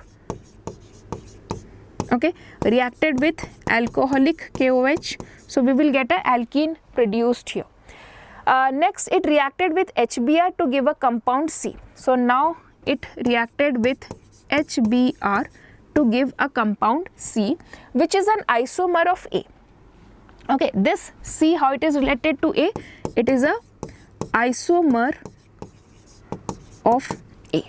Okay, reacted with alcoholic KOH, so we will get a alkene produced here. Next, it reacted with HBr to give a compound C. So now it reacted with HBr to give a compound C, which is an isomer of A. Okay, this C, how it is related to A? It is a isomer of A.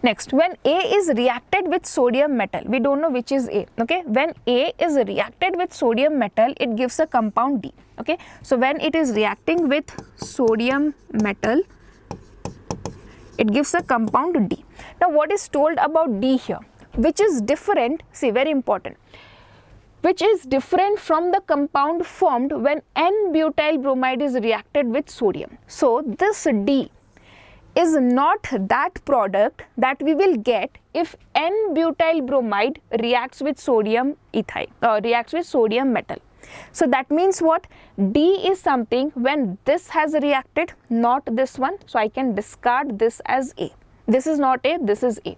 Next, when A is reacted with sodium metal, we don't know which is A. Okay, when A is reacted with sodium metal, it gives a compound D. Okay, so when it is reacting with sodium metal, it gives a compound D. Now what is told about D here, which is different, see, very important, which is different from the compound formed when N-butyl bromide is reacted with sodium. So this D is not that product that we will get if N-butyl bromide reacts with sodium ethyl or reacts with sodium metal. So that means what? D is something when this has reacted, not this one. So I can discard this as A. This is not A, this is A.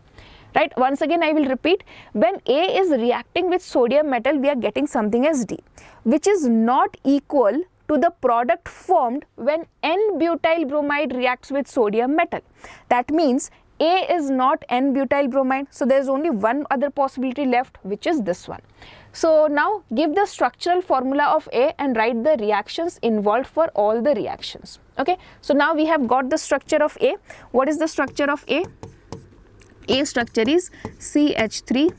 Right? Once again I will repeat, when A is reacting with sodium metal, we are getting something as D, which is not equal to the product formed when N-butyl bromide reacts with sodium metal. That means A is not N-butyl bromide, so there is only one other possibility left, which is this one. So now give the structural formula of A and write the reactions involved for all the reactions. Okay, so now we have got the structure of A. What is the structure of A? A structure is CH3,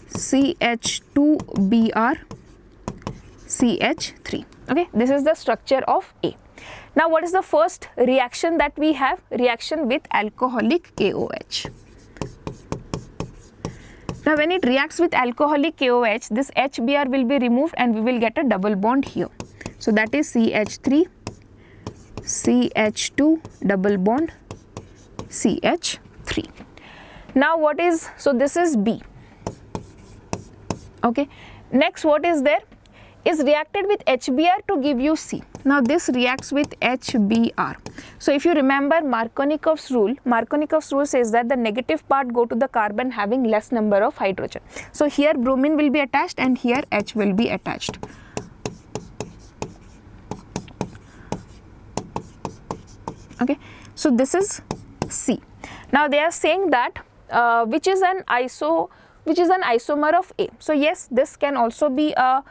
CH2Br, CH3. Okay, this is the structure of A. Now what is the first reaction that we have? Reaction with alcoholic KOH. Now when it reacts with alcoholic KOH, this HBr will be removed and we will get a double bond here. So that is CH3, CH2 double bond, CH3. Now what is, so this is B. Okay, next what is there? Is reacted with HBr to give you C. Now this reacts with HBr. So if you remember Markovnikov's rule says that the negative part go to the carbon having less number of hydrogen. So here bromine will be attached and here H will be attached. Okay, so this is C. Now they are saying that which is an isomer of A. So yes, this can also be a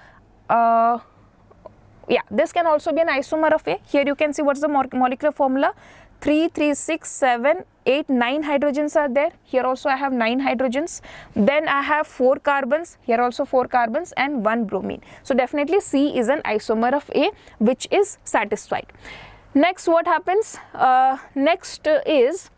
this can also be an isomer of A. Here you can see what's the molecular formula. 3, 3, 6, 7, 8, 9 hydrogens are there. Here also I have 9 hydrogens. Then I have 4 carbons. Here also 4 carbons and 1 bromine. So definitely C is an isomer of A, which is satisfied. Next what happens? Next is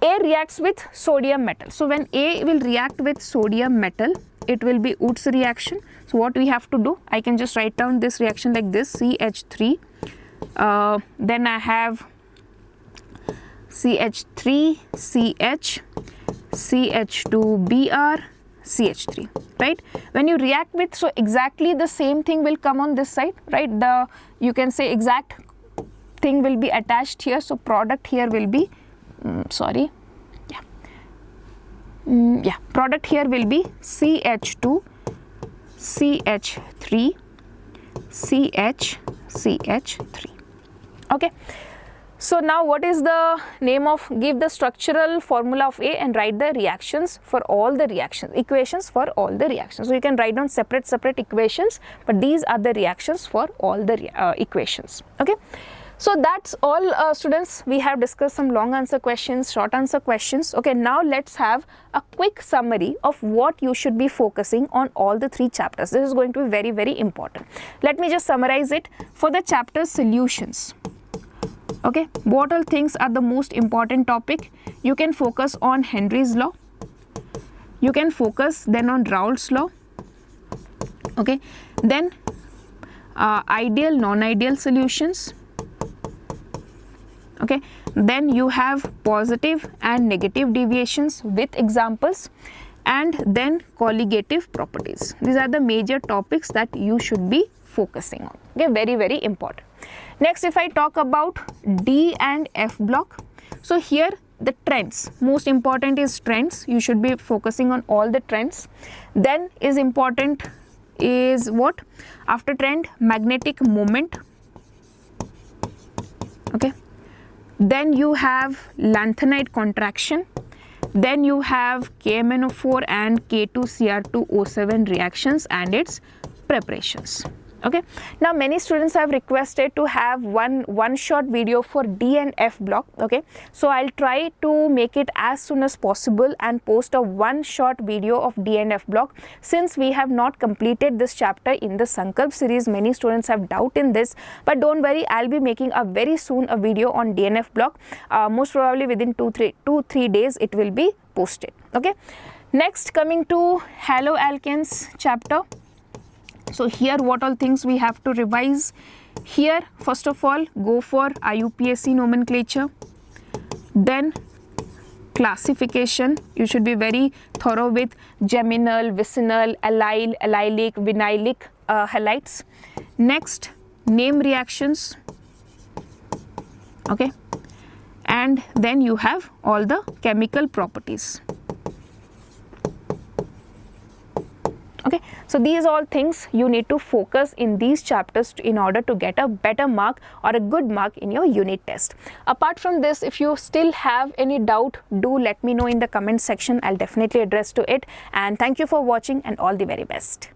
A reacts with sodium metal. So when A will react with sodium metal, it will be Woods reaction. So what we have to do, I can just write down this reaction like this, CH3, then I have CH3, CH, CH2Br, CH3, right? When you react with, so exactly the same thing will come on this side, right? You can say exact thing will be attached here. So product here will be, product here will be CH2, CH3, CH3. Okay. So now what is the name of, give the structural formula of A and write the reactions for all the reactions, equations for all the reactions. So you can write down separate equations, but these are the reactions for all the equations. Okay. So that's all, students. We have discussed some long answer questions, short answer questions. Okay, now let's have a quick summary of what you should be focusing on all the 3 chapters. This is going to be very, very important. Let me just summarize it. For the chapter solutions, okay, what all things are the most important topic? You can focus on Henry's law. You can focus then on Raoult's law. Okay, then ideal, non-ideal solutions. Okay, then you have positive and negative deviations with examples, and then colligative properties. These are the major topics that you should be focusing on. Okay, very, very important. Next, if I talk about D and F block, so here the trends, most important is trends. You should be focusing on all the trends. Then is important is what? After trend, magnetic moment. Okay. Then you have lanthanide contraction. Then you have KMnO4 and K2Cr2O7 reactions and its preparations. Okay. Now many students have requested to have one short video for D and F block. Okay. So I'll try to make it as soon as possible and post a one short video of D and F block. Since we have not completed this chapter in the Sankalp series, many students have doubt in this, but don't worry, I'll be making a very soon a video on D and F block. Most probably within 2-3 days it will be posted. Okay. Next, coming to haloalkanes chapter. So here what all things we have to revise. Here first of all, go for IUPAC nomenclature. Then classification, you should be very thorough with geminal, vicinal, allyl, allylic, vinylic halides. Next, name reactions. Okay, and then you have all the chemical properties. Okay, so these all things you need to focus in these chapters in order to get a better mark or a good mark in your unit test. Apart from this, if you still have any doubt, do let me know in the comment section. I'll definitely address to it. And thank you for watching and all the very best.